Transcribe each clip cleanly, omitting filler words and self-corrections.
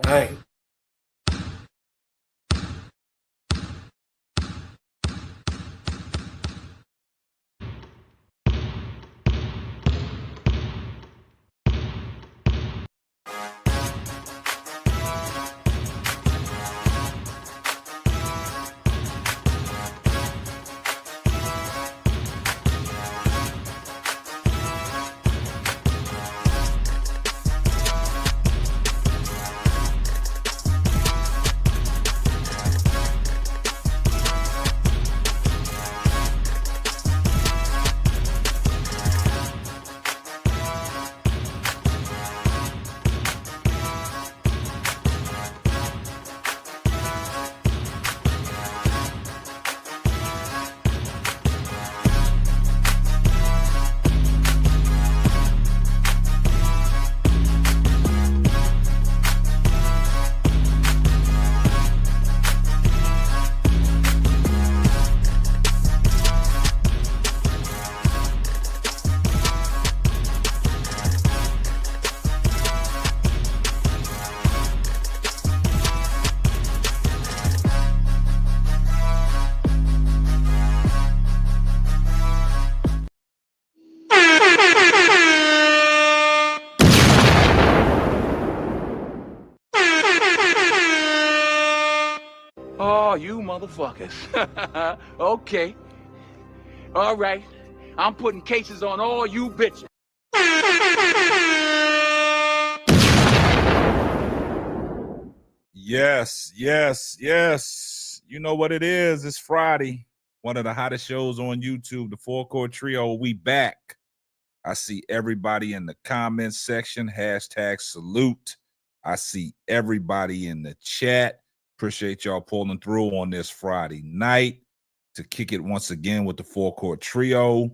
All right. Oh, you motherfuckers. Okay. All right. I'm putting cases on all you bitches. Yes, yes, yes. You know what it is. It's Friday. One of the hottest shows on YouTube, the Four Chord Trio. We back. I see everybody in the comments section. Hashtag salute. I see everybody in the chat. Appreciate y'all pulling through on this Friday night to kick it once again with the Four Chord Trio.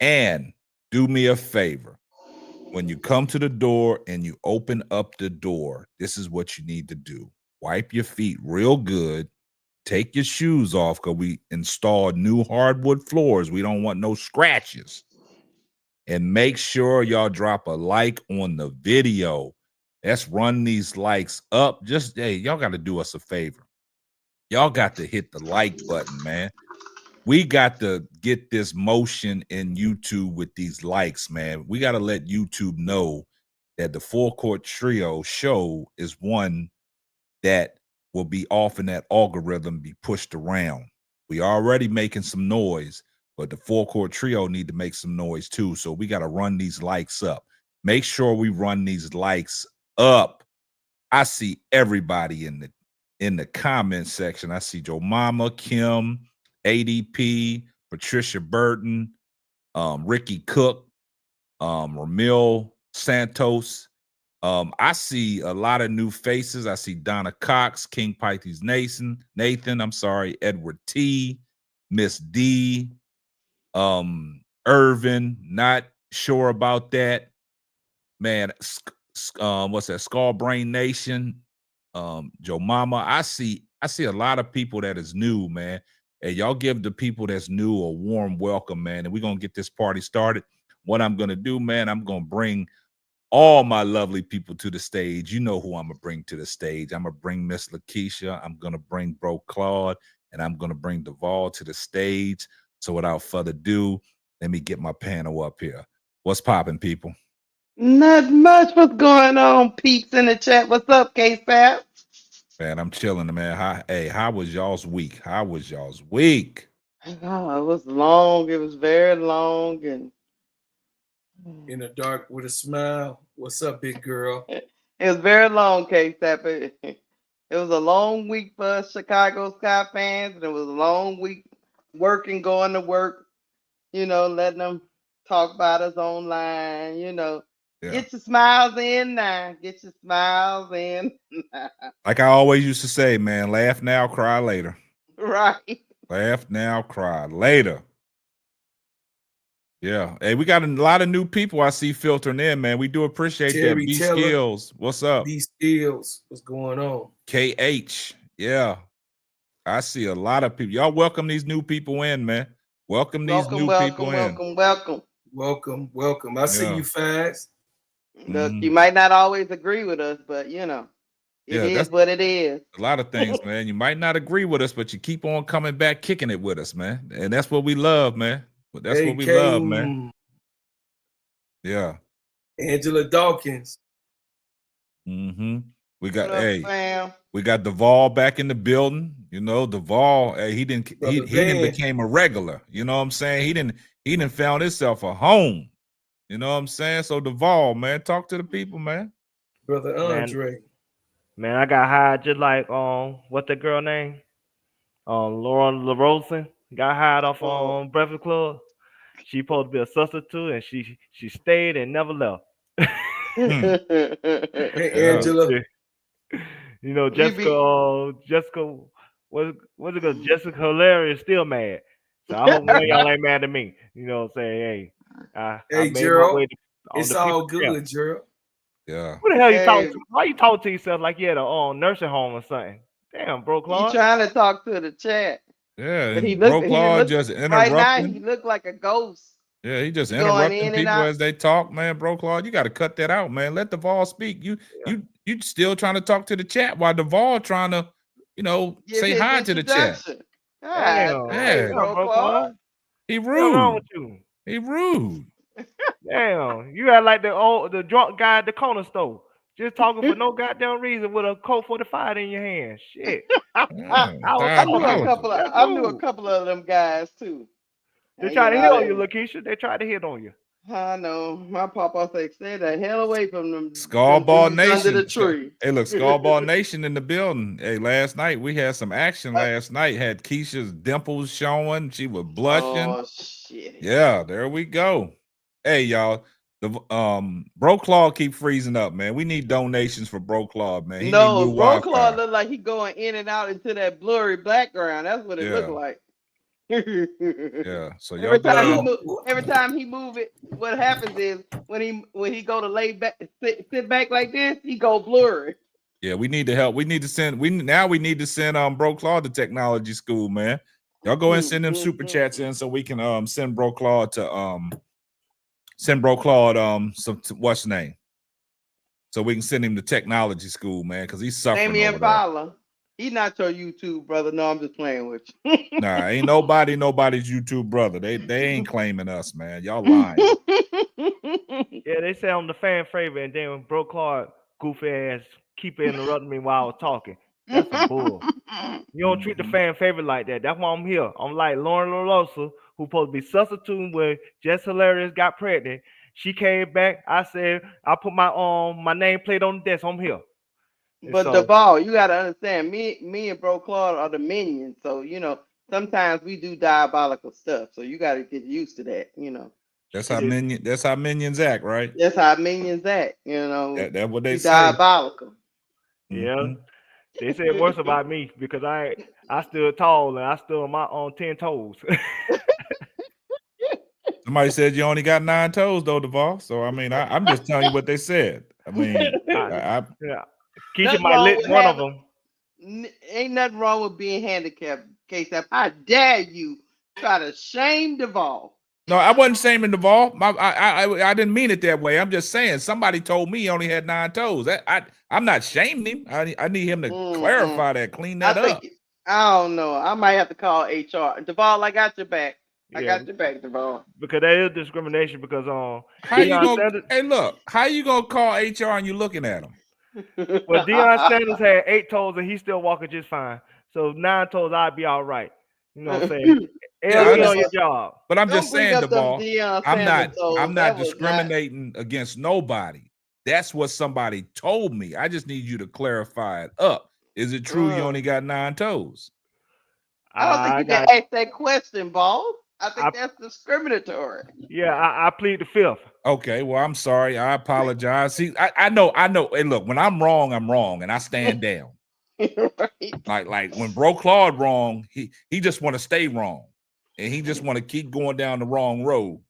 And do me a favor. When you come to the door and you open up the door, this is what you need to do. Wipe your feet real good. Take your shoes off because we installed new hardwood floors. We don't want no scratches. And make sure y'all drop a like on the video. Let's run these likes up. Just, hey, y'all got to do us a favor. Y'all got to hit the like button, man. We got to get this motion in YouTube with these likes, man. We got to let YouTube know that the Four Chord Trio show is one that will be off in that algorithm, be pushed around. We already making some noise, but the Four Chord Trio need to make some noise too. So we got to run these likes up. Make sure we run these likes up. I see everybody in the comment section. I see Joe Mama, Kim, ADP, Patricia Burton, Ricky Cook, Ramil Santos. I see a lot of new faces. I see Donna Cox, King Pythes Nathan, I'm sorry, Edward T, Miss D, Irvin, not sure about that. Man, what's that? Skull Brain Nation, Joe Mama. I see a lot of people that is new, man. Hey, y'all give the people that's new a warm welcome, man. And we're going to get this party started. What I'm going to do, man, I'm going to bring all my lovely people to the stage. You know who I'm going to bring to the stage. I'm going to bring Miss Lakeisha. I'm going to bring Bro Claude. And I'm going to bring Duval to the stage. So without further ado, let me get my panel up here. What's popping, people? Not much. What's going on, peeps in the chat? What's up, K-Fab? Man, I'm chilling, man. How was y'all's week? How was y'all's week? Oh, it was long. It was very long, and In the dark with a smile. What's up, big girl? it was very long, K-Fab. It was a long week for us Chicago Sky fans, and it was a long week working, going to work. You know, letting them talk about us online. You know, Get your smiles in now. Get your smiles in. Like I always used to say, man, laugh now, cry later. Right. Laugh now, cry later. Yeah. Hey, we got a lot of new people I see filtering in, man. We do appreciate that. B Skills. What's up? B Skills. What's going on? KH. Yeah. I see a lot of people. Y'all welcome these new people in, man. Welcome these new people in. Welcome. I see you fast. Look, you might not always agree with us, but you know. It Yeah, is that's what it is. a lot of things, man. You might not agree with us, but you keep on coming back, kicking it with us, man. And that's what we love, man. That's what we love, man. Yeah. Angela Dawkins. Mm-hmm. We What got up, fam? we got Duvall back in the building. You know, Duvall, he didn't Brother didn't Van. became a regular. You know what I'm saying? He didn't found himself a home. You know what I'm saying? So Duvall, man, talk to the people, man. Brother Andre. Man, I got hired just like what the girl name? Lauren LaRosen got hired off on Breakfast Club. She supposed to be a substitute, and she stayed and never left. Hey, Yeah. Angela. You know, Jessica, what's it called? Jessica Hilarious still mad. So I hope one of y'all ain't mad at me. You know what I'm saying? Hey, I Hey, made Gerald. my way on It's the all people's camp. good, Gerald. Yeah. What the hell you Hey. talking to? Why you talk to yourself like you at a nursing home or something? Damn, bro, He Claude. trying to talk to the chat. Yeah. But he And look just right now, interrupting. he looked like a ghost. Yeah, he just Going interrupting in and people out. as they talk, man. Bro, Claude, you got to cut that out, man. Let Duvall speak. You still trying to talk to the chat while Duvall trying to, Give say his hi to the chat. introduction. Damn, Hey, Yeah. bro, Claude. He What's wrong rude. with you? He rude. Damn, you act like the drunk guy at the corner store, just talking for no goddamn reason with a Colt 45 in your hand. Shit. Yeah, I knew a diabolical. couple of them guys too. They tried to hit on you, Lakeisha. They tried to hit on you. I know. My papa said, "Stay the hell away from them." Skullball them dudes under Nation. the tree. Hey, look, Skullball Nation in the building. Hey, last night we had some action. Last night had Keisha's dimples showing. She was blushing. Oh shit. Yeah, there we go. Hey, y'all. The Bro Claw keep freezing up, man. We need donations for Bro Claw, man. He need No, new bro, Wi-Fi. Claude look like he going in and out into that blurry background. That's what it Yeah. looked like. Yeah. So y'all every time he move it, what happens is when he go to lay back, sit back like this, he go blurry. Yeah, we need to help. We need to send Bro Claw to technology school, man. Y'all go and send them super chats in so we can send Bro Claw to some what's the name? So we can send him to technology school, man, because he's suffering. Damian Fowler. He's not your YouTube brother. No, I'm just playing with you. Nah, ain't nobody's YouTube brother. They ain't claiming us, man. Y'all lying. Yeah, they say I'm the fan favorite, and then when Bro Clark goofy ass keep interrupting me while I was talking. That's some bull. You don't treat the fan favorite like that. That's why I'm here. I'm like Lauren LaRosa, who supposed to be substituting when Jess Hilarious got pregnant. She came back. I said I put my nameplate on the desk. I'm here. But Duvall, you gotta understand, me and Bro Claude are the minions. So sometimes we do diabolical stuff. So you gotta get used to that. That's how minions act, right? That's how minions act. That's what they say. Diabolical. Yeah. They said worse about me because I stood tall and I stood on my own 10 toes. Somebody said you only got 9 toes though, Duvall. So I mean, I'm just telling you what they said. I mean, yeah. Keisha might lick one of them. Ain't nothing wrong with being handicapped, K-Step. How dare you try to shame Duvall? No, I wasn't shaming Duvall. I didn't mean it that way. I'm just saying somebody told me he only had 9 toes. I'm not shaming him. I need him to clarify that, clean that up. I don't know. I might have to call HR. Duvall, I got your back. I got your back, Duvall. Because there is discrimination. Because how you gonna call HR and you looking at him? Well, Deion Sanders had 8 toes and he's still walking just fine. So 9 toes, I'd be all right. You know what I'm saying? On your job. But I'm just saying, Duvall, I'm not discriminating against nobody. That's what somebody told me. I just need you to clarify it up. Is it true you only got 9 toes? I don't think you can ask that question, Ball. I think that's discriminatory. Yeah, I plead the 5th. Okay, well, I'm sorry. I apologize. See, I know. Hey, look, when I'm wrong, and I stand down. Right. Like when Bro Claude wrong, he just want to stay wrong, and he just want to keep going down the wrong road.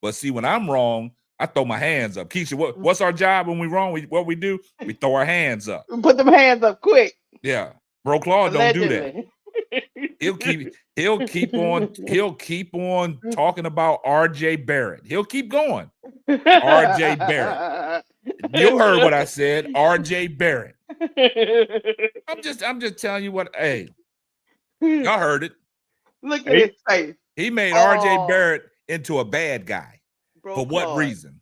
But see, when I'm wrong, I throw my hands up. Keisha, what's our job when we wrong? What we do? We throw our hands up. Put them hands up quick. Yeah, Bro Claude don't do that. He'll keep on talking about RJ Barrett. He'll keep going. RJ Barrett. You heard what I said, RJ Barrett. I'm just telling you what. Hey, y'all heard it. Look at his face. He made RJ Oh. Barrett into a bad guy. Bro, For what Claude, reason?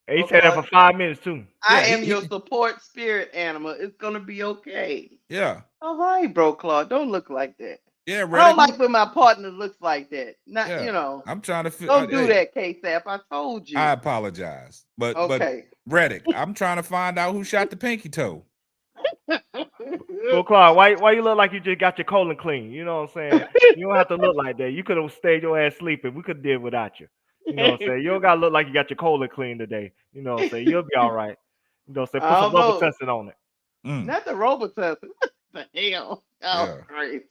He said that for 5 minutes too. I Yeah, am your support spirit animal. It's gonna be okay. Yeah. All right, bro, Claude. Don't look like that. Yeah, I don't like when my partner looks like that. Not, Yeah. you know. I'm trying to feel. Don't do that, K-Sap. I told you. I apologize, but Okay. Reddick, I'm trying to find out who shot the pinky toe. Bro, Clark, why you look like you just got your colon clean? You know what I'm saying? You don't have to look like that. You could have stayed your ass sleeping. We could have did without you. You know what I'm saying? You don't gotta look like you got your colon clean today. You know what I'm saying? You'll be all right. You know what I'm saying? Put some Robitussin on it. Not the Robitussin. What the hell? Oh, crazy.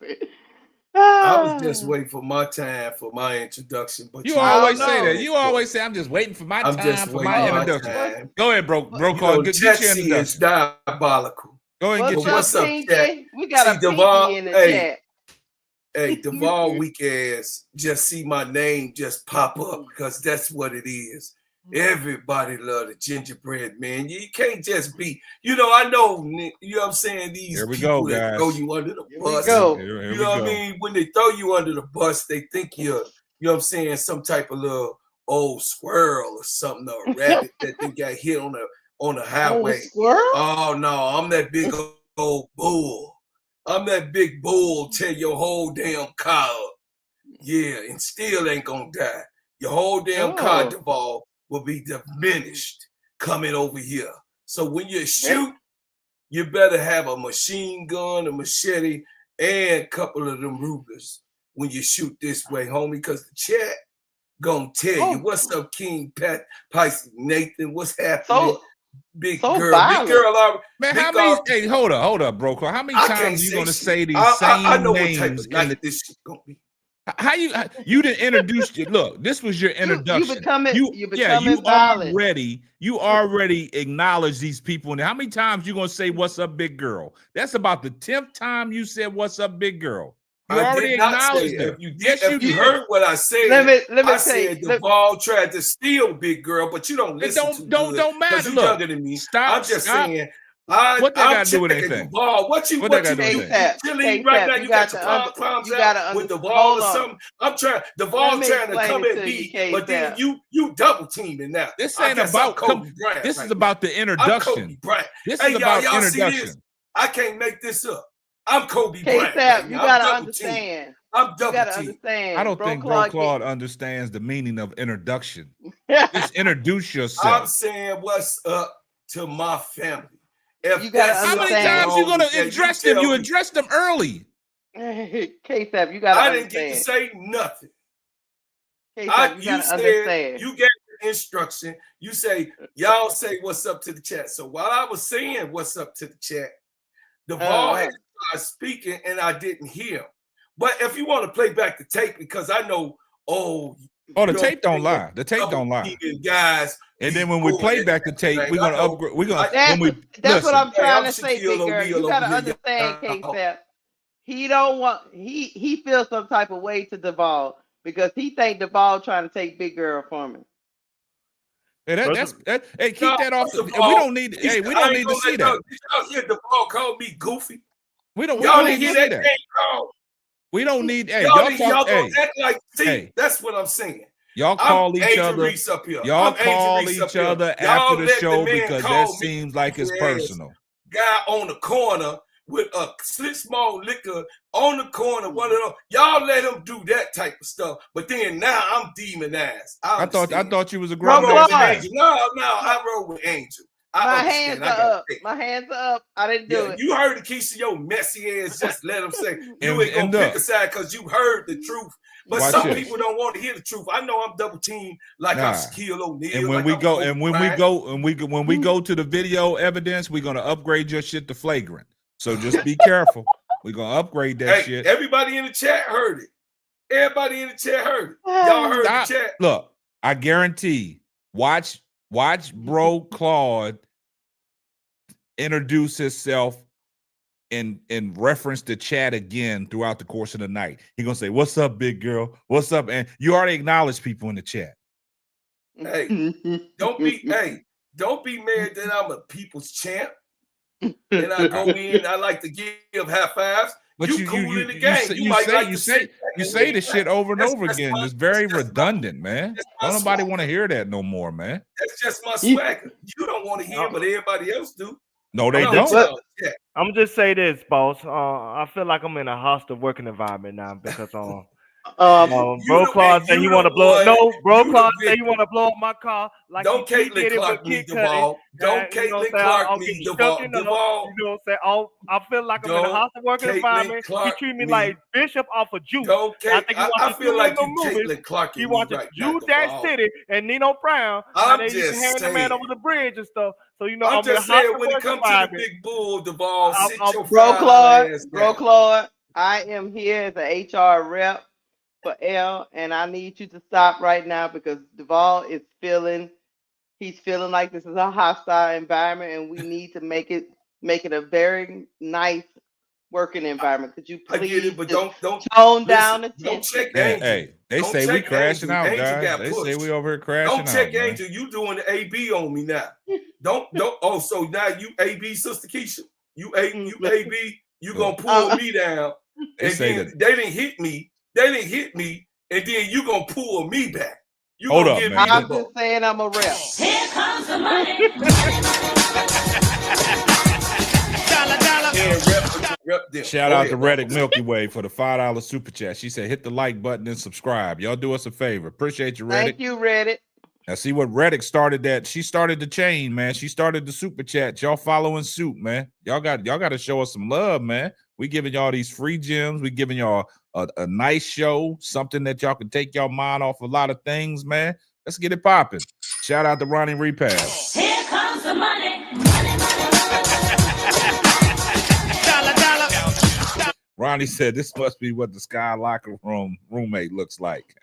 I was just waiting for my time for my introduction, but You always say that. You always say, "I'm just waiting for my I'm time just for waiting my for my introduction." time. Go ahead, bro. Clark, get your Jesse is introduction. diabolical. Go ahead and get your. What's up, chat? We got a Duval, pinky in the chat. Hey, Duval weak ass, just see my name just pop up because that's what it is. Everybody love the gingerbread man. You can't just be, I know, you know what I'm saying? These Here we people go, that guys. throw you under the bus. Here You know what I mean? When they throw you under the bus, they think you're, you know what I'm saying, some type of little old squirrel or something, or a rabbit that they got hit on the highway. Oh no, I'm that big old bull. I'm that big bull, tear your whole damn car up. Yeah, and still ain't gonna die. Your whole damn car, Duval, will be diminished coming over here. So when you shoot, you better have a machine gun, a machete, and a couple of them Rugers when you shoot this way, homie, because the chat gonna tell you. What's up, King Pat, Pice, Nathan? What's happening? Big girl, man. How many? Hey, hold up, bro. How many times you gonna say these same I know names? What type of night this shit gonna be. How you didn't introduce you? Look, this was your introduction. You becoming violent. You already acknowledge these people. And how many times you gonna say "What's up, big girl"? That's about the 10th time you said "What's up, big girl." You already acknowledged it. If you heard what I said, let me I said Duval tried to steal big girl, but you don't listen. Don't matter. Because you're younger than me. I'm just saying. What that got to do with anything? What you right now? You got your palms out with the ball or something. I'm trying. The ball trying to come at me, but then you double teaming now. This ain't about Kobe Bryant. This is about the introduction. This is about introduction. I can't make this up. I'm Kobe Bryant. You gotta understand. I'm double team. I don't think Bro Claude understands the meaning of introduction. Just introduce yourself. I'm saying what's up to my family. How many times you gonna address them? You addressed them early. K-Sap, you gotta I understand. didn't get to say nothing. K-Sap, you understand. You gave the instruction. You say, y'all say what's up to the chat. So while I was saying what's up to the chat, the ball had started speaking and I didn't hear him. But if you want to play back the tape, because I know, the tape don't lie. The tape don't lie. Guys. And then when we play back the tape, we're gonna upgrade. We're gonna. That's what I'm trying to say, big girl. You gotta understand, K-Sap. He don't want. He feels some type of way to Duval because he think Duval trying to take big girl from him. Hey, keep that off. We don't need. Hey, we don't need to see that. Y'all hear Duval call me goofy? We don't. Y'all didn't hear that name call. We don't need. Hey, y'all gonna act like. See, that's what I'm saying. Y'all call each other. Y'all call each other after the show because that seems like it's personal. Guy on the corner with a small liquor on the corner, one of them. Y'all let him do that type of stuff. But then now I'm demonized. I thought you was a grown man. No, I roll with Angel. My hands are up. My hands are up. I didn't do it. You heard the Keisha, your messy ass. Just let him say you ain't gonna pick a side because you heard the truth. But some people don't want to hear the truth. I know I'm double teamed like I'm Shaquille O'Neal. And when we go to the video evidence, we're gonna upgrade your shit to flagrant. So just be careful. We're gonna upgrade that shit. Everybody in the chat heard it. Everybody in the chat heard it. Y'all heard the chat. Look, I guarantee. Watch Bro Claude introduce himself in reference to chat again throughout the course of the night. He's gonna say, "What's up, big girl? What's up?" And you already acknowledge people in the chat. Hey, don't be Don't be mad that I'm a people's champ. And I go in, I like to give high fives. But you cool in the game. You say this shit over and over again. It's very redundant, man. Don't nobody want to hear that no more, man. That's just my swagger. You don't want to hear it, but everybody else do. No, they don't. I'm just say this, boss. I feel like I'm in a hostile working environment now because Bro Clark said you want to blow. No, Bro Clark said you want to blow up my car. Like don't Caitlin Clark me, Duval. Don't Caitlin Clark me, Duval. You know what I'm saying? Oh, I feel like I'm in a hostile working environment. He treat me like Bishop off of Juice. I feel like you Caitlin Clark. He watches Juice That City and Nino Brown. I'm just saying. The man over the bridge and stuff. So I'm just saying when it comes to the big bull, Duval, sit your Bro Clark, I am here as an HR rep for L, and I need you to stop right now because Duval is feeling like this is a hostile environment, and we need to make it a very nice working environment. Could you please? I get it, but don't tone down the tension. Hey, they say we crashing out, guys. They say we over here crashing out. Don't check Angel. You doing the AB on me now? Don't. Oh, so now you AB, Sister Keisha. You AB. You gonna pull me down, and then they didn't hit me. And then you gonna pull me back. You Hold gonna up, give man. me I'm just saying I'm a rep. Here comes the money. Shout out to Reddick Milky Way for the $5 super chat. She said, hit the like button and subscribe. Y'all do us a favor. Appreciate you, Reddick. Thank you, Reddit. Now, see what Reddick started that. She started the chain, man. She started the super chat. Y'all following suit, man. Y'all got to show us some love, man. We giving y'all these free gems. We giving y'all a nice show, something that y'all can take y'all mind off a lot of things, man. Let's get it popping. Shout out to Ronnie Repass. Here comes the money. Ronnie said this must be what the Sky Locker Room roommate looks like.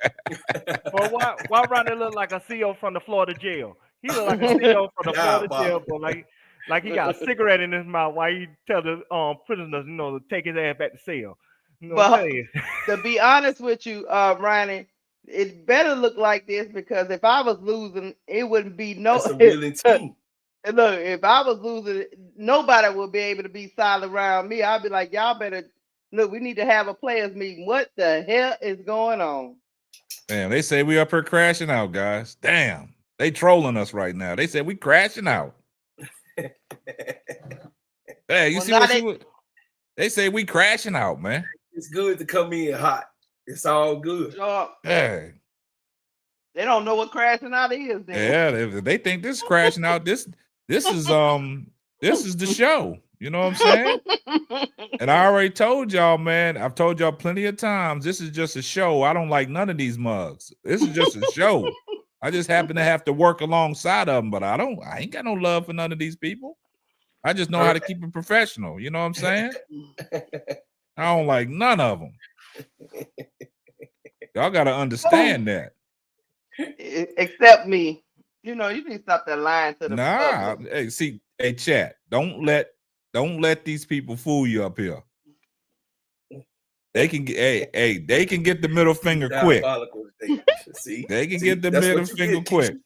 But why Ronnie look like a CEO from the Florida jail? He look like a CEO from the Florida jail, but like he got a cigarette in his mouth while he tell the prisoners, to take his ass back to cell. Well, to be honest with you, Ronnie, it better look like this because if I was losing, it wouldn't be no. That's a real team. Look, if I was losing, nobody would be able to be silent around me. I'd be like, y'all better look. We need to have a players meeting. What the hell is going on? Damn, they say we up here crashing out, guys. Damn, they trolling us right now. They said we crashing out. Hey, you see what they say we crashing out, man. It's good to come in hot. It's all good. Hey. They don't know what crashing out is. Then. Yeah, they think this is crashing out. This is the show. You know what I'm saying? And I already told y'all, man. I've told y'all plenty of times. This is just a show. I don't like none of these mugs. This is just a show. I just happen to have to work alongside of them, but I ain't got no love for none of these people. I just know how to keep it professional. You know what I'm saying? I don't like none of them. Y'all got to understand that. Except me. You need to stop that lying to the public. Hey, chat. Don't let these people fool you up here. They can get they can get the middle finger quick. They can get the middle finger quick.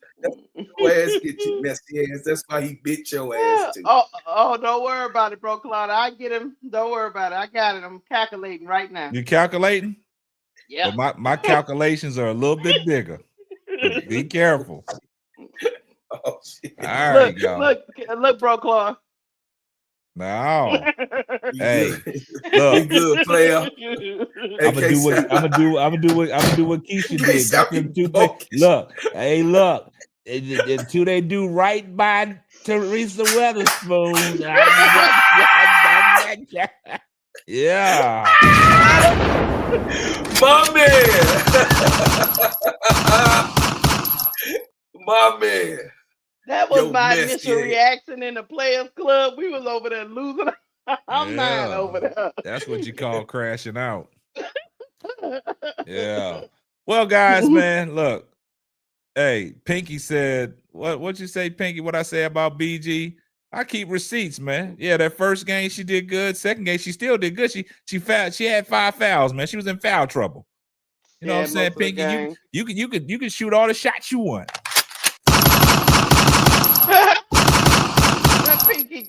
Your ass get you messy ass. That's why he bit your ass too. Oh, don't worry about it, bro, Claude. I get him. Don't worry about it. I got it. I'm calculating right now. You calculating? Yeah. But my calculations are a little bit bigger. Be careful. Oh shit. All right, y'all. Look, bro, Claude. No. Hey, look, good player. I'm gonna do what Keisha did. Got them look, hey, look. Until they do right by Teresa Weatherspoon. Yeah. My man. That was my initial reaction in the Players Club. We was over there losing. I'm not over there. That's what you call crashing out. Yeah. Well, guys, man, look. Hey, Pinky said, what'd you say, Pinky? What I say about BG? I keep receipts, man. Yeah, that first game she did good. Second game she still did good. She had 5 fouls, man. She was in foul trouble. You know what I'm saying, Pinky? You can shoot all the shots you want.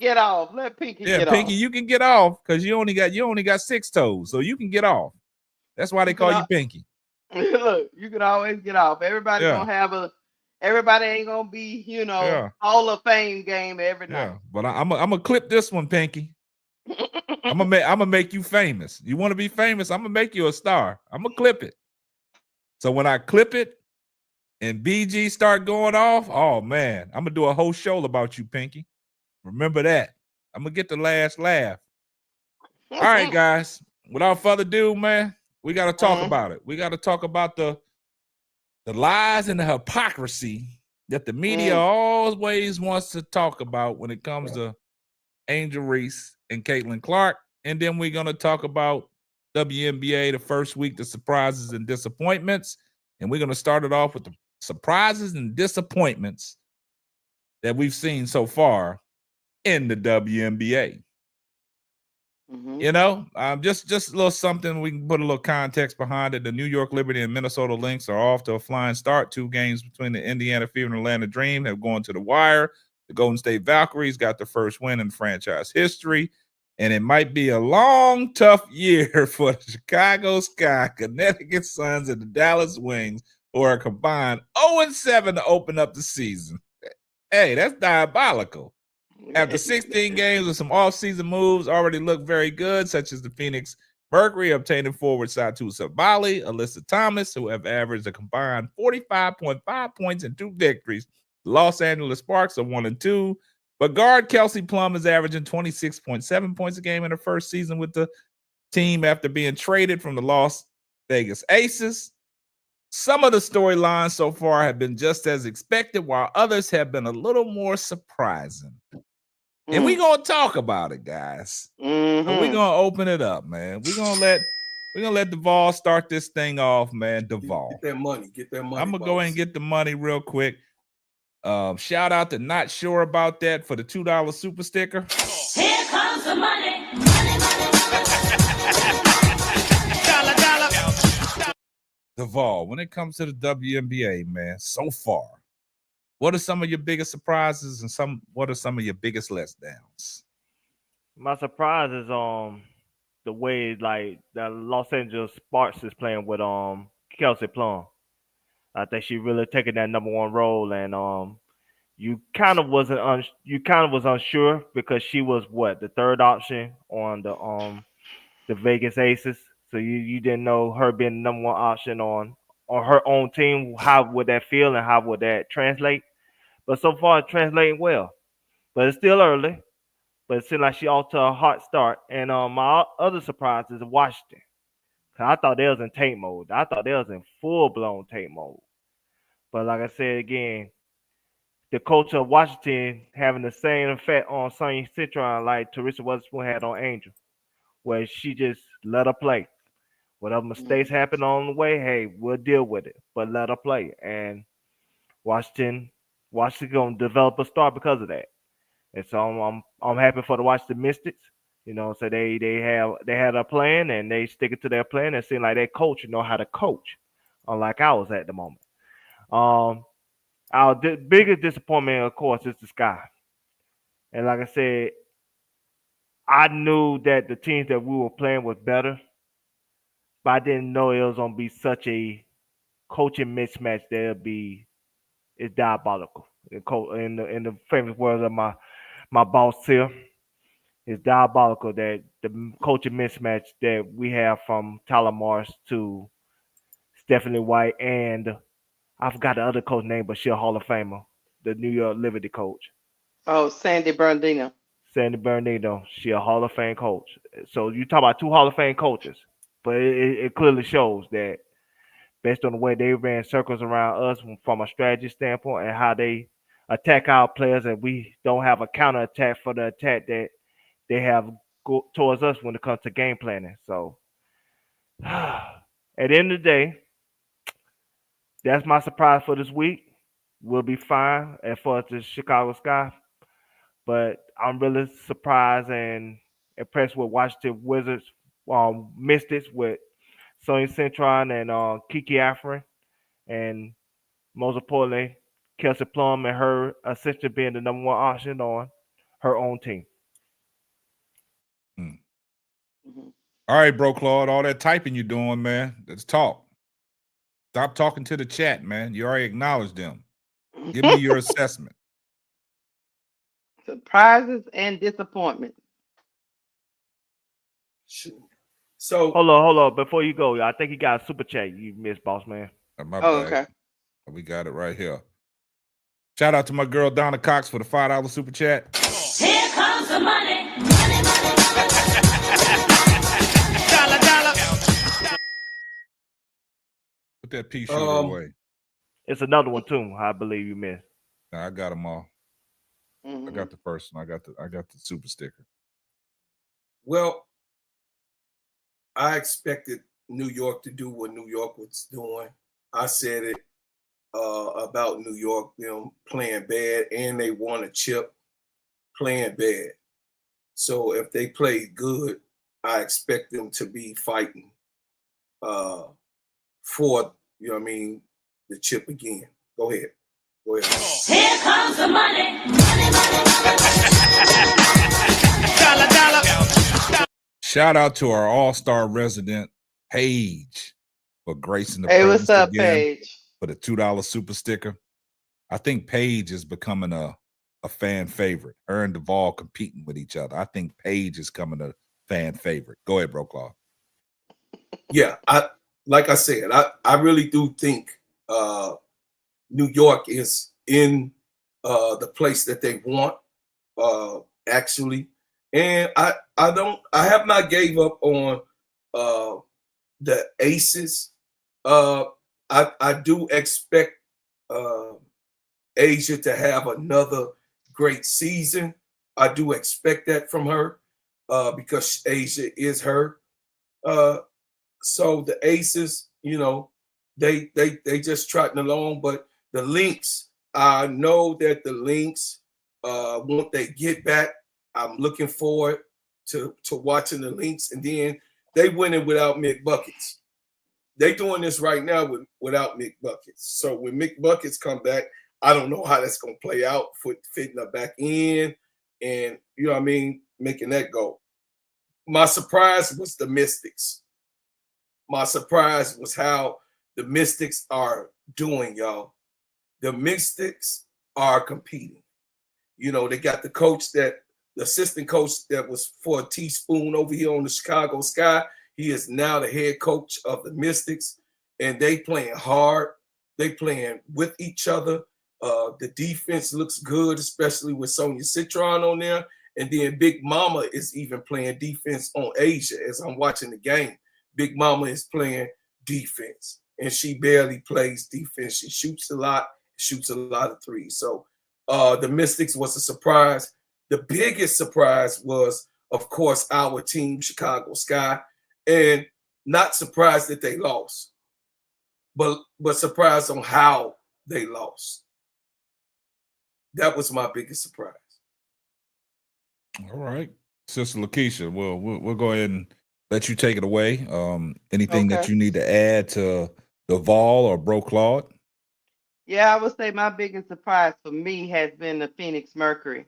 get off. Let Pinky get Pinky, off. you can get off because you only got 6 toes, so you can get off. That's why they call you Pinky. Look, you can always get off. Everybody gonna have everybody ain't gonna be, Hall of Fame game every night. But I'm gonna clip this one, Pinky. I'm gonna make you famous. You want to be famous? I'm gonna make you a star. I'm gonna clip it. So when I clip it and BG start going off, oh man, I'm gonna do a whole show about you, Pinky. Remember that. I'm gonna get the last laugh. All right, guys. Without further ado, man, we gotta talk about it. We gotta talk about the lies and the hypocrisy that the media always wants to talk about when it comes to Angel Reese and Caitlin Clark. And then we're gonna talk about WNBA, the first week, the surprises and disappointments. And we're gonna start it off with the surprises and disappointments that we've seen so far in the WNBA. Just a little something. We can put a little context behind it. The New York Liberty and Minnesota Lynx are off to a flying start. 2 games between the Indiana Fever and Atlanta Dream have gone to the wire. The Golden State Valkyries got their first win in franchise history. And it might be a long, tough year for the Chicago Sky, Connecticut Suns, and the Dallas Wings, who are combined 0-7 to open up the season. Hey, that's diabolical. After 16 games with some offseason moves already look very good, such as the Phoenix Mercury obtaining forward Satu Sabali, Alyssa Thomas, who have averaged a combined 45.5 points and 2 victories. The Los Angeles Sparks are 1-2, but guard Kelsey Plum is averaging 26.7 points a game in her first season with the team after being traded from the Las Vegas Aces. Some of the storylines so far have been just as expected, while others have been a little more surprising. And we're gonna talk about it, guys. So we're gonna open it up, man. We're gonna let Duvall start this thing off, man. Duvall. Get that money. I'm gonna go ahead and get the money real quick. Shout out to Not Sure About That for the $2 super sticker. Here comes the money. Duvall, when it comes to the WNBA, man, so far, what are some of your biggest surprises and what are some of your biggest letdowns? My surprise is the way like the Los Angeles Sparks is playing with Kelsey Plum. I think she really taking that number 1 role, and you kind of was unsure because she was the 3rd option on the Vegas Aces. So you didn't know her being the number 1 option on her own team. How would that feel and how would that translate? But so far, it's translating well. But it's still early. But it seems like she off to a hot start. And my other surprise is Washington. I thought they was in tank mode. I thought they was in full-blown tank mode. But like I said again, the coach of Washington having the same effect on Sonya Citron like Teresa Weatherspoon had on Angel, where she just let her play. Whatever mistakes happen on the way, hey, we'll deal with it. But let her play. And Washington gonna develop a star because of that. And so I'm happy for the Washington Mystics. So they had a plan and they stick it to their plan and seem like their coach know how to coach, unlike ours at the moment. Our biggest disappointment, of course, is the Sky. And like I said, I knew that the teams that we were playing was better, but I didn't know it was gonna be such a coaching mismatch it's diabolical. In the famous words of my boss here, it's diabolical that the coaching mismatch that we have from Tyler Morris to Stephanie White and I forgot the other coach name, but she's a Hall of Famer, the New York Liberty coach. Oh, Sandy Bernardino. Sandy Bernardino, she a Hall of Fame coach. So you talk about 2 Hall of Fame coaches, but it clearly shows that based on the way they ran circles around us from a strategy standpoint and how they attack our players, and we don't have a counter attack for the attack that they have towards us when it comes to game planning. So at the end of the day, that's my surprise for this week. We'll be fine as far as the Chicago Sky. But I'm really surprised and impressed with Washington Wizards Mystics with Sonya Citron and Kiki Afrin. And most importantly, Kelsey Plum and her essentially being the number 1 option on her own team. All right, bro, Claude. All that typing you doing, man. Let's talk. Stop talking to the chat, man. You already acknowledged them. Give me your assessment. Surprises and disappointments. So hold on. Before you go, I think you got a super chat you missed, boss man. My bad. Okay. We got it right here. Shout out to my girl Donna Cox for the $5 super chat. Here comes the money. Put that pea shooter away. It's another one too. I believe you missed. Nah, I got them all. I got the first one. I got the super sticker. Well, I expected New York to do what New York was doing. I said it about New York, playing bad, and they won a chip playing bad. So if they played good, I expect them to be fighting for, the chip again. Go ahead. Here comes the money. Shout out to our all-star resident, Paige, for gracing the Hey, presence what's up, again Paige? for the $2 super sticker. I think Paige is becoming a fan favorite. Her and Duvall competing with each other. I think Paige is coming a fan favorite. Go ahead, bro, Claude. Yeah, like I said, I really do think New York is in the place that they want, actually. And I have not gave up on the Aces. I do expect Asia to have another great season. I do expect that from her because Asia is her. So the Aces, they just trotting along, but the Lynx, I know that the Lynx, once they get back, I'm looking forward to watching the Lynx, and then they winning without Mick Buckets. They doing this right now without Mick Buckets. So when Mick Buckets come back, I don't know how that's gonna play out for fitting her back in, and making that go. My surprise was the Mystics. My surprise was how the Mystics are doing, y'all. The Mystics are competing. They got the assistant coach that was for a teaspoon over here on the Chicago Sky. He is now the head coach of the Mystics, and they playing hard. They playing with each other. The defense looks good, especially with Sonia Citron on there. And then Big Mama is even playing defense on Asia as I'm watching the game. Big Mama is playing defense, and she barely plays defense. She shoots a lot of threes. So the Mystics was a surprise. The biggest surprise was, of course, our team, Chicago Sky, and not surprised that they lost, but surprised on how they lost. That was my biggest surprise. All right, Sister Lakeisha, we'll go ahead and let you take it away. Anything that you need to add to Duvall or Bro Claude? Yeah, I would say my biggest surprise for me has been the Phoenix Mercury.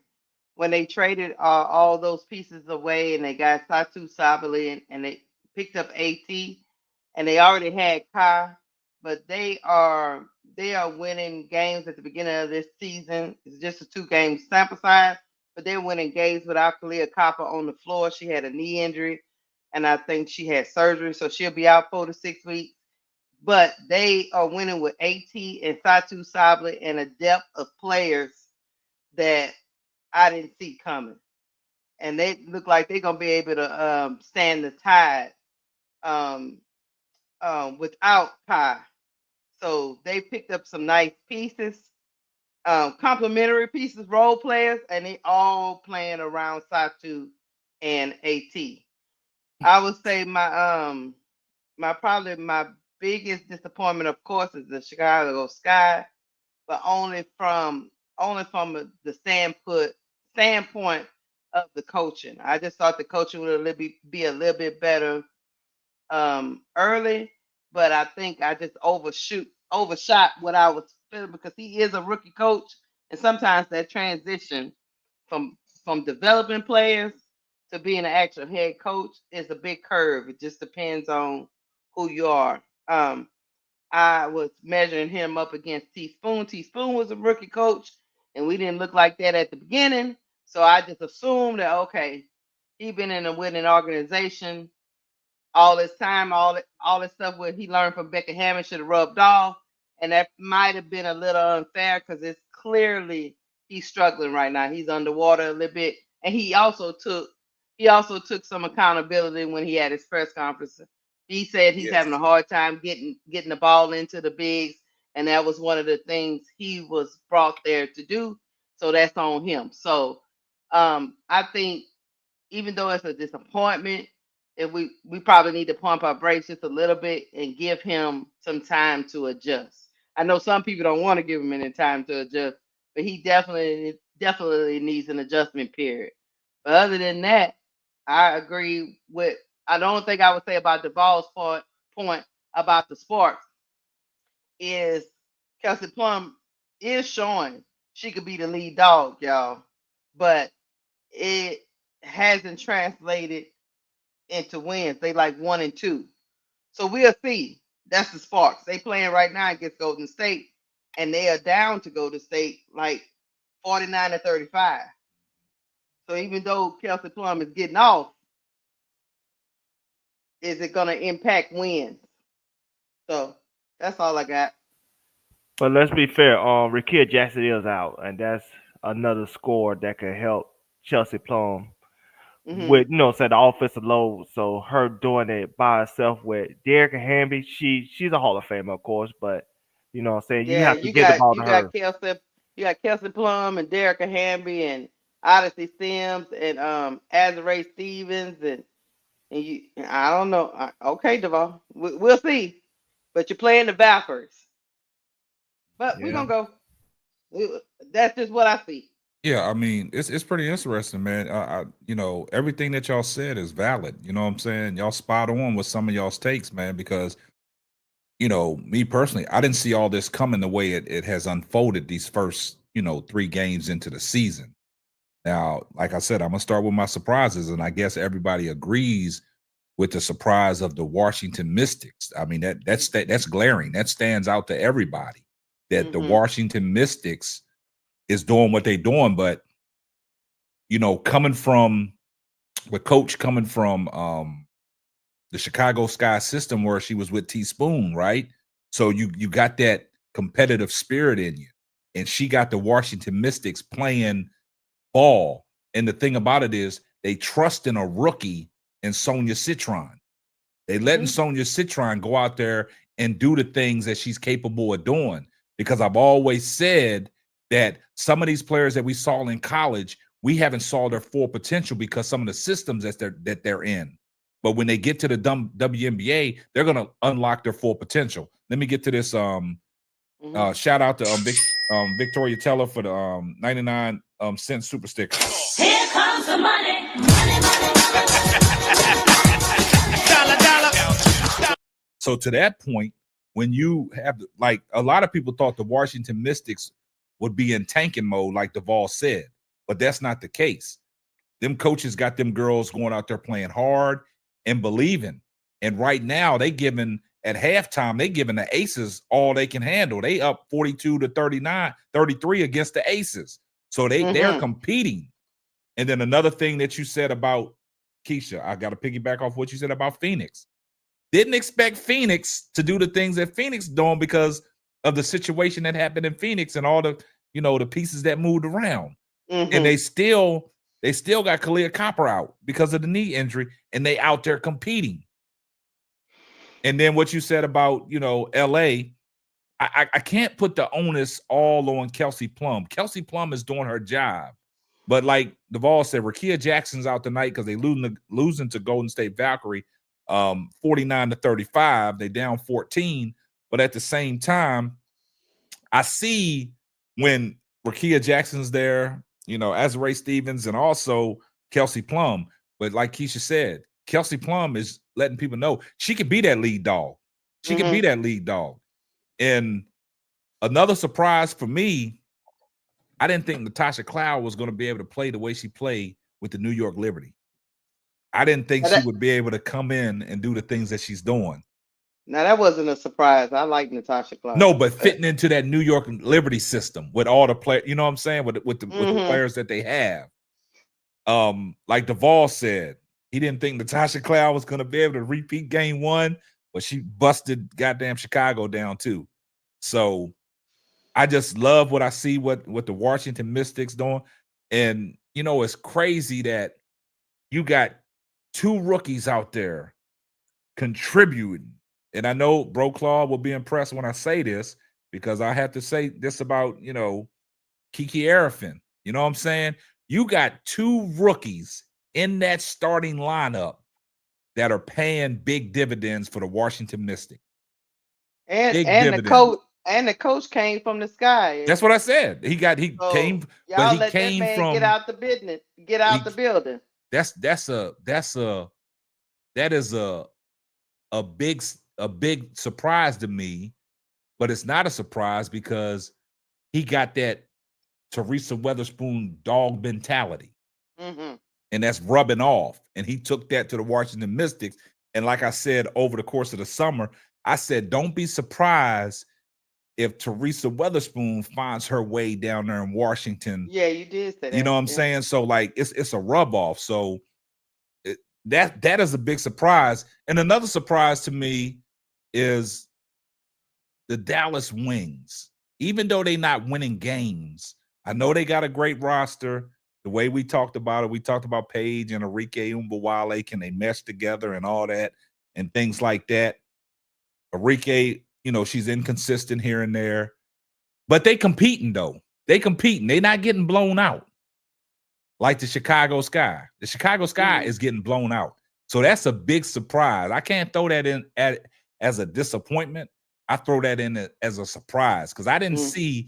When they traded all those pieces away and they got Satu Sabali and they picked up AT and they already had Kai, but they are winning games at the beginning of this season. It's just a 2-game sample size, but they're winning games without Kalia Copper on the floor. She had a knee injury, and I think she had surgery, so she'll be out 4 to 6 weeks. But they are winning with AT and Satu Sabali and a depth of players that I didn't see coming. And they look like they're going to be able to stand the tide without Kai. So they picked up some nice pieces, complementary pieces, role players, and they all playing around Satu and AT. I would say my biggest disappointment, of course, is the Chicago Sky, but only from the standpoint of the coaching. I just thought the coaching would be a little bit better early, but I think I just overshot what I was feeling because he is a rookie coach, and sometimes that transition from developing players to being an actual head coach is a big curve. It just depends on who you are. I was measuring him up against Teaspoon. Teaspoon was a rookie coach, and we didn't look like that at the beginning. So I just assumed that, okay, he's been in a winning organization all this time, all this stuff what he learned from Becca Hammond should have rubbed off. And that might have been a little unfair because it's clearly he's struggling right now. He's underwater a little bit. And he also took some accountability when he had his press conference. He said he's having a hard time getting the ball into the bigs, and that was one of the things he was brought there to do. So that's on him. So I think even though it's a disappointment, if we probably need to pump our brakes just a little bit and give him some time to adjust. I know some people don't want to give him any time to adjust, but he definitely needs an adjustment period. But other than that, I agree with. I don't think I would say about Duval's point about the Sparks is Kelsey Plum is showing she could be the lead dog, y'all, but it hasn't translated into wins. They like 1 and 2, so we'll see. That's the Sparks. They playing right now against Golden State, and they are down to Golden State like 49-35. So even though Kelsey Plum is getting off, is it going to impact wins? So that's all I got. But let's be fair. Rickea Jackson is out, and that's another score that could help Chelsea Plum with say the offensive load. So her doing it by herself with Wnba, she's a Hall of Famer, of course, but you know what I'm saying, you have to get the ball to her. You got Kelsey Plum and Wnba and Odyssey Sims and Azare Stevens and you. I don't know. Okay, Duval, we'll see. But you're playing the Vipers. But we're gonna go. That's just what I see. Yeah, I mean, it's pretty interesting, man. Everything that y'all said is valid. You know what I'm saying? Y'all spot on with some of y'all's takes, man, because me personally, I didn't see all this coming the way it has unfolded these first, 3 games into the season. Now, like I said, I'm gonna start with my surprises, and I guess everybody agrees with the surprise of the Washington Mystics. I mean, that's glaring. That stands out to everybody that the Washington Mystics is doing what they're doing, but coming from the Chicago Sky system where she was with Teaspoon, right? So you got that competitive spirit in you, and she got the Washington Mystics playing ball. And the thing about it is they trust in a rookie in Sonia Citron. They letting Sonia Citron go out there and do the things that she's capable of doing, because I've always said that some of these players that we saw in college, we haven't saw their full potential because some of the systems that they're in. But when they get to the WNBA, they're going to unlock their full potential. Let me get to this. Shout out to Victoria Teller for the 99 cent super sticker. Here comes the money. Money, money, dollar. So to that point, when you have, like, a lot of people thought the Washington Mystics would be in tanking mode, like Duval said, but that's not the case. Them coaches got them girls going out there playing hard and believing. And right now, at halftime, they giving the Aces all they can handle. They up 42-33 against the Aces. So they're competing. And then another thing that you said about Keisha, I got to piggyback off what you said about Phoenix. Didn't expect Phoenix to do the things that Phoenix doing because of the situation that happened in Phoenix and all the, the pieces that moved around. And they still got Kalia Copper out because of the knee injury, and they out there competing. And then what you said about, LA, I can't put the onus all on Kelsey Plum. Kelsey Plum is doing her job. But like Duval said, Rickea Jackson's out tonight because they losing to Golden State Valkyrie 49-35. They down 14. But at the same time, I see when Rickea Jackson's there, Azare Stevens, and also Kelsey Plum. But like Keisha said, Kelsey Plum is letting people know she can be that lead dog. She can be that lead dog. And another surprise for me, I didn't think Natasha Cloud was going to be able to play the way she played with the New York Liberty. I didn't think she would be able to come in and do the things that she's doing. Now that wasn't a surprise. I like Natasha Cloud. No, but fitting into that New York Liberty system with all the players, you know what I'm saying, with the players that they have. Like Duvall said, he didn't think Natasha Cloud was going to be able to repeat game 1, but she busted goddamn Chicago down too. So I just love what I see what the Washington Mystics doing. And you know, it's crazy that you got 2 rookies out there contributing. And I know Bro Claude will be impressed when I say this, because I have to say this about, you know, Kiki Arafin. You know what I'm saying? You got 2 rookies in that starting lineup that are paying big dividends for the Washington Mystics. And the coach came from the sky. That's what I said. He came, but he came from. Get out the business. Get out the building. That is a big surprise to me, but it's not a surprise because he got that Teresa Weatherspoon dog mentality, and that's rubbing off. And he took that to the Washington Mystics. And like I said, over the course of the summer, I said, don't be surprised if Teresa Weatherspoon finds her way down there in Washington. Yeah, you did say that. You know what I'm saying? So like, it's a rub off. So that is a big surprise. And another surprise to me is the Dallas Wings. Even though they're not winning games, I know they got a great roster. The way we talked about it, we talked about Paige and Hipocracy. Can they mesh together and all that and things like that? Hipocracy, you know, she's inconsistent here and there, but they competing though. They competing. They're not getting blown out like the Chicago Sky. The Chicago Sky is getting blown out. So that's a big surprise. I can't throw that in as a disappointment. I throw that in as a surprise because I didn't see.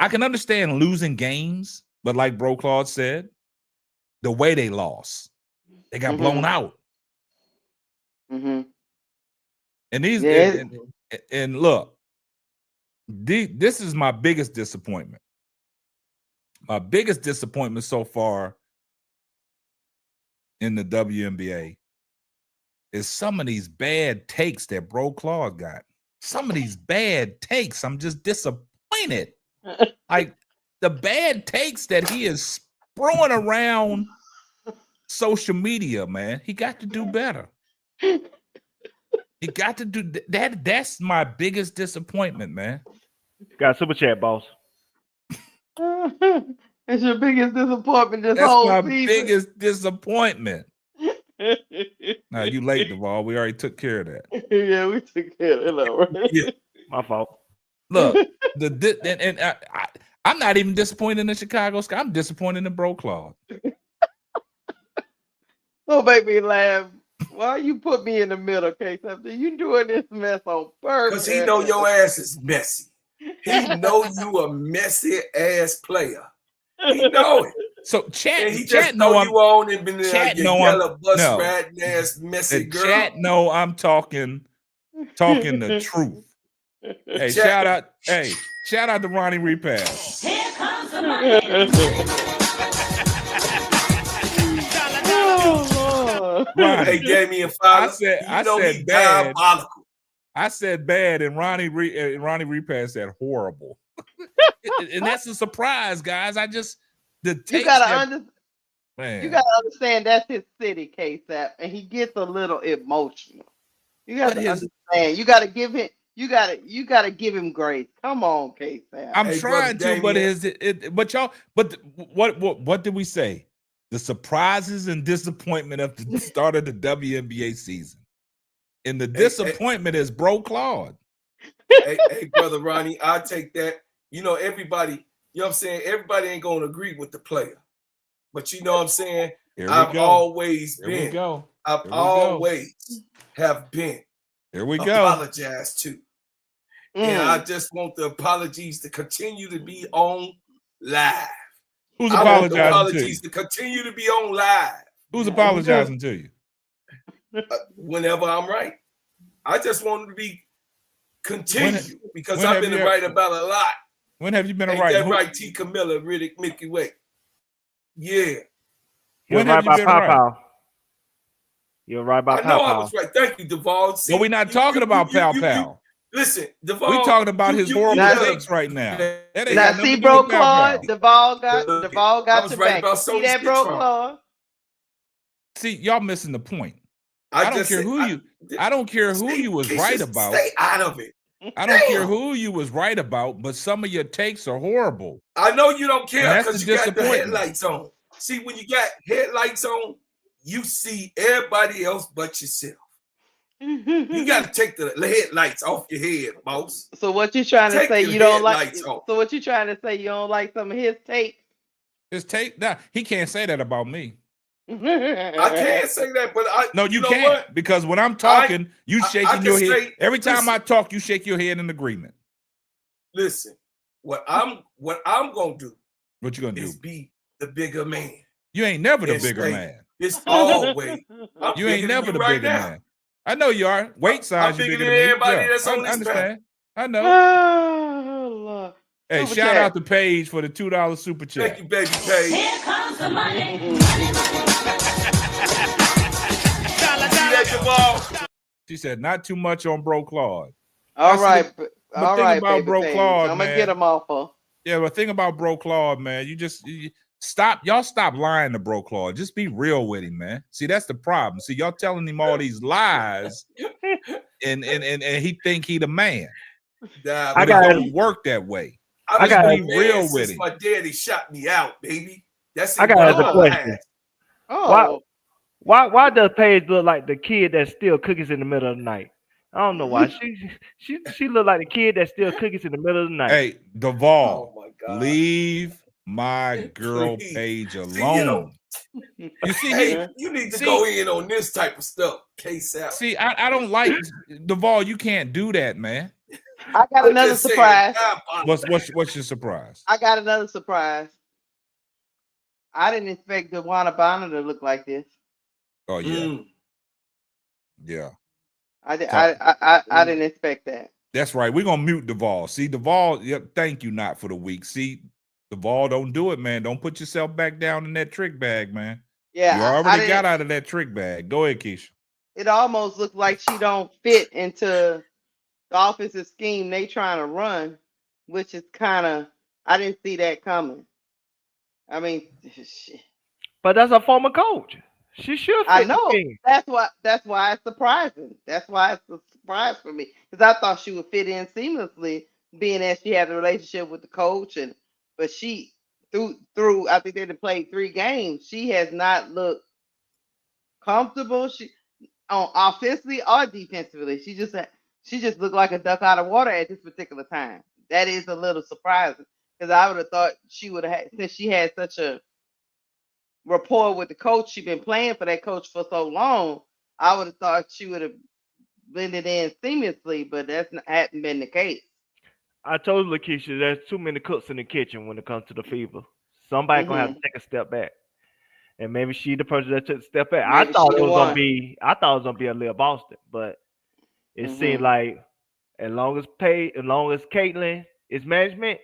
I can understand losing games, but like Bro Claude said, the way they lost, they got blown out. And these and look, this is my biggest disappointment. My biggest disappointment so far in the WNBA is some of these bad takes that Bro Claude got. Some of these bad takes, I'm just disappointed. Like the bad takes that he is throwing around social media, man. He got to do better. He got to do that. That's my biggest disappointment, man. Got super chat, boss. It's your biggest disappointment this That's whole my season. biggest disappointment. Now you late, Duvall. We already took care of that. Yeah, we took care of that, right? Yeah. My fault. Look, I'm not even disappointed in the Chicago Sky. I'm disappointed in Bro Claude. Don't make me laugh. Why you put me in the middle, Case? After you doing this mess on purpose? Because he know your ass is messy. He know you a messy ass player. He know it. So chat, and he just know you on and been there, you yellow bus riding ass messy girl. Chat know I'm talking the truth. Hey, shout out to Ronnie Repass. Here comes the money. Ronnie, he gave me a follow. I said bad. Diabolical. I said bad, and Ronnie Repass said horrible. And that's a surprise, guys. You gotta understand that's his city, K-Sap, and he gets a little emotional. You gotta understand. You gotta give him. You gotta give him grace. Come on, K-Sap. I'm trying to, but what did we say? The surprises and disappointment of the start of the WNBA season. And the disappointment is Bro Claude. Hey, brother Ronnie, I'll take that. You know, everybody, you know what I'm saying? Everybody ain't gonna agree with the player. But you know what I'm saying? I've always been. I've always have been. Here we apologize to. And I just want the apologies to continue to be on live. Who's apologizing apologies to continue to be on live. Who's apologizing to you? Whenever I'm right. I just want to be continued because I've been right about a lot. When have you been right? That right, T. Camilla, Riddick, Mickey Way. Yeah. When have you been right? You're right about I know Pow I Pow. was right. Thank you, Duval. See, But we're not talking about Pow Pow. Listen, Duval. We're talking about his horrible takes right now. That ain't Now got see, nothing to do bro, with Pow Pow. Claude, Duval got I was your right back. about See Sony that, bro, Citron. Claude? See, y'all missing the point. I don't care who you. I don't care who you was right about. Stay out of it. I don't care who you was right about, but some of your takes are horrible. I know you don't care because you got the disappointment. headlights on. See, when you got headlights on, you see everybody else but yourself. You got to take the headlights off your head, boss. So what you trying to say? You don't like? Headlights off. So what you trying to say? You don't like some of his take? His take? Nah, he can't say that about me. I can't say that, but no, you can't, because when I'm talking, you shaking your head. Every time I talk, you shake your head in agreement. Listen, what I'm gonna do. What you gonna do? Is be the bigger man. You ain't never the bigger man. It's always. You ain't never the bigger man. I know you are. Weight size, I'm you bigger bigger than than me. everybody Yeah, that's on this understand. panel. I know. Oh, Lord. Hey, Super shout chat. out to Paige for the $2 super chat. Thank you, baby Paige. Here comes the money. She said, not too much on Bro Claude. All right, all right, about Bro Paige. Claude, I'm man. gonna get him off her. Yeah, but thing about Bro Claude, man, you stop lying to Bro Claude. Just be real with him, man. See, that's the problem. See, y'all telling him all these lies, and he think he the man. Nah, but it don't work that way. I got to be real with him. My daddy shot me out, baby. That's I got a question. Oh. Why does Paige look like the kid that steals cookies in the middle of the night? I don't know why. She look like the kid that steals cookies in the middle of the night. Hey, Duval, leave my girl Paige alone. You see, hey, you need to go in on this type of stuff. Case out. See, I don't like Duval. You can't do that, man. I got another surprise. What's your surprise? I got another surprise. I didn't expect Wnba to look like this. Oh yeah, yeah. I didn't expect that. That's right. We're gonna mute Duval. See, Duval. Yep. Thank you, not for the week. See, Duval, don't do it, man. Don't put yourself back down in that trick bag, man. Yeah, you already got out of that trick bag. Go ahead, Keisha. It almost looks like she don't fit into the offensive scheme they trying to run, which is kind of, I didn't see that coming. I mean, shit. But that's a former coach. She should fit. I know. That's why it's surprising. That's why it's a surprise for me, because I thought she would fit in seamlessly, being as she had a relationship with the coach, but she through I think they had played 3 games. She has not looked comfortable. She on offensively or defensively. She just looked like a duck out of water at this particular time. That is a little surprising, because I would have thought she would have had, since she had such a rapport with the coach. She's been playing for that coach for so long. I would have thought she would have blended in seamlessly, but hadn't been the case. I told Lakeisha there's too many cooks in the kitchen when it comes to the fever. Somebody gonna have to take a step back, and maybe she the person that took a step back. I thought it was gonna be a Leah Boston, but it seemed like as long as Caitlin is management,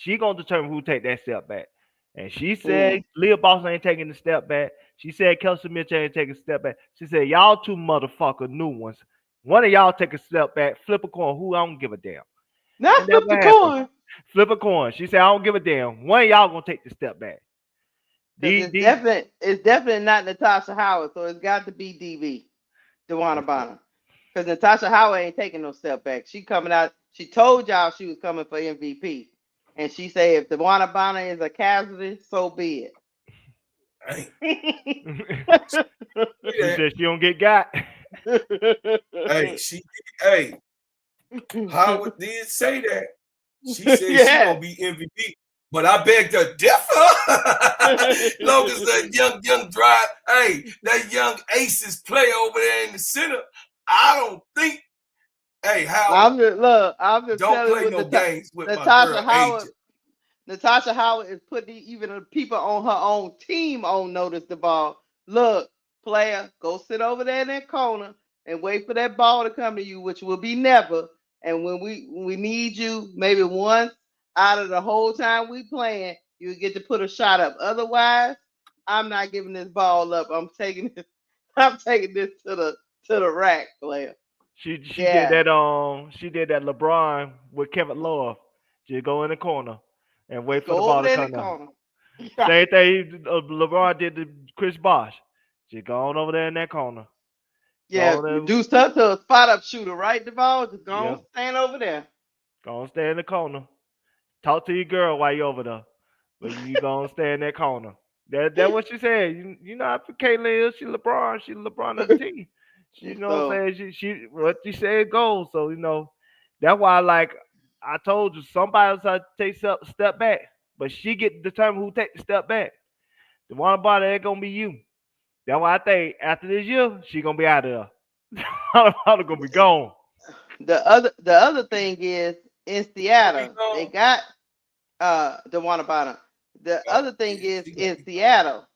she gonna determine who take that step back. And she said Leah Boston ain't taking the step back. She said Kelsey Mitchell ain't taking a step back. She said y'all 2 motherfucker new ones. One of y'all take a step back, flip a coin. Who I don't give a damn. Not flip the coin. Flip a coin. She said I don't give a damn. One of y'all gonna take the step back. It's definitely not Natasha Howard, so it's got to be Wnba. Because Natasha Howard ain't taking no step back. She coming out. She told y'all she was coming for MVP. And she said, if Wnba is a casualty, so be it. She said she don't get got. Howard did say that. She said she gonna be MVP. But I beg to differ. Long as that young drive, that young aces play over there in the center, I don't think. Hey, Howard, I'm just don't telling play you no games with Natasha my girl, Howard. Angel. Natasha Howard is putting even the people on her own team on notice the ball. Look, player, go sit over there in that corner and wait for that ball to come to you, which will be never. And when we need you, maybe once out of the whole time we playing, you get to put a shot up. Otherwise, I'm not giving this ball up. I'm taking this I'm taking this to the rack, player. She did that she did that LeBron with Kevin Love. Just go in the corner and wait for the ball to come down. Same thing LeBron did to Chris Bosh. Just go on over there in that corner. Yeah, reduce her to a spot up shooter, right, Duval? Just go on, stand over there. Go on, stay in the corner. Talk to your girl while you're over there. But you go and stay in that corner. That's what she said. You know how Caitlin is. She's LeBron of the team. You know what I'm saying? She what she said goes. So, you know, that's why I told you somebody else had to take a step back. But she get to determine who take the step back. The one about it ain't gonna be you. That's why I think after this year, she gonna be out of there. I'm gonna be gone. The other thing is in Seattle, they got the one about him. The other thing is in Seattle,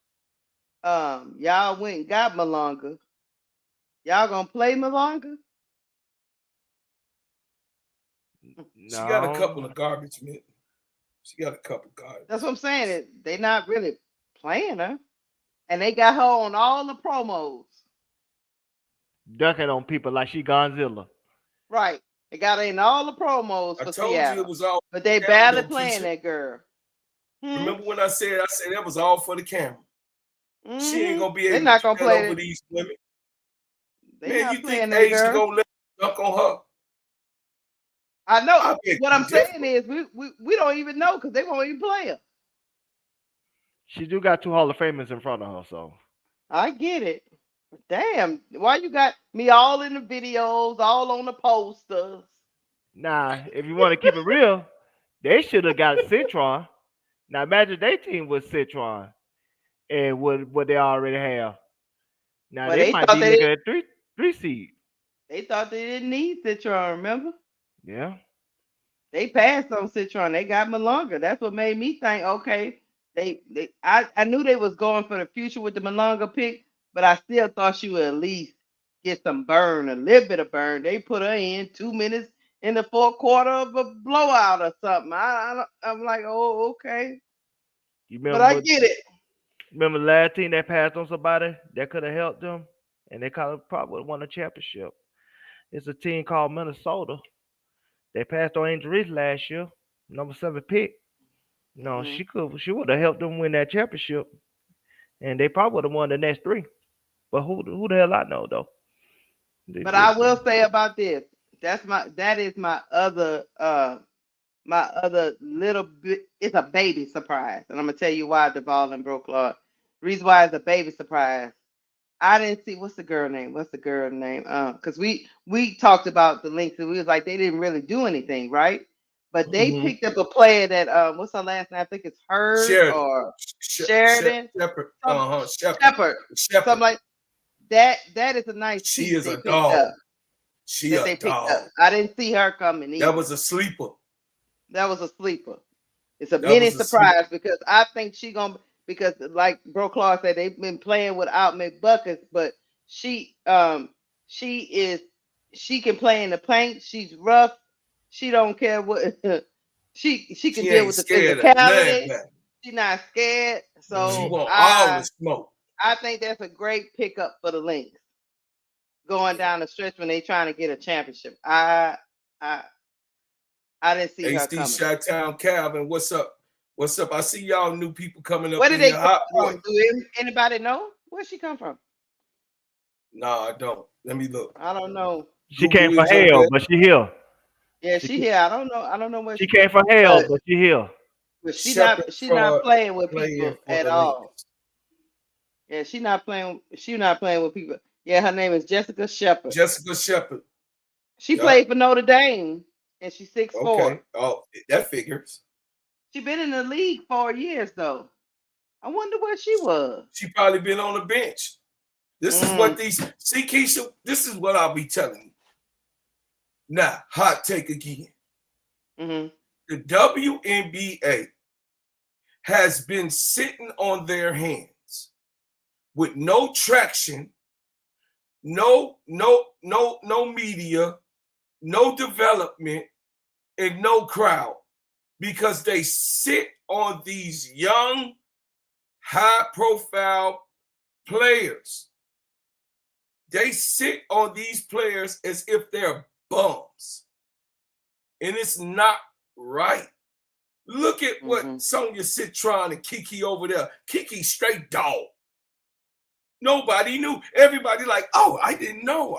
y'all went and got Malonga. Y'all gonna play Malonga? No. She got a couple of garbage men. She got a couple of garbage. That's what I'm saying. They not really playing her, and they got her on all the promos. Ducking on people like she Godzilla. Right. They got her in all the promos for Seattle. I told you it was all. But they barely playing that girl. Remember when I said that was all for the camera. She ain't gonna be able to play over these women. Man, you think Asia gonna let duck on her? I know. What I'm saying is we don't even know because they won't even play her. She do got 2 Hall of Famers in front of her, so I get it. Damn, why you got me all in the videos, all on the posters? Nah, if you want to keep it real, they should have got Citron. Now imagine their team was Citron and what they already have. Now they might be looking at 3 seed. They thought they didn't need Citron, remember? Yeah. They passed on Citron. They got Malonga. That's what made me think, okay, I knew they was going for the future with the Malonga pick, but I still thought she would at least get some burn, a little bit of burn. They put her in 2 minutes in the 4th quarter of a blowout or something. I'm like, oh, okay. But I get it. Remember the last team that passed on somebody that could have helped them, and they probably won a championship. It's a team called Minnesota. They passed on Angel Reese last year, number 7 pick. No, she would have helped them win that championship, and they probably would have won the next 3. But who the hell I know though? But I will say about this. That is my other little bit. It's a baby surprise, and I'm gonna tell you why. Duval and Bro Clark. Reason why it's a baby surprise. I didn't see what's the girl name. Because we talked about the links and we was like they didn't really do anything, right? But they picked up a player that what's her last name? I think it's Hurd or Sheridan. Shepherd. Shepherd. Something like that. That is a nice. She is a dog. She a dog. I didn't see her coming either. That was a sleeper. It's a mini surprise because I think she gonna. Because like Bro Clark said, they've been playing without McBuckets, but she can play in the paint. She's rough. She don't care what she can deal with the physicality. She's not scared. So she want all the smoke. I think that's a great pickup for the Lynx going down the stretch when they trying to get a championship. I didn't see her coming. Chi-Town Calvin, what's up? What's up? I see y'all new people coming up. Where did they come from? Do anybody know where she come from? No, I don't. Let me look. I don't know. She came from hell, but she here. Yeah, she here. I don't know where she came from hell, but she here. But she's not playing with people at all. Yeah, she's not playing with people. Yeah, her name is Jessica Shepherd. She played for Notre Dame, and she's 6'4". Okay. Oh, that figures. She been in the league 4 years though. I wonder where she was. She probably been on the bench. This is what Keisha. This is what I'll be telling you. Now, hot take again. The WNBA has been sitting on their hands with no traction, no media, no development, and no crowd. Because they sit on these young, high-profile players they sit on these players as if they're bums. And it's not right. Look at what Sonya Citron and Kiki over there. Kiki straight dog. Nobody knew. Everybody like, oh, I didn't know.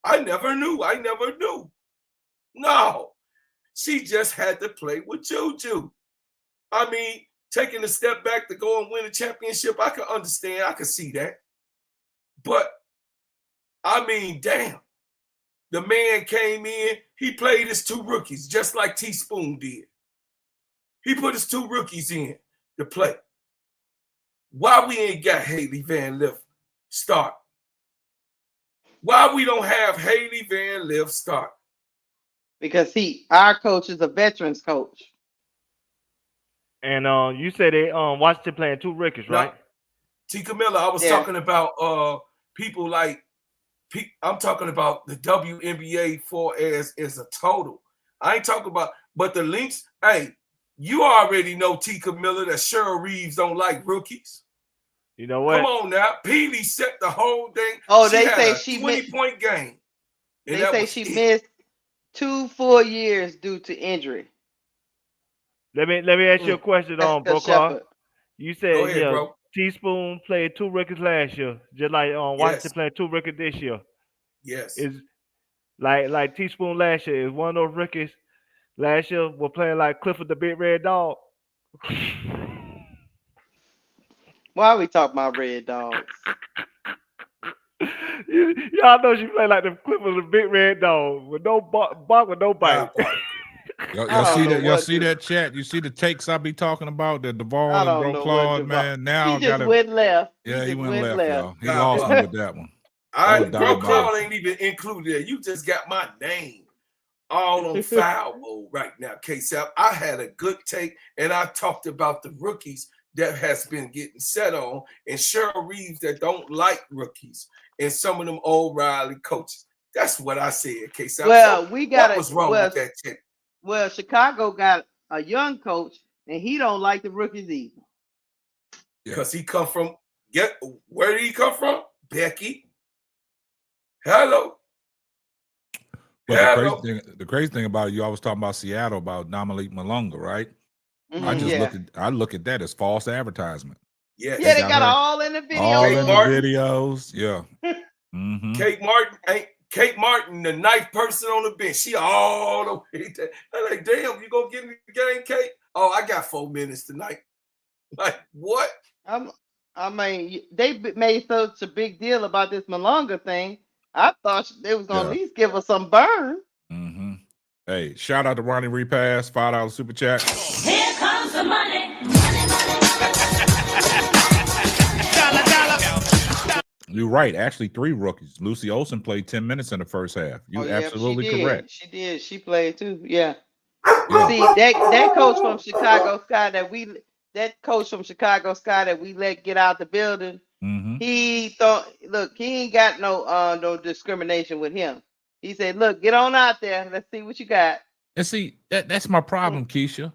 I never knew. I never knew. No. She just had to play with Juju. I mean, taking a step back to go and win a championship, I can understand. I can see that. But, I mean, damn. The man came in. He played his 2 rookies, just like Teaspoon did. He put his 2 rookies in to play. Why we ain't got Haley Van Lift start? Why we don't have Haley Van Lift start? Because our coach is a veterans coach. And you said they watched it playing 2 rookies, right? T. Camilla, I was talking about people like, I'm talking about the WNBA for as a total. I ain't talking about, but the links, hey, you already know, T. Camilla, that Cheryl Reeves don't like rookies. You know what? Come on now. Peely set the whole thing. Oh, she they had say a she 20-point game. They say she missed 2 full years due to injury. Let me ask you a question, Bro Clark. You said ahead, Teaspoon played 2 rookies last year, just like Washington played 2 rookies this year. Yes. Is like Teaspoon last year. Is one of those rookies last year were playing like Clifford the Big Red Dog? Why are we talking about red dogs? Y'all know she played like the Clifford the Big Red Dog with no bark with no bite. Y'all see that chat? You see the takes I be talking about, the Duvall and Bro Claude, man. Now he just went left. Yeah, he went left, y'all. He lost me with that one. Bro Claude ain't even included there. You just got my name all on foul mode right now, K-Sap. I had a good take, and I talked about the rookies that has been getting set on, and Cheryl Reeves that don't like rookies, and some of them old Riley coaches. That's what I said, K-Sap. Well, so we got what was wrong with that take? Well, Chicago got a young coach, and he don't like the rookies either. Because he come from, where did he come from? Becky. Hello. But the crazy thing about it, you always talking about Seattle, about Namalik Malunga, right? I look at that as false advertisement. Yeah, they got all in the videos. All in the videos, yeah. Kate Martin, the 9th person on the bench. She all the way there. I'm like, damn, you gonna get in the game, Kate? Oh, I got 4 minutes tonight. Like, what? I mean, they made such a big deal about this Malunga thing. I thought they was gonna at least give us some burn. Hey, shout out to Ronnie Repass, $5 super chat. Here comes the money. You're right. Actually, 3 rookies. Lucy Olsen played 10 minutes in the first half. You're absolutely correct. She did. She played too. Yeah. See, that coach from Chicago Sky that we let get out the building. He thought, look, he ain't got no discrimination with him. He said, look, get on out there. Let's see what you got. And see, that's my problem, Keisha.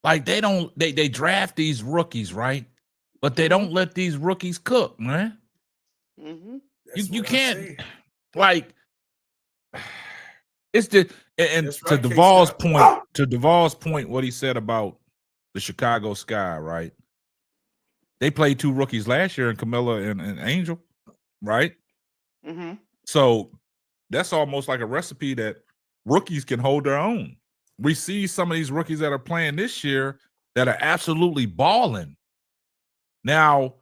Like they draft these rookies, right? But they don't let these rookies cook, man. You can't, like, it's the to Duvall's point. To Duvall's point, what he said about the Chicago Sky, right? They played 2 rookies last year in Camilla and Angel, right? So that's almost like a recipe that rookies can hold their own. We see some of these rookies that are playing this year that are absolutely balling. Now,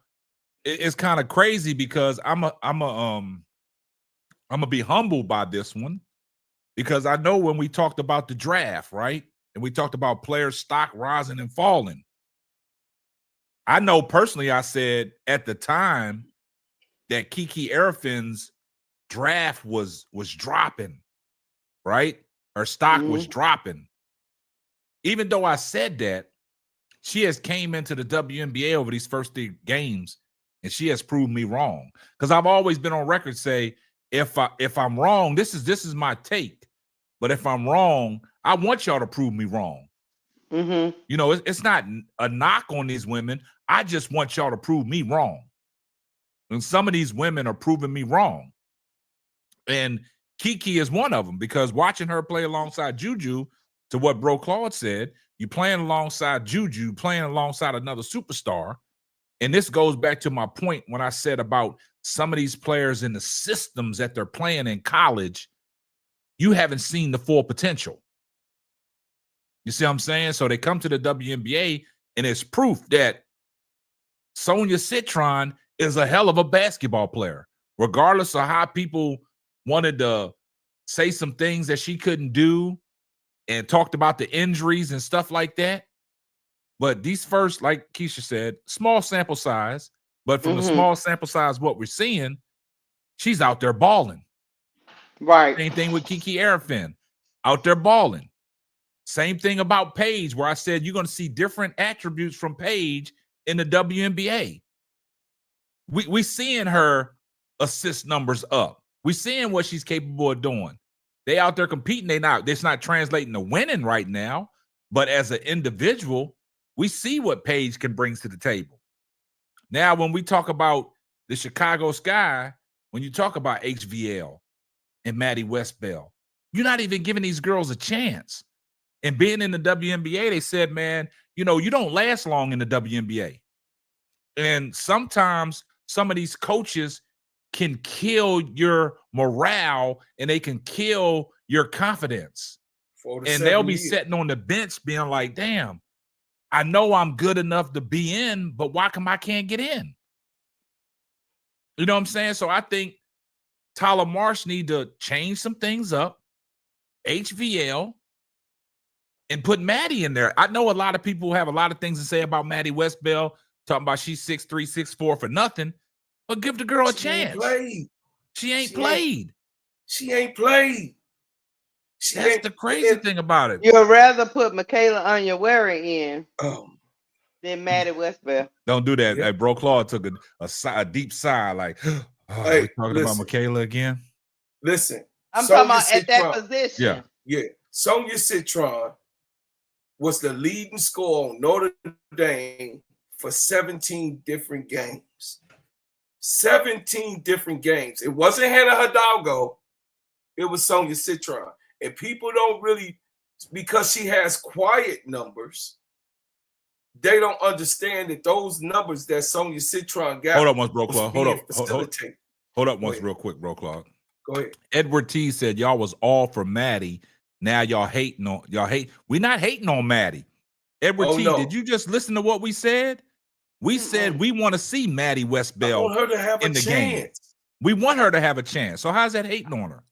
it's kind of crazy because I'm gonna be humbled by this one, because I know when we talked about the draft, right, and we talked about players' stock rising and falling, I know personally I said at the time that Kiki Erafin's draft was dropping, right? Her stock was dropping. Even though I said that, she has came into the WNBA over these first 3 games, and she has proved me wrong. Because I've always been on record say, if I'm wrong, this is my take. But if I'm wrong, I want y'all to prove me wrong. You know, it's not a knock on these women. I just want y'all to prove me wrong. And some of these women are proving me wrong. And Kiki is one of them, because watching her play alongside Juju, to what Bro Claude said, you playing alongside Juju, playing alongside another superstar. And this goes back to my point when I said about some of these players in the systems that they're playing in college, you haven't seen the full potential. You see what I'm saying? So they come to the WNBA, and it's proof that Sonia Citron is a hell of a basketball player, regardless of how people wanted to say some things that she couldn't do and talked about the injuries and stuff like that. But these first, like Keisha said, small sample size, but from the small sample size, what we're seeing, she's out there balling. Right. Same thing with Kiki Arafin, out there balling. Same thing about Paige, where I said you're going to see different attributes from Paige in the WNBA. We seeing her assist numbers up. We seeing what she's capable of doing. They out there competing. It's not translating to winning right now, but as an individual, we see what Paige can bring to the table. Now, when we talk about the Chicago Sky, when you talk about HVL and Maddie Westbell, you're not even giving these girls a chance. And being in the WNBA, they said, man, you don't last long in the WNBA. And sometimes some of these coaches can kill your morale and they can kill your confidence. And they'll be sitting on the bench being like, damn, I know I'm good enough to be in, but why come I can't get in? You know what I'm saying? So I think Tyler Marsh need to change some things up, HVL, and put Maddie in there. I know a lot of people have a lot of things to say about Maddie Westbell, talking about she's 6'3", 6'4" for nothing, but give the girl a chance. She ain't played. That's the crazy thing about it. You'd rather put Michaela Onyenwere in than Maddie Westbell. Don't do that. Hey, Bro Claude took a deep sigh, like, we're talking about Michaela again. Listen, I'm talking about at that position. Yeah. Sonia Citron was the leading scorer on Notre Dame for 17 different games. 17 different games. It wasn't Hannah Hidalgo. It was Sonia Citron. And people don't really, because she has quiet numbers, they don't understand that those numbers that Sonia Citron got. Hold up once, Bro Claude. Hold up once real quick, Bro Claude. Go ahead. Edward T said y'all was all for Maddie. Now y'all hating on We're not hating on Maddie. Edward T, did you just listen to what we said? We said we want to see Maddie Westbell. I want her to have a chance. Game. We want her to have a chance. So how's that hating on her?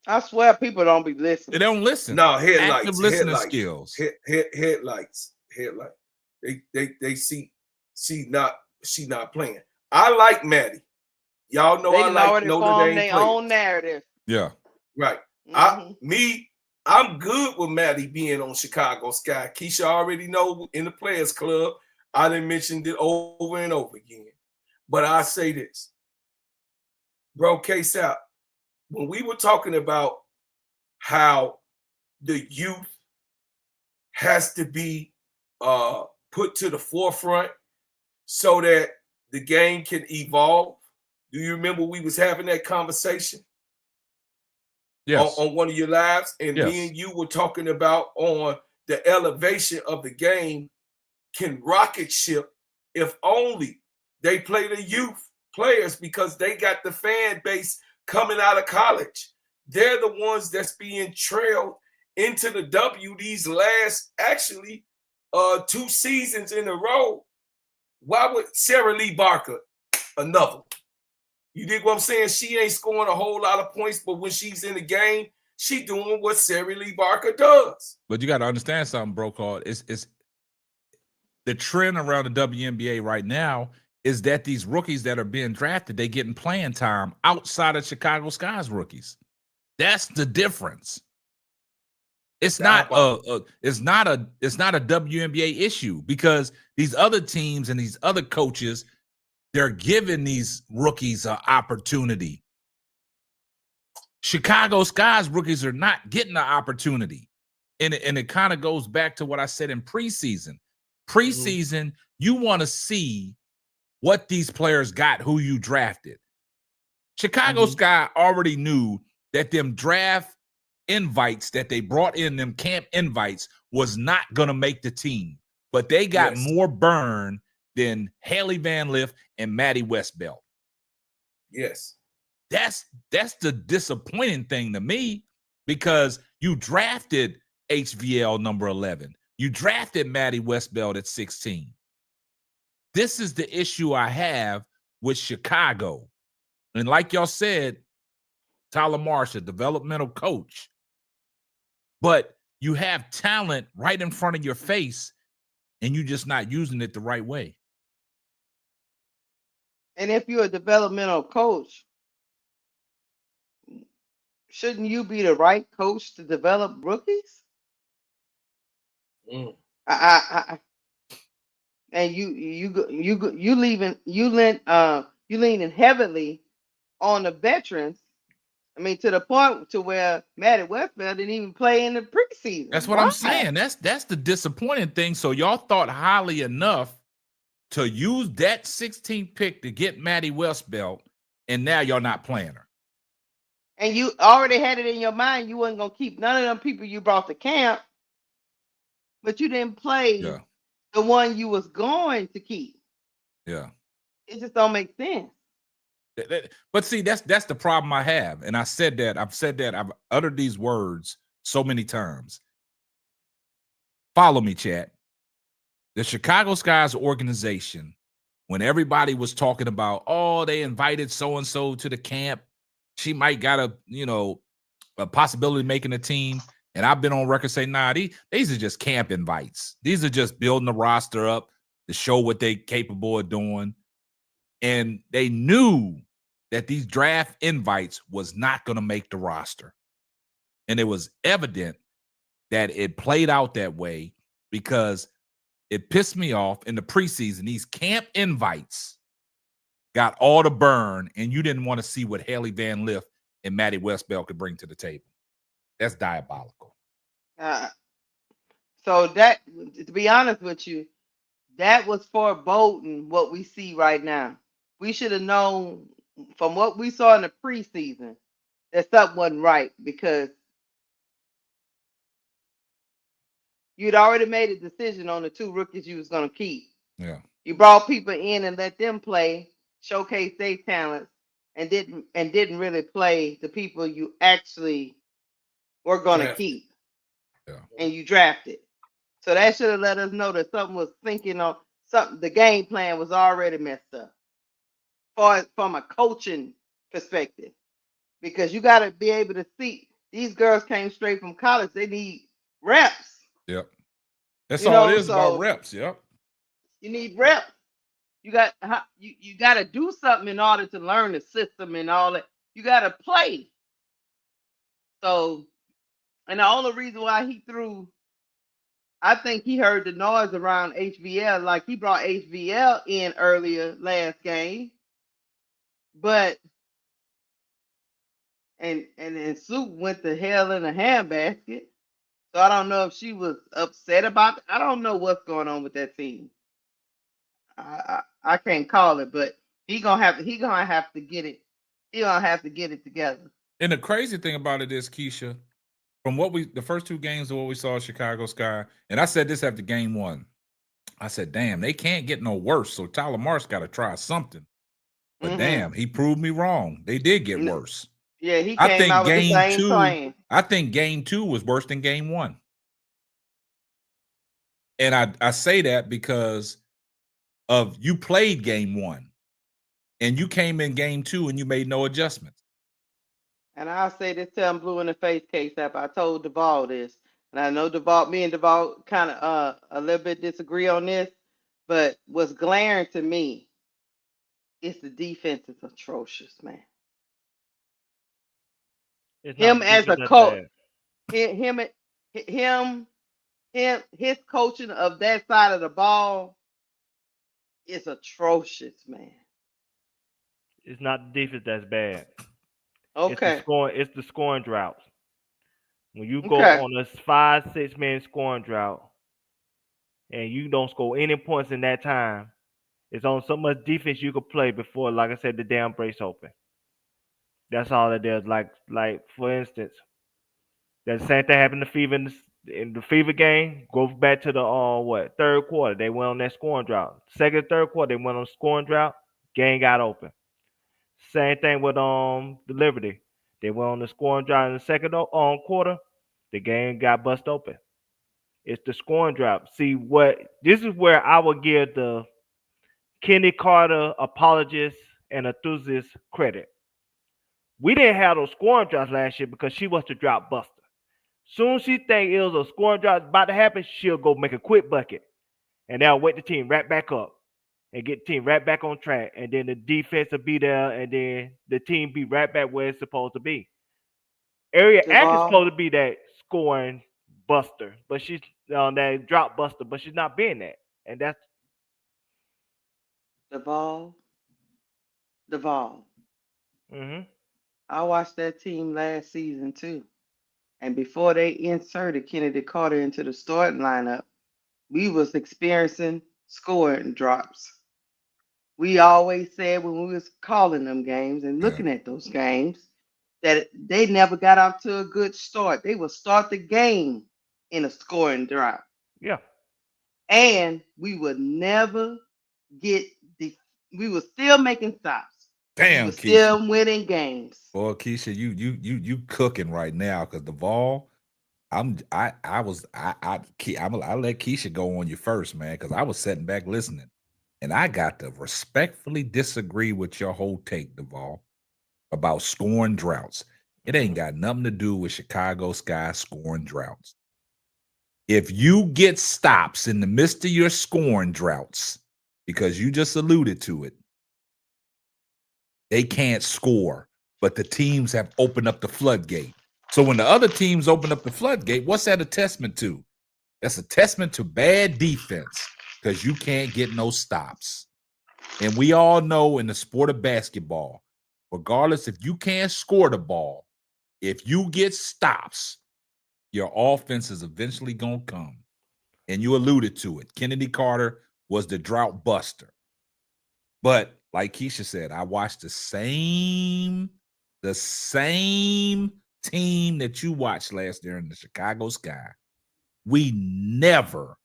I swear people don't be listening. They don't listen. No, headlights. Active listening skills. Headlights. They see she not playing. I like Maddie. Y'all know I like Notre Dame. Their own narrative. Yeah. Right. I'm good with Maddie being on Chicago Sky. Keisha already know in the Players Club. I done mentioned it over and over again. But I say this. Bro, case out. When we were talking about how the youth has to be put to the forefront so that the game can evolve, do you remember we was having that conversation? Yes. On one of your lives? And me and you were talking about on the elevation of the game can rocket ship if only they play the youth players, because they got the fan base coming out of college. They're the ones that's being trailed into the W these last, actually, 2 seasons in a row. Why would Sarah Lee Barker, another? You dig what I'm saying? She ain't scoring a whole lot of points, but when she's in the game, she doing what Sarah Lee Barker does. But you got to understand something, Bro Claude. It's the trend around the WNBA right now is that these rookies that are being drafted, they getting playing time outside of Chicago Sky's rookies. That's the difference. It's not a WNBA issue, because these other teams and these other coaches, they're giving these rookies an opportunity. Chicago Sky's rookies are not getting the opportunity. And it kind of goes back to what I said in preseason. Preseason, you want to see what these players got, who you drafted. Chicago Sky already knew that them draft invites that they brought in, them camp invites, was not going to make the team. But they got more burn than Haley Van Lith and Maddie Westbelt. Yes. That's the disappointing thing to me, because you drafted HVL number 11. You drafted Maddie Westbelt at 16. This is the issue I have with Chicago. And like y'all said, Tyler Marsh, a developmental coach, but you have talent right in front of your face and you're just not using it the right way. And if you're a developmental coach, shouldn't you be the right coach to develop rookies? Mm. And you leaning heavily on the veterans. I mean, to the point to where Maddie Westbelt didn't even play in the preseason. That's what I'm saying. That's the disappointing thing. So y'all thought highly enough to use that 16th pick to get Maddie Westbelt, and now y'all not playing her. And you already had it in your mind you wasn't gonna keep none of them people you brought to camp, but you didn't play the one you was going to keep. Yeah. It just don't make sense. But see, that's the problem I have. And I've said that, I've uttered these words so many times. Follow me, chat. The Chicago Skies organization, when everybody was talking about, oh, they invited so-and-so to the camp, she might got a possibility of making a team. And I've been on record saying, nah, these are just camp invites. These are just building the roster up to show what they're capable of doing. And they knew that these draft invites was not going to make the roster. And it was evident that it played out that way, because it pissed me off in the preseason. These camp invites got all the burn, and you didn't want to see what Haley Van Lith and Maddie Westbelt could bring to the table. That's diabolical. So that, to be honest with you, that was foreboding what we see right now. We should have known from what we saw in the preseason that something wasn't right, because you'd already made a decision on the two rookies you was going to keep. Yeah. You brought people in and let them play, showcase their talents, and didn't really play the people you actually were going to keep. Yeah. And you drafted. So that should have let us know that something was thinking on something. The game plan was already messed up from a coaching perspective, because you got to be able to see these girls came straight from college. They need reps. Yep. That's all it is, about reps. Yep. You need reps. You got to do something in order to learn the system and all that. You got to play. So, and the only reason why he threw, I think he heard the noise around HVL, like he brought HVL in earlier last game, but and Sue went to hell in a handbasket. So I don't know if she was upset about it. I don't know what's going on with that team. I can't call it, but he gonna have to get it. He gonna have to get it together. And the crazy thing about it is, Keisha, from the first two games of what we saw at Chicago Sky, and I said this after game one, I said, damn, they can't get no worse. So Tyler Marsh got to try something. But damn, he proved me wrong. They did get worse. Yeah, he came out with the same plan. I think game two was worse than game one. And I say that because of you played game one and you came in game two and you made no adjustments. And I'll say this till I'm blue in the face, K-Sap. I told Duvall this. And I know me and Duvall kind of a little bit disagree on this, but what's glaring to me is the defense is atrocious, man. Him as a coach, his coaching of that side of the ball is atrocious, man. It's not the defense that's bad. Okay. It's the scoring droughts. When you go on a 5-6 man scoring drought and you don't score any points in that time, it's on so much defense you could play before, like I said, the damn brace open. That's all it is. Like for instance, that same thing happened to Fever in the Fever game. Go back to the third quarter. They went on that scoring drought. Second, third quarter, they went on scoring drought. Game got open. Same thing with the Liberty. They went on the scoring drought in the second quarter. The game got bust open. It's the scoring drought. See this is where I would give the Kenny Carter apologists and enthusiasts credit. We didn't have those scoring droughts last year because she was the drought buster. Soon as she think it was a scoring drought about to happen, she'll go make a quick bucket. And that'll wake the team right back up and get the team right back on track. And then the defense will be there, and then the team be right back where it's supposed to be. Area Atkins supposed to be that scoring buster, but she's on that drop buster, but she's not being that. And that's Duvall. Mm-hmm. I watched that team last season too. And before they inserted Kennedy Carter into the starting lineup, we was experiencing scoring drops. We always said when we was calling them games and looking at those games that they never got off to a good start. They would start the game in a scoring drop. Yeah. And we would never get we were still making stops. Damn, we were still winning games. Boy, Keisha, you cooking right now because Duvall, I'll let Keisha go on you first, man, because I was sitting back listening. And I got to respectfully disagree with your whole take, Duvall, about scoring droughts. It ain't got nothing to do with Chicago Sky scoring droughts. If you get stops in the midst of your scoring droughts, because you just alluded to it, they can't score, but the teams have opened up the floodgate. So when the other teams open up the floodgate, what's that a testament to? That's a testament to bad defense because you can't get no stops. And we all know in the sport of basketball, regardless if you can't score the ball, if you get stops, your offense is eventually going to come. And you alluded to it. Kennedy Carter was the drought buster. But like Keisha said, I watched the same team that you watched last year in the Chicago Sky. We never,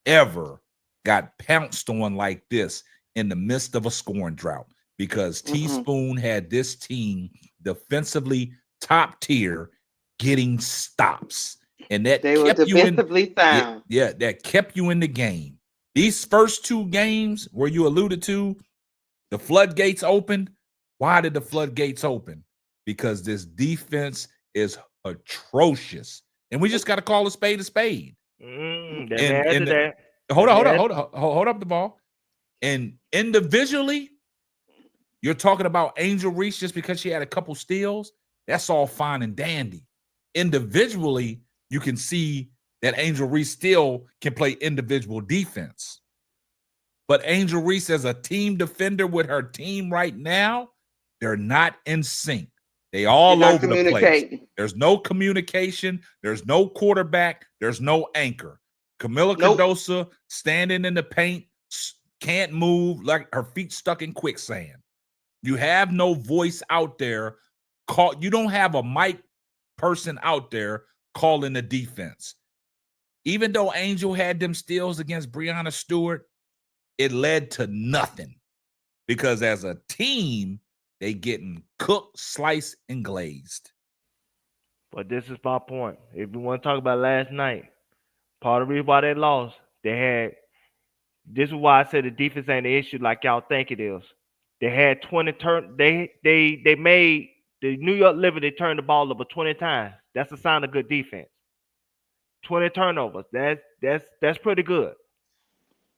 ever got pounced on like this in the midst of a scoring drought because Teaspoon had this team defensively top tier getting stops. And that they were defensively sound. Yeah, that kept you in the game. These first two games where you alluded to, the floodgates opened. Why did the floodgates open? Because this defense is atrocious. And we just got to call a spade a spade. Hold up the ball. And individually, you're talking about Angel Reese just because she had a couple steals. That's all fine and dandy. Individually, you can see that Angel Reese still can play individual defense. But Angel Reese as a team defender with her team right now, they're not in sync. They all over the place. There's no communication. There's no quarterback. There's no anchor. Camila Cardoso standing in the paint, can't move, like her feet stuck in quicksand. You have no voice out there. You don't have a mic person out there calling the defense. Even though Angel had them steals against Breonna Stewart, it led to nothing because as a team, they getting cooked, sliced, and glazed. But this is my point. If we want to talk about last night, part of the reason why they lost, this is why I said the defense ain't the issue like y'all think it is. They had 20 they made the New York Liberty turn the ball over 20 times. That's a sign of good defense. 20 turnovers. That's pretty good.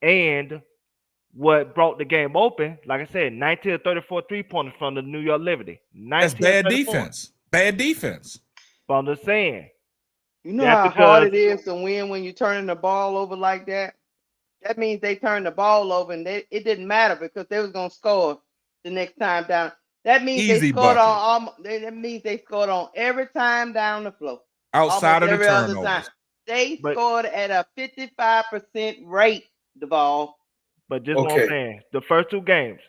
And what brought the game open, like I said, 19 of 34 3-pointers from the New York Liberty. That's bad defense. Bad defense. But I'm just saying. You know how hard it is to win when you're turning the ball over like that? That means they turned the ball over and it didn't matter because they was going to score the next time down. That means they scored on every time down the floor. Outside of the turnovers. They scored at a 55% rate, Duvall. But just what I'm saying, the first two games,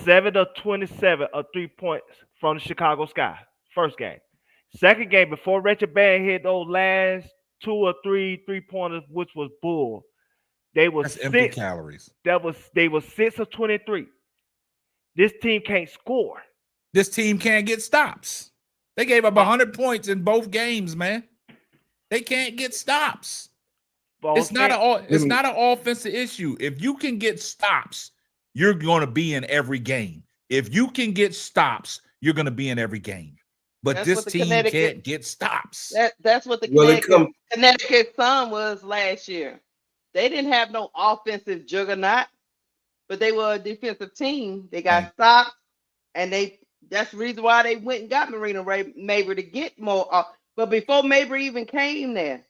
7 of 27 of 3 points from the Chicago Sky. First game. Second game, before Richard Band hit those last 2 or 3 3-pointers, which was bull. They were That's empty calories. They were 6 of 23. This team can't score. This team can't get stops. They gave up 100 points in both games, man. They can't get stops. It's not an offensive issue. If you can get stops, you're going to be in every game. If you can get stops, you're going to be in every game. But this team can't get stops. That's what the Connecticut Sun was last year. They didn't have no offensive juggernaut, but they were a defensive team. They got stops, and that's the reason why they went and got Marina Mabry to get more. But before Mabry even came there,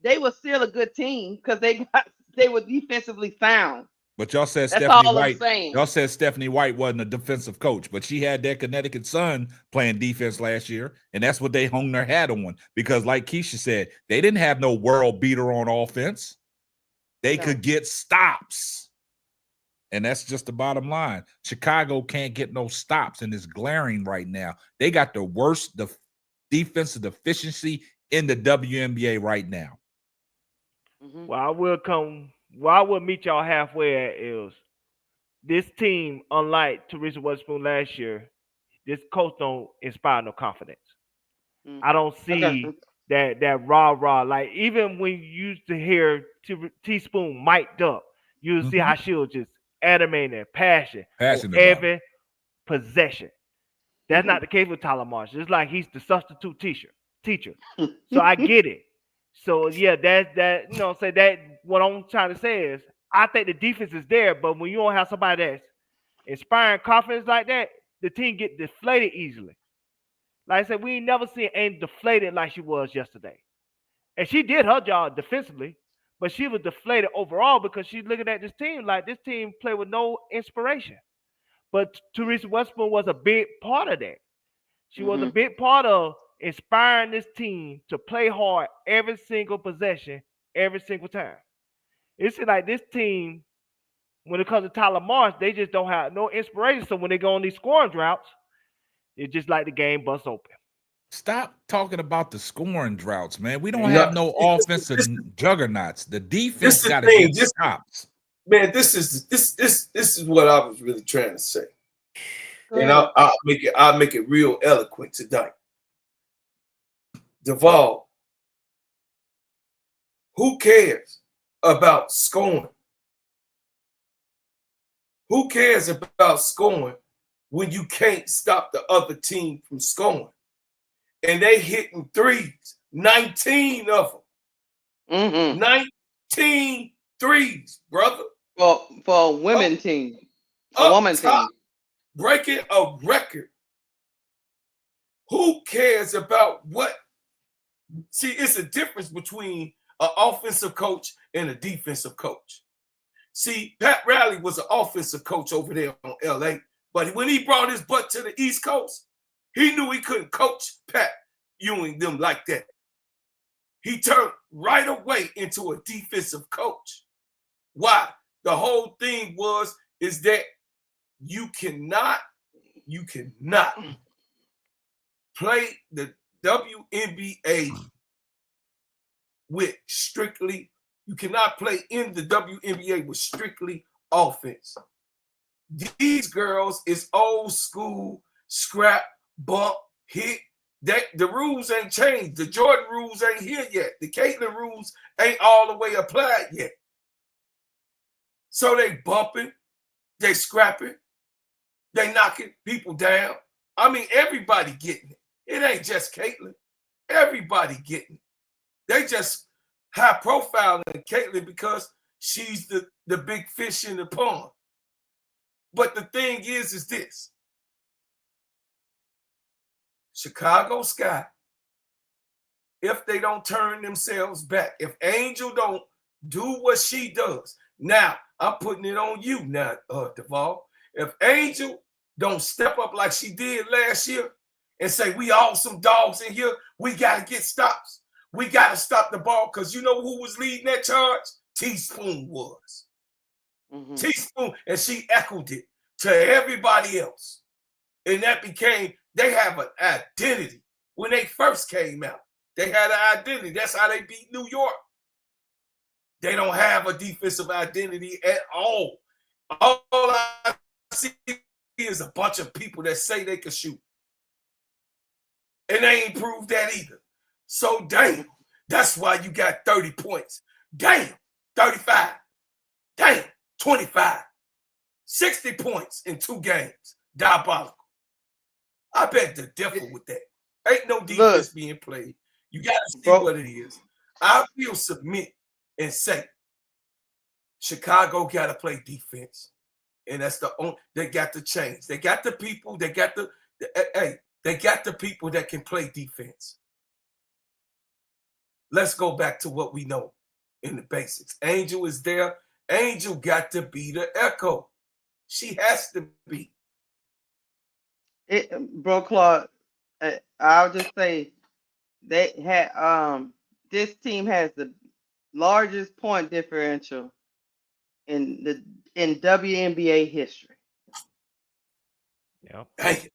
they were still a good team because they were defensively sound. But y'all said that's Stephanie all White. I'm saying. Y'all said Stephanie White wasn't a defensive coach, but she had that Connecticut Sun playing defense last year, and that's what they hung their hat on. Because, like Keisha said, they didn't have no world beater on offense. They could get stops, and that's just the bottom line. Chicago can't get no stops, and it's glaring right now. They got the worst defensive efficiency in the WNBA right now. Well, I will meet y'all halfway at is this team, unlike Teresa Witherspoon last year, this coach don't inspire no confidence. I don't see that rah-rah. Like, even when you used to hear Teaspoon mic'd up, you would see how she was just animated, passionate every possession. That's not the case with Tyler Marshall. It's like he's the substitute teacher. So I get it. So yeah, that you know, say that what I'm trying to say is I think the defense is there, but when you don't have somebody that's inspiring confidence like that, the team get deflated easily. Like I said, we ain't never seen Angel deflated like she was yesterday. And she did her job defensively, but she was deflated overall because she's looking at this team like this team played with no inspiration. But Teresa Witherspoon was a big part of that. She was a big part of inspiring this team to play hard every single possession, every single time. It's like this team, when it comes to Tyler Marsh, they just don't have no inspiration. So when they go on these scoring droughts, it's just like the game busts open. Stop talking about the scoring droughts, man. We don't have no offensive juggernauts. The defense got to get stops. Man, this is what I was really trying to say. And I'll make it real eloquent tonight. Duvall, who cares about scoring? Who cares about scoring when you can't stop the other team from scoring? And they hitting threes, 19 of them. 19 threes, brother. For a women team. A woman team. Breaking a record. Who cares about what? See, it's a difference between an offensive coach and a defensive coach. See, Pat Riley was an offensive coach over there on LA, but when he brought his butt to the East Coast, he knew he couldn't coach Pat Ewing them like that. He turned right away into a defensive coach. Why? The whole thing is that you cannot play the WNBA with strictly, you cannot play in the WNBA with strictly offense. These girls is old school, scrap, bump, hit. The rules ain't changed. The Jordan rules ain't here yet. The Caitlin rules ain't all the way applied yet. So they bumping, they scrapping, they knocking people down. I mean, everybody getting it. It ain't just Caitlin. Everybody getting it. They just high profile in Caitlin because she's the big fish in the pond. But the thing is this. Chicago Sky, if they don't turn themselves back, if Angel don't do what she does, now I'm putting it on you now, Duvall. If Angel don't step up like she did last year and say, we all some dogs in here, we got to get stops. We got to stop the ball because you know who was leading that charge? Teaspoon was. Teaspoon, and she echoed it to everybody else. And that became, they have an identity. When they first came out, they had an identity. That's how they beat New York. They don't have a defensive identity at all. All I see is a bunch of people that say they can shoot. And they ain't proved that either. So, damn, that's why you got 30 points. Damn, 35. Damn, 25. 60 points in 2 games. Diabolical. I beg to differ with that. Ain't no defense being played. You got to see what it is. I feel submit and say, Chicago got to play defense. And that's the only, they got to change. They got the people, they got the people that can play defense. Let's go back to what we know in the basics. Angel is there. Angel got to be the echo. She has to be. Bro, Claude, I'll just say they had this team has the largest point differential in WNBA history. Yeah. Hey.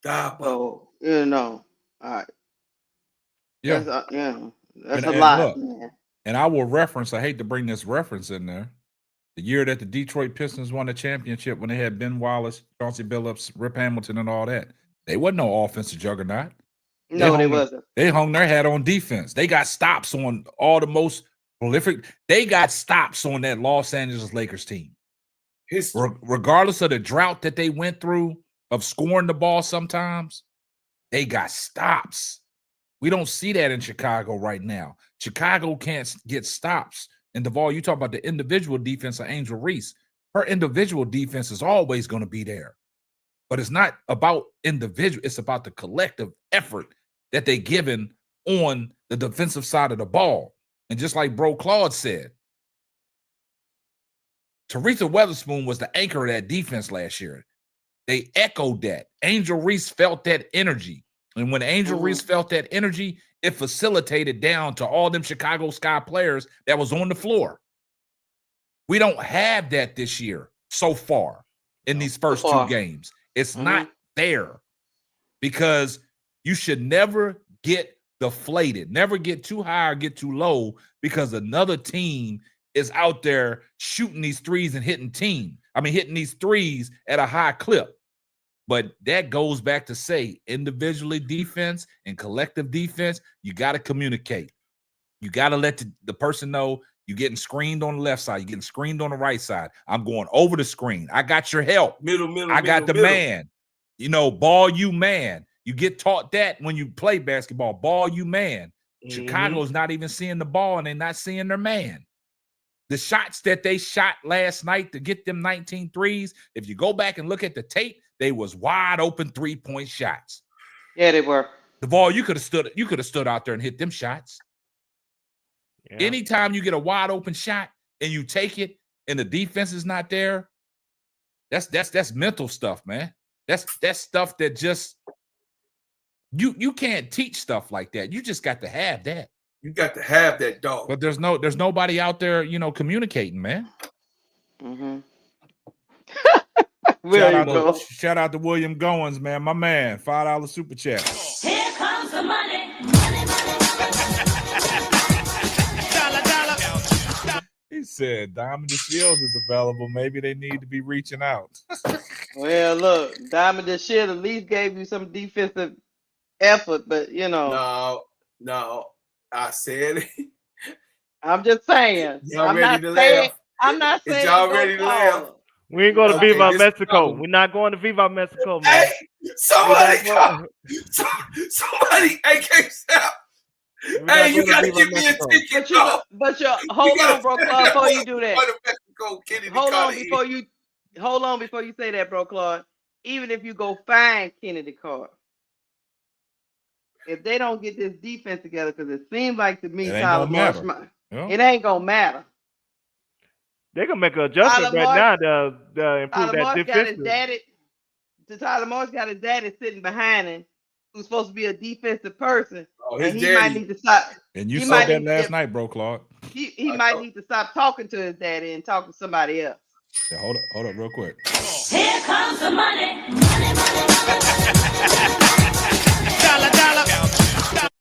So, all right. Yeah. That's a lot, look, man. And I will reference, I hate to bring this reference in there, the year that the Detroit Pistons won the championship when they had Ben Wallace, Chauncey Billups, Rip Hamilton, and all that. They wasn't no offensive juggernaut. No, they wasn't. They hung their hat on defense. They got stops on all the most prolific. They got stops on that Los Angeles Lakers team. Regardless of the drought that they went through of scoring the ball sometimes, they got stops. We don't see that in Chicago right now. Chicago can't get stops. And Duvall, you talk about the individual defense of Angel Reese. Her individual defense is always going to be there. But it's not about individual. It's about the collective effort that they given on the defensive side of the ball. And just like Bro Claude said, Teresa Weatherspoon was the anchor of that defense last year. They echoed that. Angel Reese felt that energy. And when Angel Reese felt that energy, it facilitated down to all them Chicago Sky players that was on the floor. We don't have that this year so far in these first 2 games. It's not there because you should never get deflated, never get too high or get too low because another team is out there shooting these threes and hitting these threes at a high clip. But that goes back to say individually defense and collective defense, you got to communicate. You got to let the person know you're getting screened on the left side. You're getting screened on the right side. I'm going over the screen. I got your help. I got the man. Ball you man. You get taught that when you play basketball. Ball you man. Chicago's not even seeing the ball and they're not seeing their man. The shots that they shot last night to get them 19 threes, if you go back and look at the tape, they was wide open 3-point shots. Yeah, they were. The ball, you could have stood out there and hit them shots. Yeah. Anytime you get a wide open shot and you take it and the defense is not there, that's mental stuff, man. That's stuff that just you can't teach stuff like that. You just got to have that. You got to have that dog. But there's nobody out there, communicating, man. Mm-hmm. Shout out to William Goins, man. My man, $5 super chat. Here comes the money. He said Diamond Shields is available. Maybe they need to be reaching out. Well, look, Diamond Shield at least gave you some defensive effort, but No, I said it. I'm just saying. Y'all ready to laugh? I'm not saying y'all ready to laugh. We ain't going to Viva Mexico. We're not going to Viva Mexico, man. Hey, somebody, hey, can't stop. Hey, you gotta give me a ticket. But hold on, bro, Claude, before you do that. Hold on before you say that, bro, Claude. Even if you go find Kennedy Carter, if they don't get this defense together, because it seems like to me, Tyler Marsh, it ain't gonna matter. They can make an adjustment right now to improve that defense. Tyler Marsh got his daddy sitting behind him, who's supposed to be a defensive person. Oh, and he might need to stop. And you saw that last night, bro, Clark. He might need to stop talking to his daddy and talk to somebody else. Yeah, hold up real quick. Here comes the money.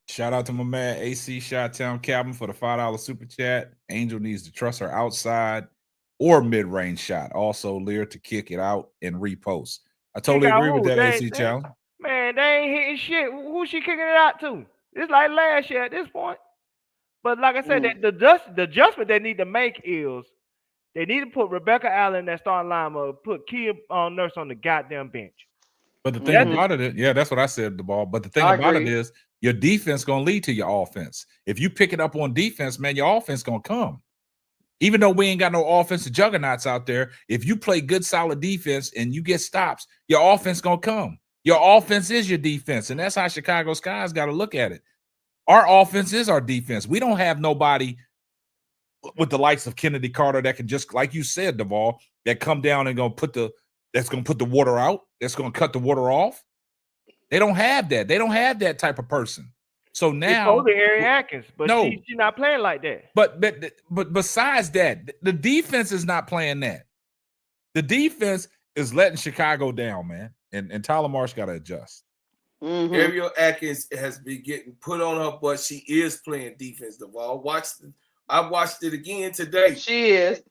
Shout out to my man AC Shot-Town Calvin for the $5 super chat. Angel needs to trust her outside or mid-range shot. Also, Lear to kick it out and repost. I totally agree with that, AC Challenge. Man, they ain't hitting shit. Who's she kicking it out to? It's like last year at this point. But like I said, the adjustment they need to make is they need to put Rebecca Allen in that starting lineup, put Kia Nurse on the goddamn bench. But the thing about it is, yeah, that's what I said, the ball. But the thing about it is, your defense going to lead to your offense. If you pick it up on defense, man, your offense going to come. Even though we ain't got no offensive juggernauts out there, if you play good, solid defense and you get stops, your offense going to come. Your offense is your defense, and that's how Chicago Sky's got to look at it. Our offense is our defense. We don't have nobody with the likes of Kennedy Carter that can just, like you said, Duvall, that come down and that's going to put the water out, that's going to cut the water off. They don't have that. They don't have that type of person. So now it's Harry Atkins, but she's not playing like that. But besides that, the defense is not playing that. The defense is letting Chicago down, man. And Tyler Marsh got to adjust. Ariel Atkins has been getting put on her butt. She is playing defense, Duvall. I watched it again today. She is.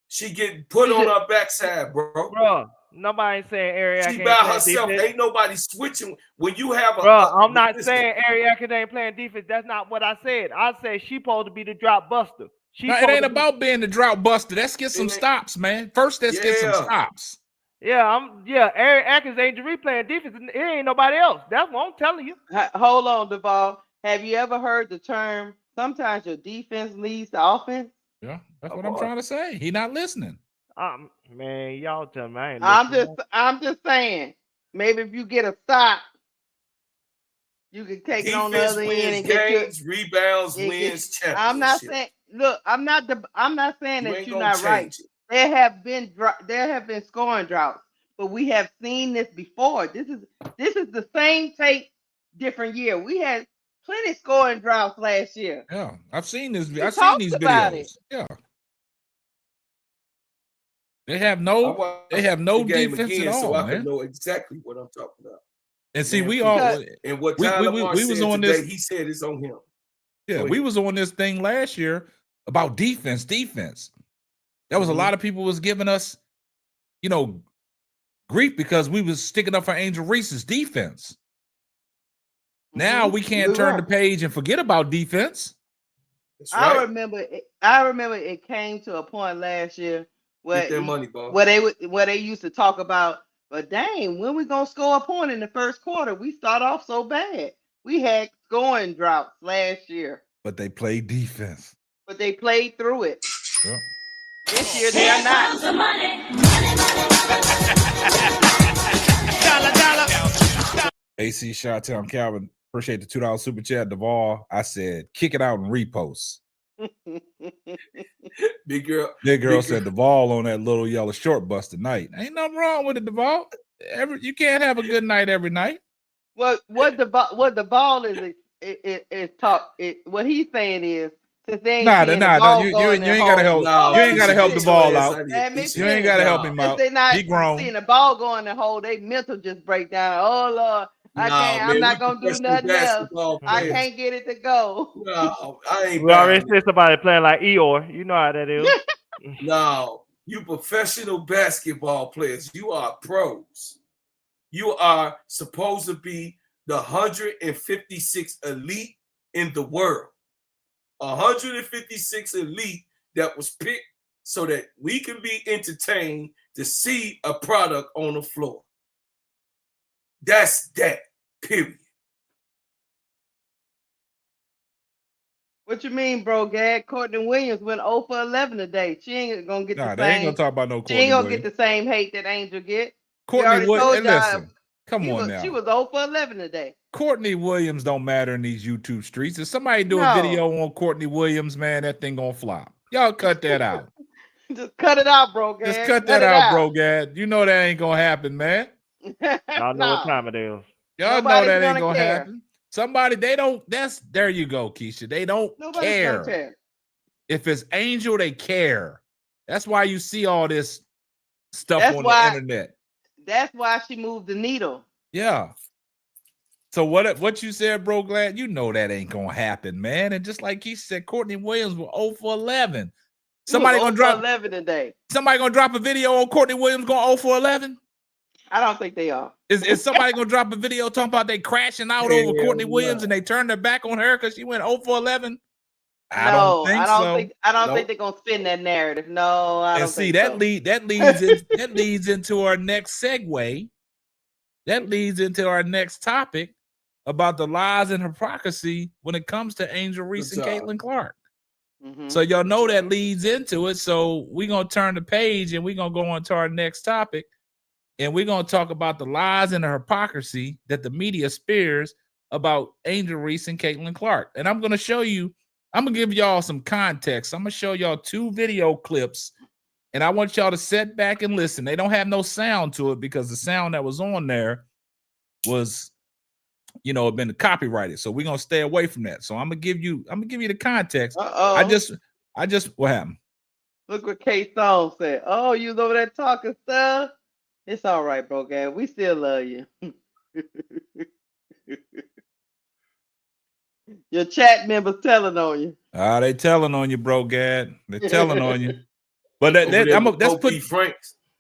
She getting put on her backside, bro. Nobody saying Ariel Atkins. She by herself. Defense. Ain't nobody switching. When you have I'm not saying Ariel Atkins ain't playing defense. That's not what I said. I said she supposed to be the drop buster. It ain't about being the drought buster. Let's get some stops, man. First, let's get some stops. Ariel Atkins ain't replaying defense. It ain't nobody else. That's what I'm telling you. Hold on, Duvall. Have you ever heard the term, sometimes your defense leads to offense? Yeah, that's what I'm trying to say. He not listening. Man, y'all tell me I ain't I'm just saying, maybe if you get a stop, you can take it on the other end and get games, rebounds, wins, championship. I'm not saying, look, I'm not saying that you're not right. There have been scoring droughts, but we have seen this before. This is the same tape, different year. We had plenty scoring droughts last year. Yeah, I've seen this. I've seen these videos. Yeah. They have no defense again, at all, so I man. can know exactly what I'm talking about. And see, we all and what Tyler Marsh said on today, he said it's on him. Yeah, we was on this thing last year about defense. There was a lot of people was giving us, grief because we was sticking up for Angel Reese's defense. Now we can't turn the page and forget about defense. Right. I remember it came to a point last year where they used to talk about, but dang, when we gonna score a point in the first quarter? We start off so bad. We had scoring droughts last year. But they played defense. But they played through it. Yeah. This year they are not. AC Shot-Town Calvin, appreciate the $2 super chat. Duvall, I said, kick it out and repost. Big girl said Duvall on that little yellow short bus tonight. Ain't nothing wrong with it, Duvall. You can't have a good night every night. What Duvall is talk. What he's saying is, since they ain't you ain't gotta help. You ain't gotta help the ball out. You ain't gotta help him out. They not he grown. seeing the ball go in the hole. They mental just break down. Oh Lord. I'm not gonna do nothing else. I can't get it to go. No, I ain't. We already said somebody playing like Eeyore. You know how that is. No, you professional basketball players. You are pros. You are supposed to be the 156 elite in the world. 156 elite that was picked so that we can be entertained to see a product on the floor. That's that. Period. What you mean, bro, Gad? Courtney Williams went 0 for 11 today. She ain't gonna get the same. They ain't gonna talk about no Courtney. She ain't gonna get the same hate that Angel get. Courtney Williams, listen, come on now. She was 0 for 11 today. Courtney Williams don't matter in these YouTube streets. If somebody do a video on Courtney Williams, man, that thing gonna flop. Y'all cut that out. Just cut it out, bro, Gad. Just cut that out, bro, Gad. You know that ain't gonna happen, man. Y'all know what time it is. Y'all know that ain't gonna happen. Somebody, there you go, Keisha. They don't care. If it's Angel, they care. That's why you see all this stuff That's on why, the internet. That's why she moved the needle. Yeah. So what you said, bro, Glad, you know that ain't gonna happen, man. And just like he said, Courtney Williams was 0 for 11. Somebody gonna drop 11 today. Somebody gonna drop a video on Courtney Williams going 0 for 11? I don't think they are. Is somebody gonna drop a video talking about they crashing out over Courtney Williams and they turned their back on her because she went 0 for 11? I don't think they're gonna spin that narrative. No, I don't think that so. that leads into our next segue. That leads into our next topic about the lies and hypocrisy when it comes to Angel Reese and Caitlin Clark. Mm-hmm. So y'all know that leads into it. So we're gonna turn the page and we're gonna go on to our next topic. And we're going to talk about the lies and the hypocrisy that the media spears about Angel Reese and Caitlin Clark. And I'm going to show you, I'm going to give y'all some context. I'm going to show y'all 2 video clips, and I want y'all to sit back and listen. They don't have no sound to it because the sound that was on there was, been copyrighted. So we're going to stay away from that. So I'm going to give you the context. I just, what happened? Look what K-Stone said. Oh, you was over there talking stuff? It's all right, bro, Gad. We still love you. Your chat members telling on you. They telling on you, bro, Gad. They're telling on you. But let's put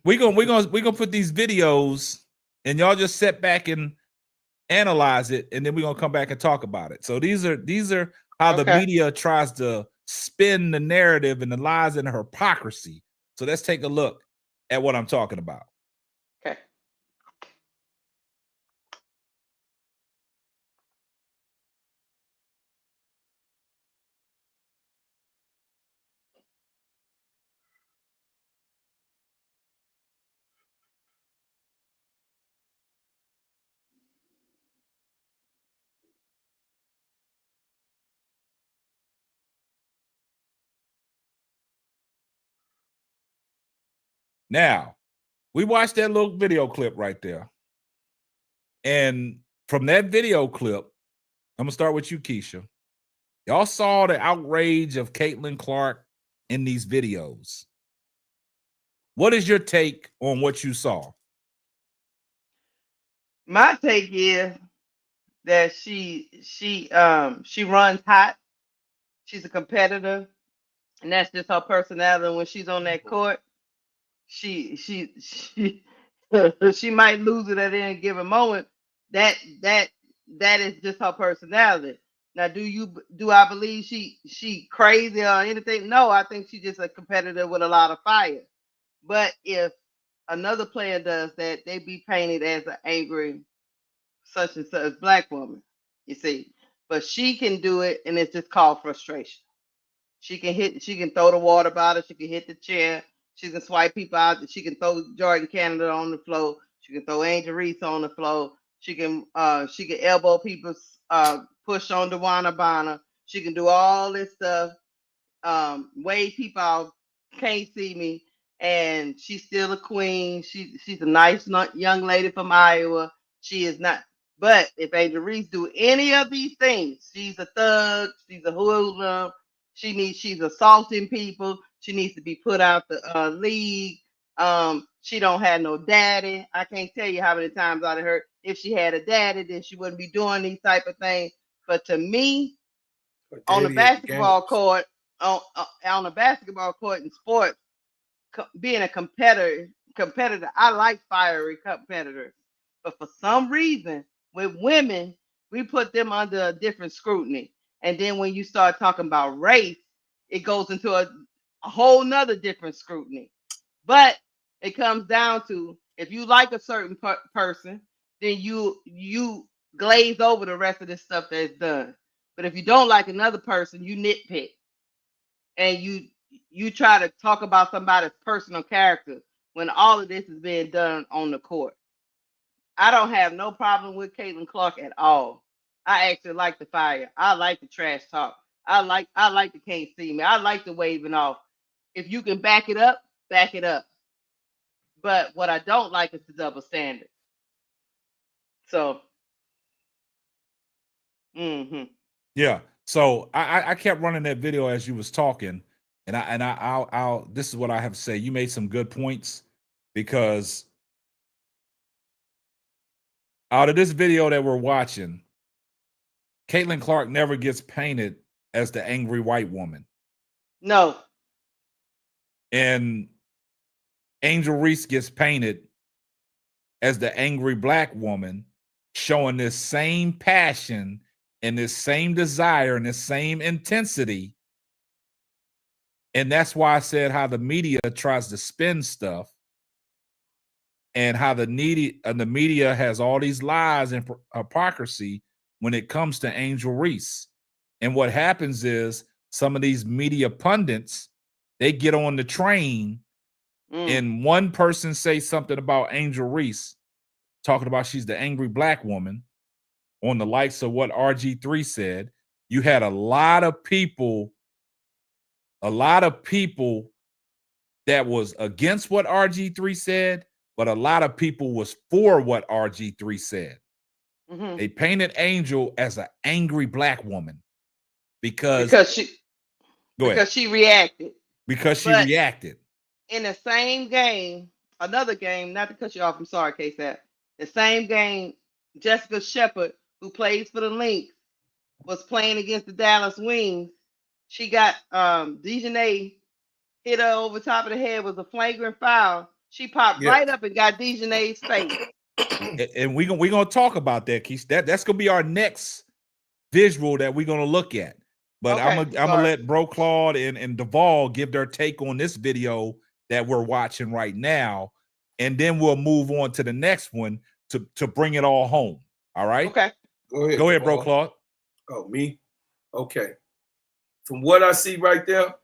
we're gonna put these videos and y'all just sit back and analyze it, and then we're gonna come back and talk about it. So these are how the media tries to spin the narrative and the lies and the hypocrisy. So let's take a look at what I'm talking about. Okay. Now, we watched that little video clip right there. And from that video clip, I'm going to start with you, Keisha. Y'all saw the outrage of Caitlin Clark in these videos. What is your take on what you saw? My take is that she runs hot. She's a competitor, and that's just her personality. When she's on that court, she she might lose it at any given moment. That is just her personality. Now, do I believe she crazy or anything? No, I think she's just a competitor with a lot of fire. But if another player does that, they be painted as an angry such and such black woman, you see. But she can do it, and it's just called frustration. She can throw the water bottle, she can hit the chair, she can swipe people out, she can throw Jordan Canada on the floor, she can throw Angel Reese on the floor, she can elbow people, push on Wnba, she can do all this stuff, wave people out, can't see me, and she's still a queen. She's a nice young lady from Iowa. She is not. But if Angel Reese do any of these things, she's a thug. She's a hoodlum. She's assaulting people. She needs to be put out the league. She don't have no daddy. I can't tell you how many times I've heard if she had a daddy, then she wouldn't be doing these type of things. But to me, on the basketball court, on a basketball court in sports, being a competitor, I like fiery competitors. But for some reason, with women, we put them under a different scrutiny. And then when you start talking about race, it goes into a whole nother different scrutiny. But it comes down to, if you like a certain person, then you glaze over the rest of this stuff that's done. But if you don't like another person, you nitpick. And you try to talk about somebody's personal character when all of this is being done on the court. I don't have no problem with Caitlin Clark at all. I actually like the fire. I like the trash talk. I like the can't see me. I like the waving off. If you can back it up, back it up. But what I don't like is the double standard. So, yeah. So I kept running that video as you was talking, and I'll this is what I have to say. You made some good points, because out of this video that we're watching, Caitlin Clark never gets painted as the angry white woman. No. And Angel Reese gets painted as the angry black woman, showing this same passion and this same desire and this same intensity. And that's why I said how the media tries to spin stuff and how the media has all these lies and hypocrisy when it comes to Angel Reese. And what happens is some of these media pundits, they get on the train and one person says something about Angel Reese, talking about she's the angry black woman, on the likes of what RG3 said. You had a lot of people that was against what RG3 said, but a lot of people was for what RG3 said. They painted Angel as an angry black woman because she reacted. Because she reacted. In the same game, another game, not to cut you off, I'm sorry, K-Sap. The same game, Jessica Shepard, who plays for the Lynx, was playing against the Dallas Wings. She got Dejanay hit her over top of the head, was a flagrant foul. She popped right up and got Dejanay's face. And we're gonna talk about that, Keith. That's gonna be our next visual that we're gonna look at. But okay, I'm gonna let Bro Claude and Duvall give their take on this video that we're watching right now, and then we'll move on to the next one to bring it all home. All right? Okay. Go ahead, Bro Claude. Oh, me? Okay. From what I see right there,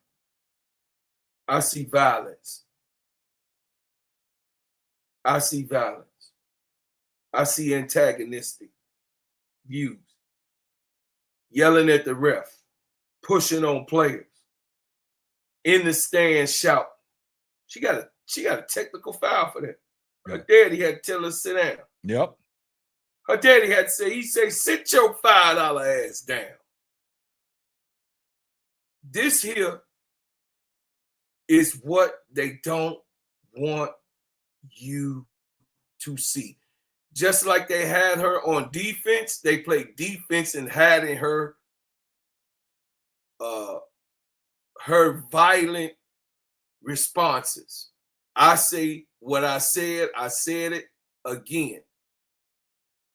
I see violence. I see violence. I see antagonistic views. Yelling at the ref, pushing on players. In the stands shouting. She got a technical foul for that. Her daddy had to tell her to sit down. Yep. Her daddy had to say, sit your $5 ass down. This here is what they don't want you to see. Just like they had her on defense, they played defense and had in her violent responses. I say what I said it again.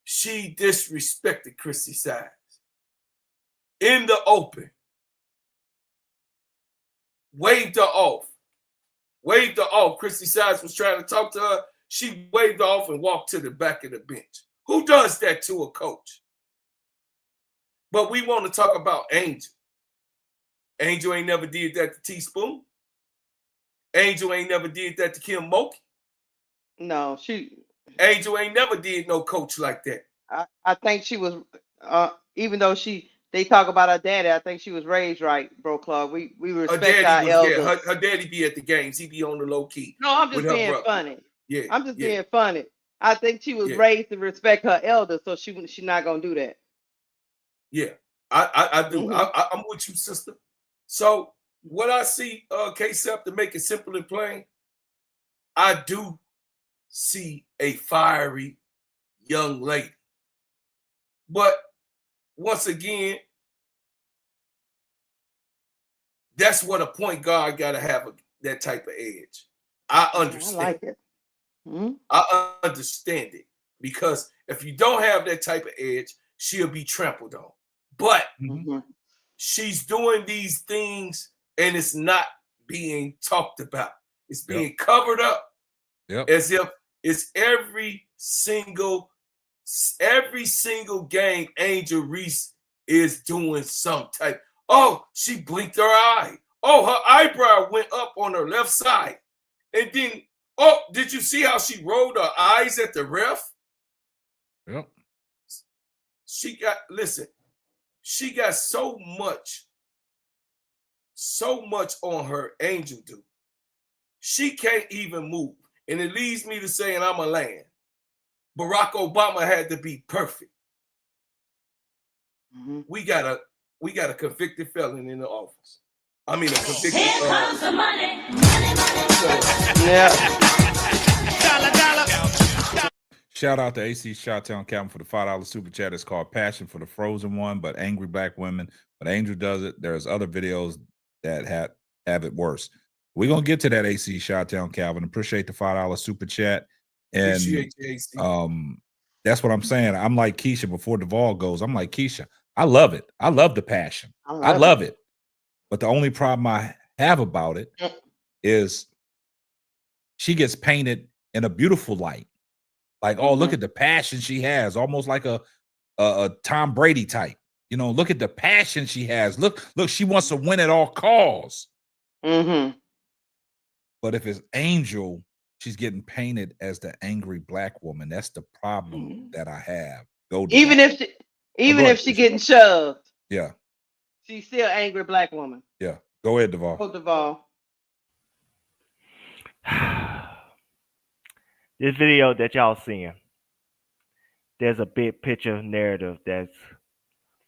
She disrespected Chrissy Sides in the open. Waved her off. Chrissy Sides was trying to talk to her. She waved off and walked to the back of the bench. Who does that to a coach? But we want to talk about Angel. Angel ain't never did that to Teaspoon. Angel ain't never did that to Kim Mulkey. No, Angel ain't never did no coach like that. I think she was, even though they talk about her daddy, I think she was raised right, Bro Claude. We respect our elders. Her daddy be at the games. He be on the low key. No, I'm just being funny. Yeah, I'm just being funny. I think she was raised to respect her elders, so she's not gonna do that. Yeah, I do. I'm with you, sister. So what I see, K-Sep, to make it simple and plain, I do see a fiery young lady. But once again, that's what a point guard got to have, that type of edge. I understand. I like it. I understand it, because if you don't have that type of edge, she'll be trampled on. But she's doing these things and it's not being talked about. It's being covered up as if it's every single game Angel Reese is doing some type. Oh, she blinked her eye. Oh, her eyebrow went up on her left side. And then, oh, did you see how she rolled her eyes at the ref? Yep. She got so much on her, Angel do. She can't even move. And it leads me to saying I'm a land. Barack Obama had to be perfect. We got a convicted felon in the office. I mean, a convicted. Here comes the money. Yeah. Shout out to AC Shottown Calvin for the $5 super chat. It's called Passion for the Frozen One, but Angry Black Women. But Angel does it. There's other videos that have it worse. We're gonna get to that, AC Shottown Calvin. Appreciate the $5 super chat. And Appreciate you, AC. That's what I'm saying. I'm like Keisha before Duvall goes. I'm like Keisha. I love it. I love the passion. I love it. But the only problem I have about it is she gets painted in a beautiful light. Like, oh, look at the passion she has, almost like a Tom Brady type. You know, look at the passion she has. Look, she wants to win at all costs. Mm-hmm. But if it's Angel, she's getting painted as the angry black woman. That's the problem that I have. Even if she getting shoved. Yeah. She's still angry black woman. Yeah. Go ahead, Duvall. Go, Duvall. This video that y'all seeing, there's a big picture narrative that's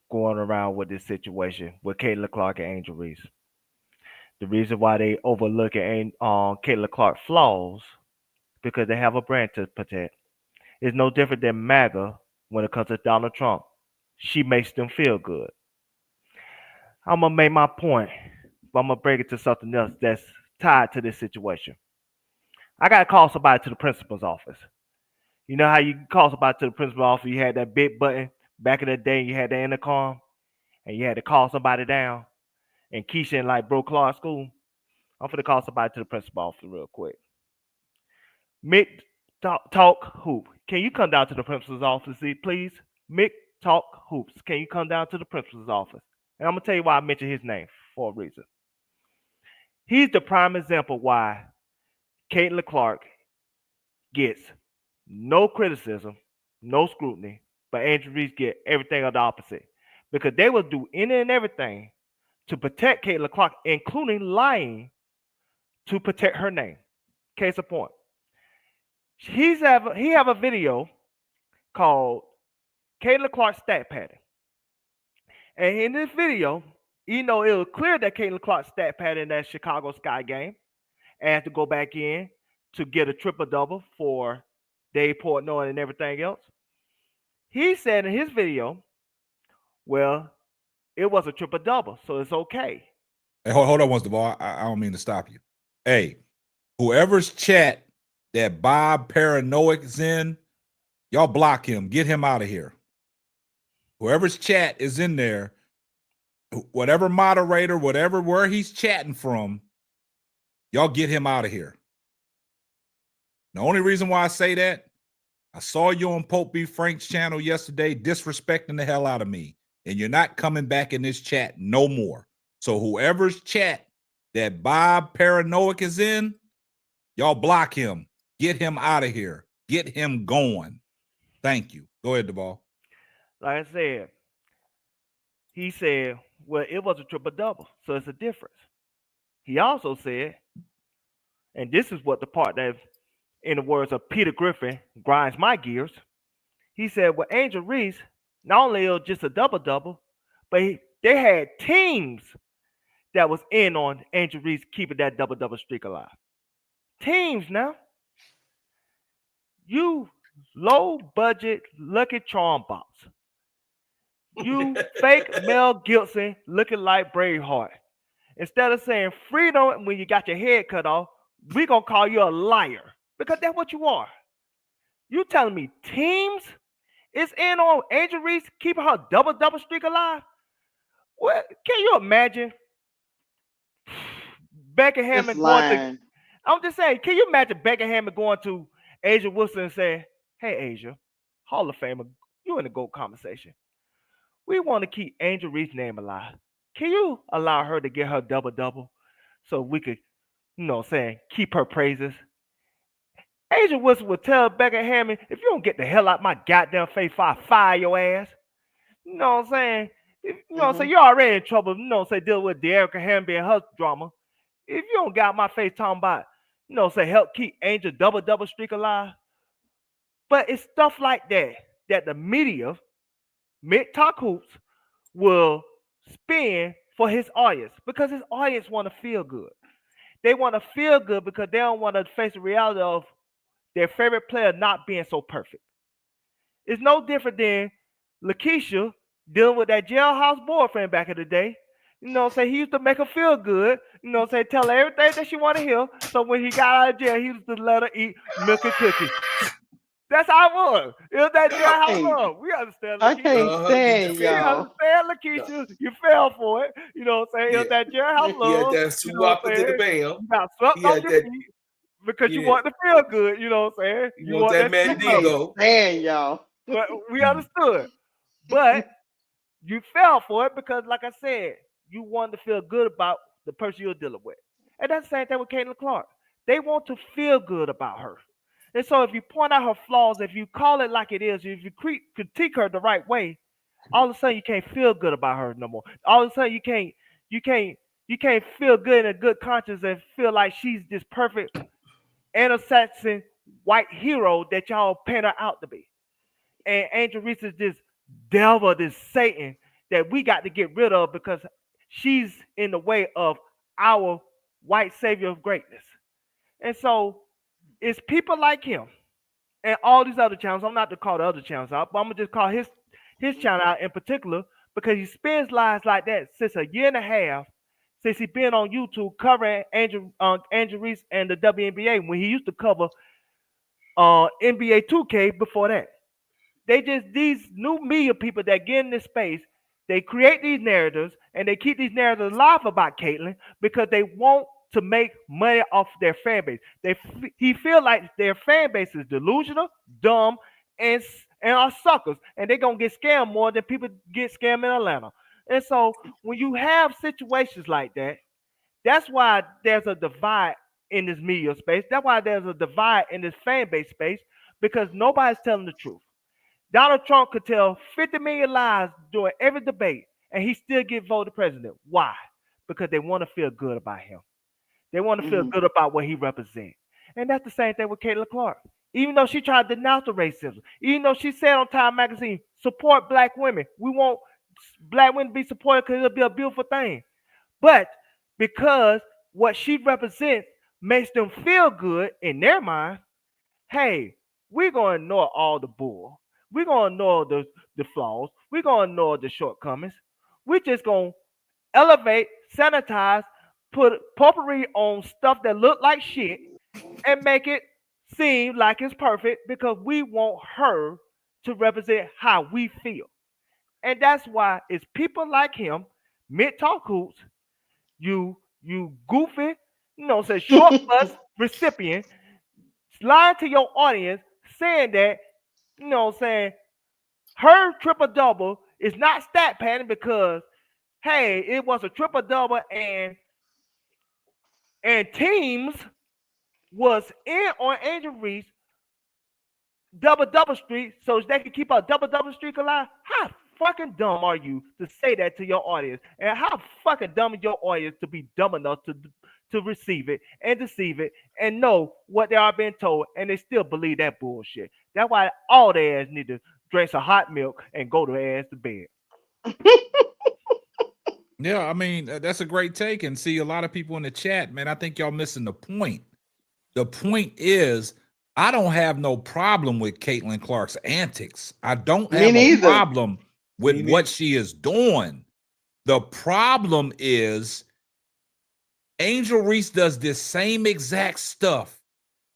going around with this situation with Caitlin Clark and Angel Reese. The reason why they overlooking Caitlin Clark flaws because they have a brand to protect. It's no different than MAGA when it comes to Donald Trump. She makes them feel good. I'm gonna make my point, but I'm gonna break it to something else that's tied to this situation. I gotta call somebody to the principal's office. You know how you call somebody to the principal's office? You had that big button back in the day. You had the intercom, and you had to call somebody down. And Keisha in like Bro Clark School. I'm gonna call somebody to the principal's office real quick. Mick Talk Hoop. Can you come down to the principal's office, please? Mick Talk Hoops. Can you come down to the principal's office? And I'm gonna tell you why I mentioned his name for a reason. He's the prime example why Caitlin Clark gets no criticism, no scrutiny, but Angel Reese get everything of the opposite. Because they will do any and everything to protect Caitlin Clark, including lying to protect her name. Case in point. He have a video called Caitlin Clark stat pattern. And in this video, you know, it was clear that Caitlin Clark stat pattern in that Chicago Sky game and had to go back in to get a triple-double for Dave Portnoy and everything else. He said in his video, well, it was a triple-double, so it's okay. Hey, hold on once, Duvall. I don't mean to stop you. Hey, whoever's chat that Bob Paranoic is in, y'all block him. Get him out of here. Whoever's chat is in there, whatever moderator, where he's chatting from, y'all get him out of here. The only reason why I say that, I saw you on Pope B. Frank's channel yesterday disrespecting the hell out of me, and you're not coming back in this chat no more. So whoever's chat that Bob Paranoic is in, y'all block him. Get him out of here. Get him going. Thank you. Go ahead, Duvall. Like I said, he said, well, it was a triple-double, so it's a difference. He also said, and this is what the part that, in the words of Peter Griffin, grinds my gears. He said, well, Angel Reese, not only it was just a double-double, but they had teams that was in on Angel Reese keeping that double-double streak alive. Teams now. You low-budget Lucky Charm box. You fake Mel Gibson looking like Braveheart. Instead of saying freedom when you got your head cut off, we're going to call you a liar. Because that's what you are. You telling me teams is in on Angel Reese keeping her double-double streak alive? What? Can you imagine Becky Hammond going to... I'm just saying, can you imagine Becky Hammond going to Asia Wilson and saying, hey, Asia, Hall of Famer, you in the GOAT conversation. We want to keep Angel Reese's name alive. Can you allow her to get her double-double so we could, keep her praises? Angel Wilson would tell Becky Hammond, if you don't get the hell out my goddamn face, I fire your ass. You know what I'm saying? You're already in trouble, deal with De'Erica Hammond and her drama. If you don't get out my face talking about, help keep Angel double-double streak alive. But it's stuff like that the media, Mick Talk Hoops, will spin for his audience because his audience want to feel good. They want to feel good because they don't want to face the reality of their favorite player not being so perfect. It's no different than Lakeisha dealing with that jailhouse boyfriend back in the day. You know what I'm saying? He used to make her feel good. You know what I'm saying? Tell her everything that she want to hear. So when he got out of jail, he used to let her eat milk and cookies. That's how it was. It was that jailhouse love. We understand, Lakeisha. I can't stand We y'all. understand, Lakeisha. You fell for it. You know what I'm saying? It was that jailhouse He had love. that You know what I'm swap to the saying? bam. You got swept He off had your that. feet because you Yeah. want to feel good. You know what I'm saying? You want that street love. Mandingo. Stand y'all. But we understood. But you fell for it because, like I said, you wanted to feel good about the person you're dealing with. And that's the same thing with Caitlin Clark. They want to feel good about her. And so if you point out her flaws, if you call it like it is, if you critique her the right way, all of a sudden you can't feel good about her no more. All of a sudden you can't feel good in a good conscience and feel like she's this perfect Anglo-Saxon white hero that y'all paint her out to be. And Angel Reese is this devil, this Satan that we got to get rid of because she's in the way of our white savior of greatness. And so it's people like him and all these other channels. I'm not to call the other channels out, but I'm gonna just call his channel out in particular because he spends lies like that since a year and a half since he been on YouTube covering Angel Reese and the WNBA when he used to cover NBA 2K before that. They just these new media people that get in this space, they create these narratives and they keep these narratives alive about Caitlin because they want to make money off their fan base. He feel like their fan base is delusional, dumb, and are suckers, and they're gonna get scammed more than people get scammed in Atlanta. And so when you have situations like that, that's why there's a divide in this media space. That's why there's a divide in this fan base space because nobody's telling the truth. Donald Trump could tell 50 million lies during every debate, and he still get voted president. Why? Because they want to feel good about him. They want to feel good about what he represents. And that's the same thing with Caitlin Clark. Even though she tried to denounce the racism, even though she said on Time Magazine, support black women. We want black women to be supported because it'll be a beautiful thing. But because what she represents makes them feel good in their mind, hey, we're going to ignore all the bull. We're going to ignore the flaws. We're going to ignore the shortcomings. We're just going to elevate, sanitize, put potpourri on stuff that look like shit and make it seem like it's perfect because we want her to represent how we feel. And that's why it's people like him, Mid Talk Hoops, you goofy, say short bus recipient, lying to your audience saying that, saying her triple double is not stat padding because, hey, it was a triple double and teams was in on Angel Reese double streak so they could keep a double streak alive. How fucking dumb are you to say that to your audience? And how fucking dumb is your audience to be dumb enough to receive it and deceive it and know what they are being told and they still believe that bullshit? That's why all their ass need to drink some hot milk and go their ass to bed. Yeah, I mean, that's a great take. And see, a lot of people in the chat, man, I think y'all missing the point. The point is, I don't have no problem with Caitlin Clark's antics. I don't have a problem with what she is doing. The problem is Angel Reese does this same exact stuff,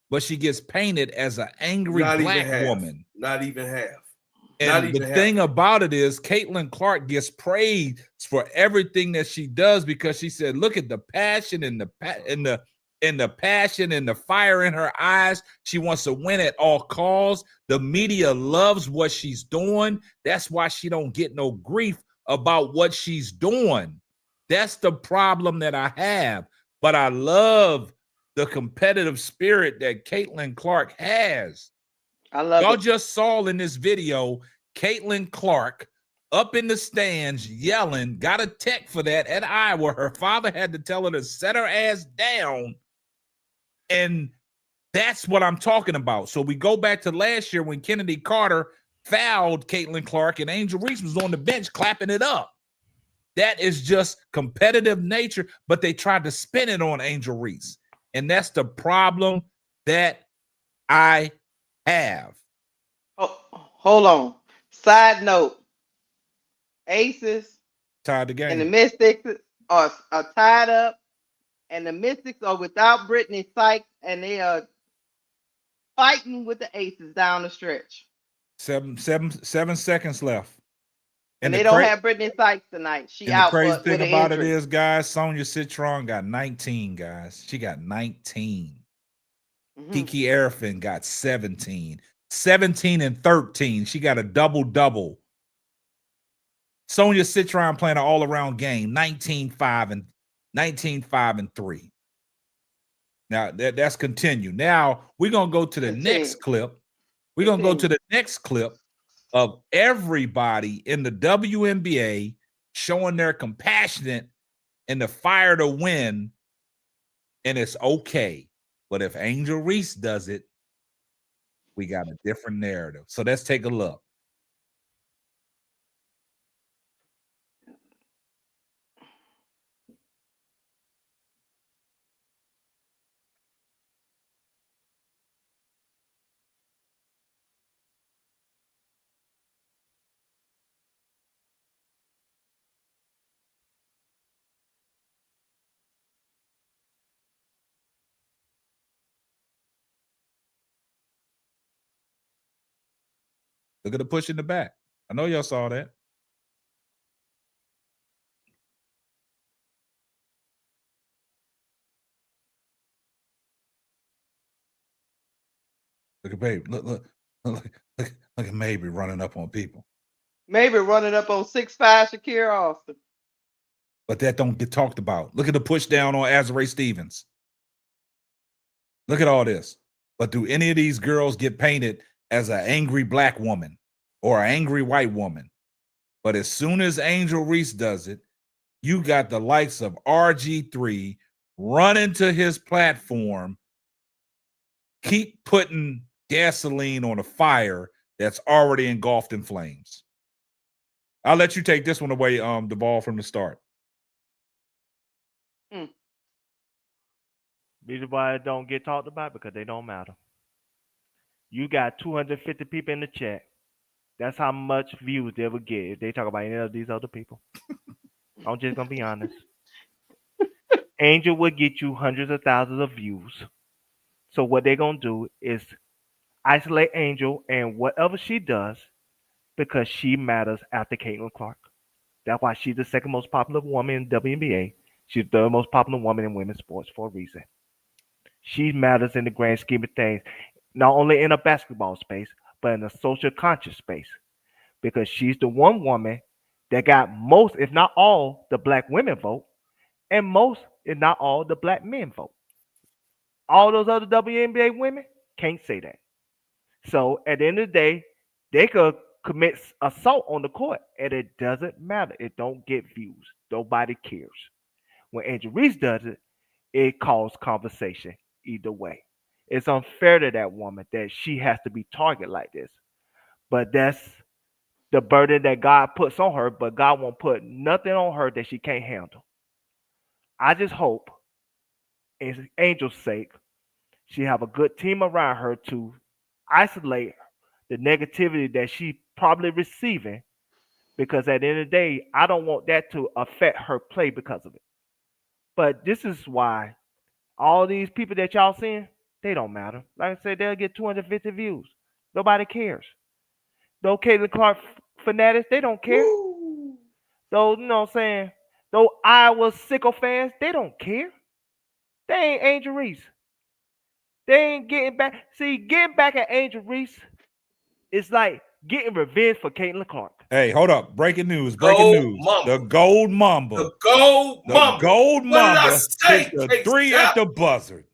but she gets painted as an angry black woman. Not even half. And the thing about it is Caitlin Clark gets praised for everything that she does because she said, look at the passion and the passion and the fire in her eyes. She wants to win at all costs. The media loves what she's doing. That's why she don't get no grief about what she's doing. That's the problem that I have. But I love the competitive spirit that Caitlin Clark has. I love Y'all just saw in this video, Caitlin Clark up in the stands yelling, got a tech for that at Iowa. Her father had to tell her to set her ass down. And that's what I'm talking about. So we go back to last year when Kennedy Carter fouled Caitlin Clark and Angel Reese was on the bench clapping it up. That is just competitive nature, but they tried to spin it on Angel Reese. And that's the problem that I have. Oh, hold on. Side note: Aces Tied the game. and the Mystics are tied up, and the Mystics are without Brittany Sykes, and they are fighting with the Aces down the stretch. 7 seconds left. And they don't have Brittany Sykes tonight. She out. The crazy thing about it is, guys, Sonya Citron got 19, guys. She got 19. Kiki Arafin got 17. 17 and 13. She got a double-double. Sonya Citron playing an all-around game, 19-5 and 3. Now that's continued. Now we're gonna go to the next clip. We're gonna go to the next clip of everybody in the WNBA showing their compassionate and the fire to win, and it's okay. But if Angel Reese does it, we got a different narrative. So let's take a look. Look at the push in the back. I know y'all saw that. Look at Baby. Look at Maybe running up on people. Maybe running up on 6'5" Shakira Austin. But that don't get talked about. Look at the push down on Azurá Stevens. Look at all this. But do any of these girls get painted as an angry black woman or an angry white woman? But as soon as Angel Reese does it, you got the likes of RG3 running to his platform, keep putting gasoline on a fire that's already engulfed in flames. I'll let you take this one away, the ball from the start. Reason why it don't get talked about, because they don't matter. You got 250 people in the chat. That's how much views they would get if they talk about any of these other people. I'm just gonna be honest. Angel would get you hundreds of thousands of views. So what they're gonna do is isolate Angel and whatever she does, because she matters after Caitlin Clark. That's why she's the second most popular woman in WNBA. She's the most popular woman in women's sports for a reason. She matters in the grand scheme of things, not only in a basketball space, but in a social conscious space, because she's the one woman that got most, if not all, the black women vote, and most, if not all, the black men vote. All those other WNBA women can't say that. So at the end of the day, they could commit assault on the court, and it doesn't matter. It don't get views. Nobody cares. When Angel Reese does it, it causes conversation either way. It's unfair to that woman that she has to be targeted like this. But that's the burden that God puts on her, but God won't put nothing on her that she can't handle. I just hope, in Angel's sake, she have a good team around her to isolate the negativity that she probably receiving, because at the end of the day, I don't want that to affect her play because of it. But this is why all these people that y'all seeing, they don't matter. Like I said, they'll get 250 views. Nobody cares. Those Caitlin Clark fanatics, they don't care. Woo. Those, you know what I'm saying, those Iowa sicko fans, they don't care. They ain't Angel Reese. They ain't getting back. See, getting back at Angel Reese is like getting revenge for Caitlin Clark. Hey, hold up. Breaking news. Gold News. Mamba. The Gold Mamba. The Gold Mamba. Gold Mamba What did I say, hit the three at the buzzer.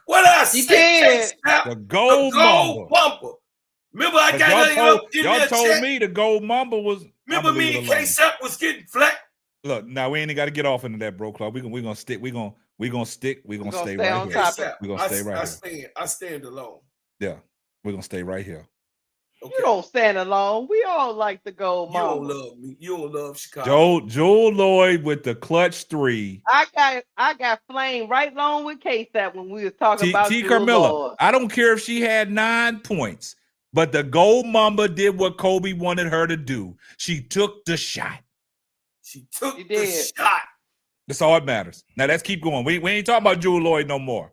What did I say? The Gold Mamba. Remember, I got y'all told me the Gold Mamba was. Remember me and K-Sap was getting flat. Look, now we ain't got to get off into that, bro, club. We're gonna stick. We're gonna stay right here. We're gonna stay right here. I stand alone. Yeah, we're gonna stay right here. Okay. You don't stand alone. We all like the gold You don't mama. love me. You don't love Chicago. Joel Lloyd with the clutch 3. I got flame right along with K-Stat when we was talking about T. Jewel Carmilla, Lloyd. I don't care if she had 9 points, but the gold mamba did what Kobe wanted her to do. She took the shot. She took the shot. That's all that matters. Now let's keep going. We ain't talking about Jewel Lloyd no more.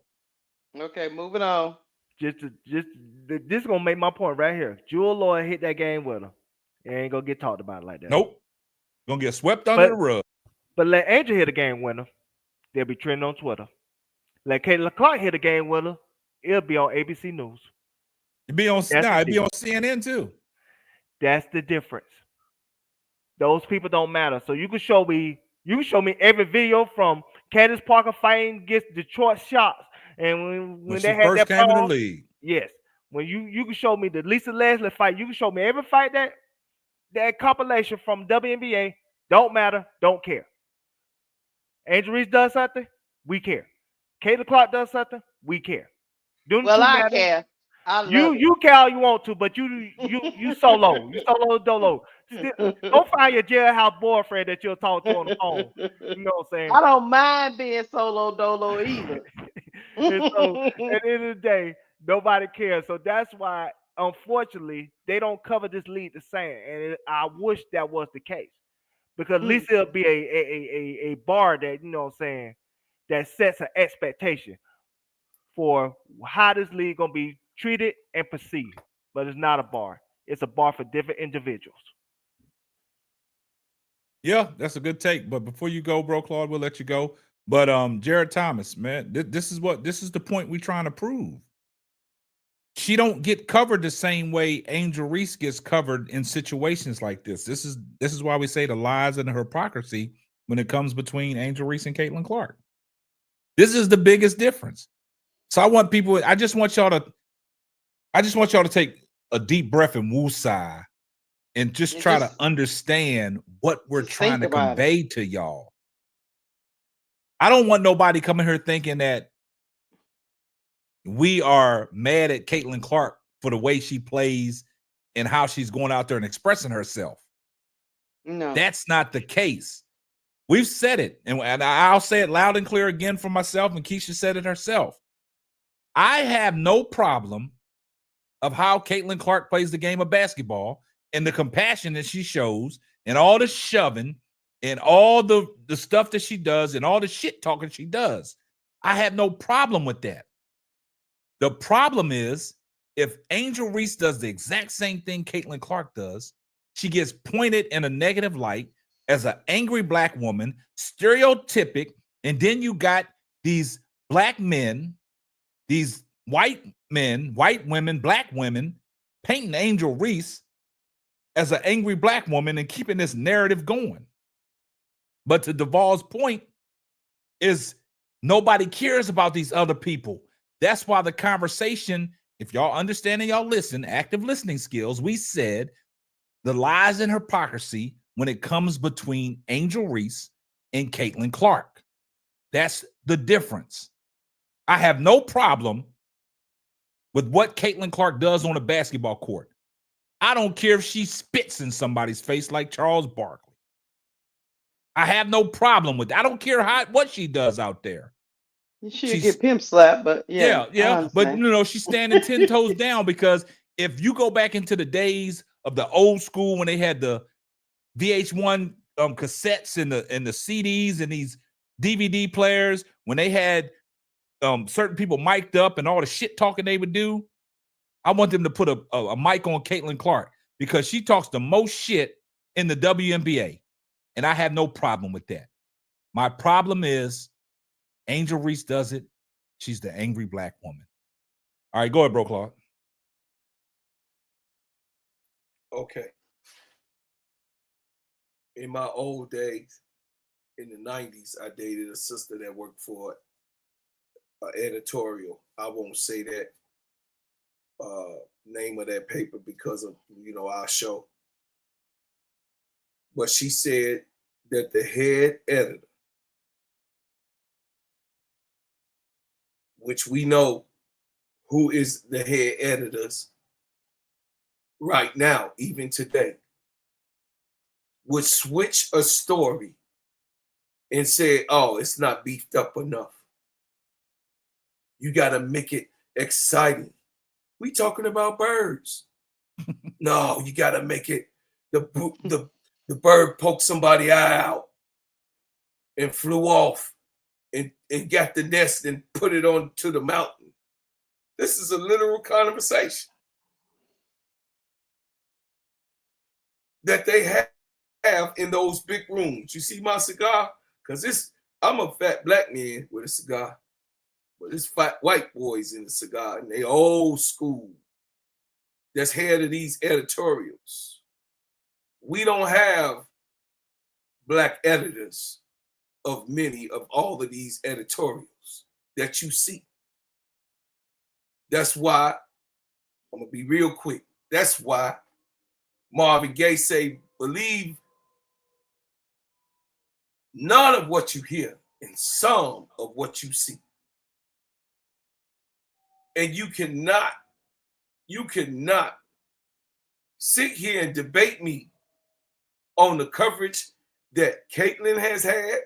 Okay, moving on. This is gonna make my point right here. Jewel Lloyd hit that game with her. It ain't gonna get talked about like that. Nope. Gonna get swept under the rug. But let Angel hit a game winner. They'll be trending on Twitter. Let Caitlin Clark hit a game winner. It'll be on ABC News. It'd be on CNN too. That's the difference. Those people don't matter. So you can show me every video from Candace Parker fighting against Detroit Shots. And when they had first that came in the problem, league. yes. When you can show me the Lisa Leslie fight, you can show me every fight that compilation from WNBA. Don't matter, don't care. Angel Reese does something, we care. Caitlin Clark does something, we care. Well, I care. I love you care all you want to, but you solo. You solo dolo. Don't find your jailhouse boyfriend that you'll talk to on the phone. You know what I'm saying? I don't mind being solo dolo either. And so at the end of the day, nobody cares. So that's why, unfortunately, they don't cover this league the same. And I wish that was the case. Because at least it'll be a bar that, you know what I'm saying, that sets an expectation for how this league gonna be treated and perceived. But it's not a bar. It's a bar for different individuals. Yeah, that's a good take. But before you go, bro, Claude, we'll let you go. But Jared Thomas, man, this is the point we're trying to prove. She don't get covered the same way Angel Reese gets covered in situations like this. This is why we say the lies and the hypocrisy when it comes between Angel Reese and Caitlin Clark. This is the biggest difference. So I just want y'all to take a deep breath and woosah and just try to understand what we're trying to convey to y'all. I don't want nobody coming here thinking that we are mad at Caitlin Clark for the way she plays and how she's going out there and expressing herself. No, that's not the case. We've said it, and I'll say it loud and clear again for myself, and Keisha said it herself. I have no problem of how Caitlin Clark plays the game of basketball and the compassion that she shows and all the shoving and all the stuff that she does and all the shit talking she does. I have no problem with that. The problem is if Angel Reese does the exact same thing Caitlin Clark does, she gets pointed in a negative light as an angry black woman, stereotypic, and then you got these black men, these white men, white women, black women, painting Angel Reese as an angry black woman and keeping this narrative going. But to Duvall's point is nobody cares about these other people. That's why the conversation, if y'all understand and y'all listen, active listening skills, we said the lies and hypocrisy when it comes between Angel Reese and Caitlin Clark. That's the difference. I have no problem with what Caitlin Clark does on a basketball court. I don't care if she spits in somebody's face like Charles Barkley. I have no problem with that. I don't care what she does out there. She'll get pimp slapped, but yeah. But she's standing 10 toes down, because if you go back into the days of the old school when they had the VH1 cassettes and the CDs and these DVD players, when they had certain people mic'd up and all the shit talking they would do, I want them to put a mic on Caitlin Clark, because she talks the most shit in the WNBA, and I have no problem with that. My problem is Angel Reese does it. She's the angry black woman. All right, go ahead, bro, Claude. Okay. In my old days, in the 90s, I dated a sister that worked for an editorial. I won't say that name of that paper because of, our show. But she said that the head editor, which we know who is the head editors, right now, even today, would switch a story and say, oh, it's not beefed up enough. You got to make it exciting. We talking about birds. No, you got to make it the bird poked somebody's eye out and flew off and got the nest and put it onto the mountain. This is a literal conversation that they have in those big rooms. You see my cigar? Because I'm a fat black man with a cigar, but it's fat white boys in the cigar, and they old school. That's head of these editorials. We don't have black editors of many of all of these editorials that you see. That's why, I'm gonna be real quick. That's why Marvin Gaye say, believe none of what you hear and some of what you see. And you cannot sit here and debate me on the coverage that Caitlin has had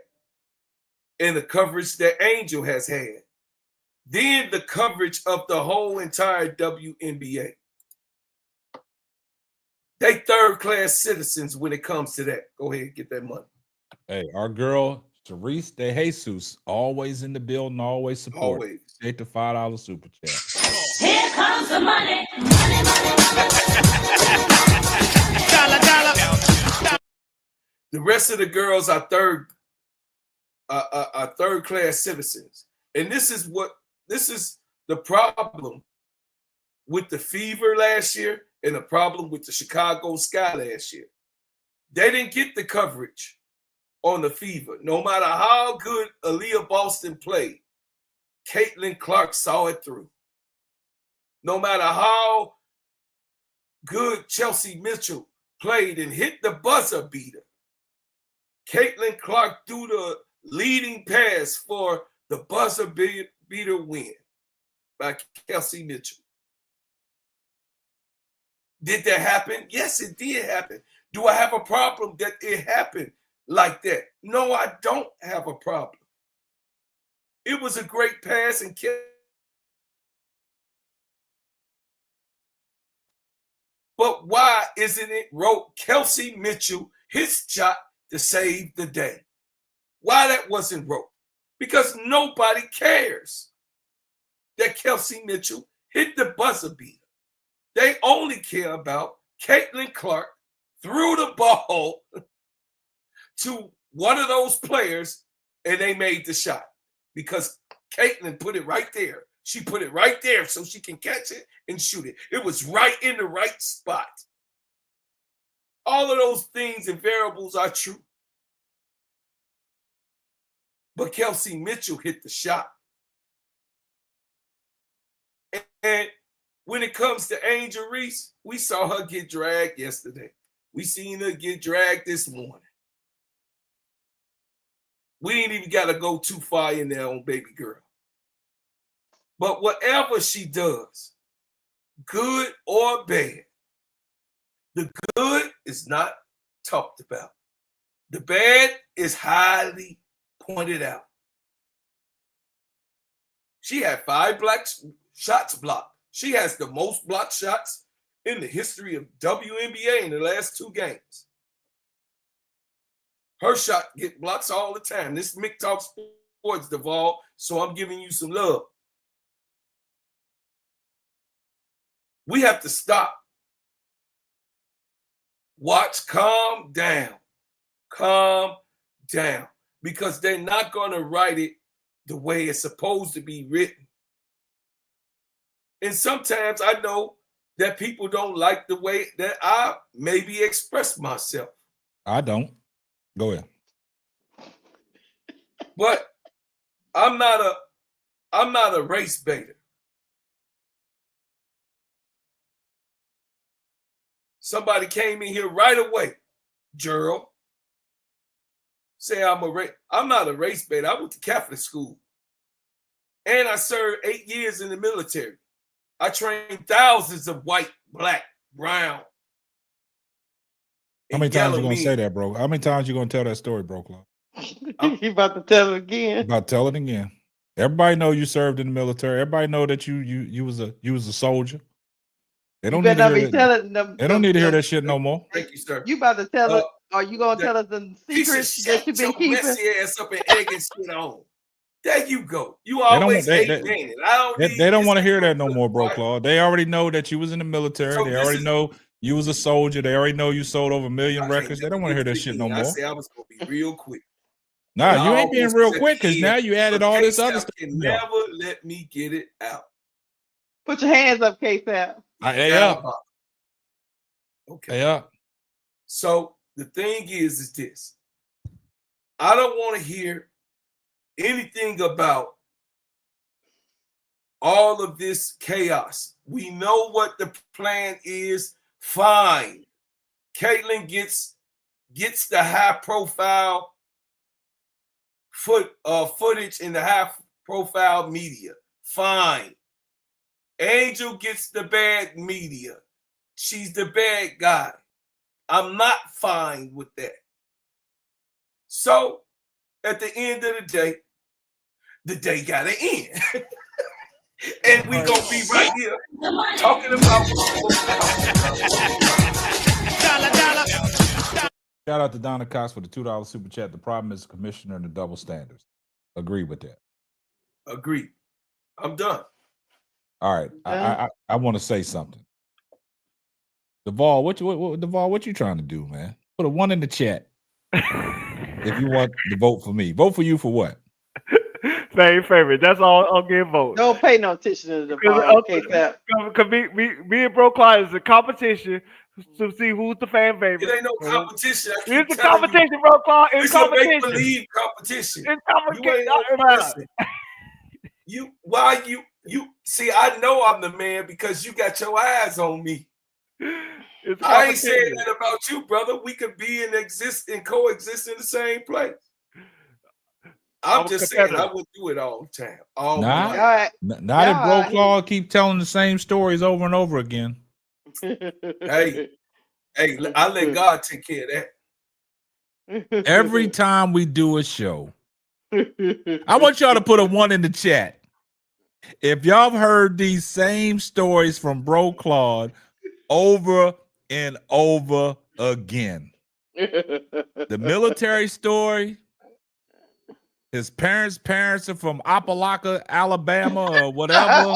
and the coverage that Angel has had. Then the coverage of the whole entire WNBA. They third-class citizens when it comes to that. Go ahead and get that money. Hey, our girl, Reese De Jesus, always in the building, always support. Always. Take the $5 super chat. Here comes the money. The rest of the girls are third-class citizens. And this is the problem with the Fever last year and the problem with the Chicago Sky last year. They didn't get the coverage on the Fever. No matter how good Aaliyah Boston played, Caitlin Clark saw it through. No matter how good Chelsea Mitchell played and hit the buzzer beater, Caitlin Clark threw the leading pass for the buzzer beater win by Chelsea Mitchell. Did that happen? Yes, it did happen. Do I have a problem that it happened like that? No, I don't have a problem. It was a great pass and but why isn't it wrote Kelsey Mitchell his shot to save the day? Why that wasn't wrote? Because nobody cares that Kelsey Mitchell hit the buzzer beater. They only care about Caitlin Clark threw the ball to one of those players and they made the shot because Caitlin put it right there. She put it right there so she can catch it and shoot it. It was right in the right spot. All of those things and variables are true. But Kelsey Mitchell hit the shot. And when it comes to Angel Reese, we saw her get dragged yesterday. We seen her get dragged this morning. We ain't even got to go too far in there on baby girl. But whatever she does, good or bad, the good is not talked about. The bad is highly pointed out. She had 5 black shots blocked. She has the most blocked shots in the history of WNBA in the last 2 games. Her shot get blocks all the time. This Mick Talk Sports, Duvall, so I'm giving you some love. We have to stop. Watch, calm down. Calm down. Because they're not going to write it the way it's supposed to be written. And sometimes I know that people don't like the way that I maybe express myself. I don't. Go ahead. But I'm not a race baiter. Somebody came in here right away, Gerald. Say I'm not a race baiter. I went to Catholic school. And I served 8 years in the military. I trained thousands of white, black brown. How many times you gonna say that, bro? How many times you gonna tell that story, bro, Clark? He about to tell it again. About to tell it again. Everybody know you served in the military. Everybody know that you was a soldier. They don't need to hear that. They don't need to hear that shit no more. Thank you, sir. You about to tell it? Are you gonna tell us the secrets that you've been keeping? Messy ass up and egging shit on. There you go. You always they don't want to hear that no more, bro, Claude. They already know that you was in the military. So they already know you was a soldier. They already know you sold over 1 million records. They don't want to hear that shit no more. I say I was gonna be real quick. Nah, you ain't being real quick because now you added all this other stuff. Never let me get it out. Put your hands up, K-Sap. Hey up. Okay. Hey up. So the thing is this. I don't want to hear anything about all of this chaos. We know what the plan is. Fine. Caitlin gets the high profile footage in the high profile media. Fine. Angel gets the bad media. She's the bad guy. I'm not fine with that. So at the end of the day gotta end. And we gonna be right here talking about Shout out to Donna Cox for the $2 super chat. The problem is the commissioner and the double standards. Agree with that. Agree. I'm done. All right. I want to say something. Duvall, what you trying to do, man? Put a 1 in the chat. If you want to vote for me. Vote for you for what? Fan favorite. That's all I'll give vote. Don't pay no attention to the ball. Because me and Bro Clyde is a competition to see who's the fan favorite. It ain't no competition. It's a competition, Bro Clyde. It's competition. It's a make-believe competition. It's competition. You see, I know I'm the man because you got your eyes on me. I ain't saying that about you, brother. We could be and coexist in the same place. I'm just saying I would do it all the time. Not if Bro Claude keep telling the same stories over and over again. Hey, I let God take care of that. Every time we do a show, I want y'all to put a 1 in the chat. If y'all have heard these same stories from Bro Claude over and over again. The military story, his parents are from Opelika, Alabama, or whatever.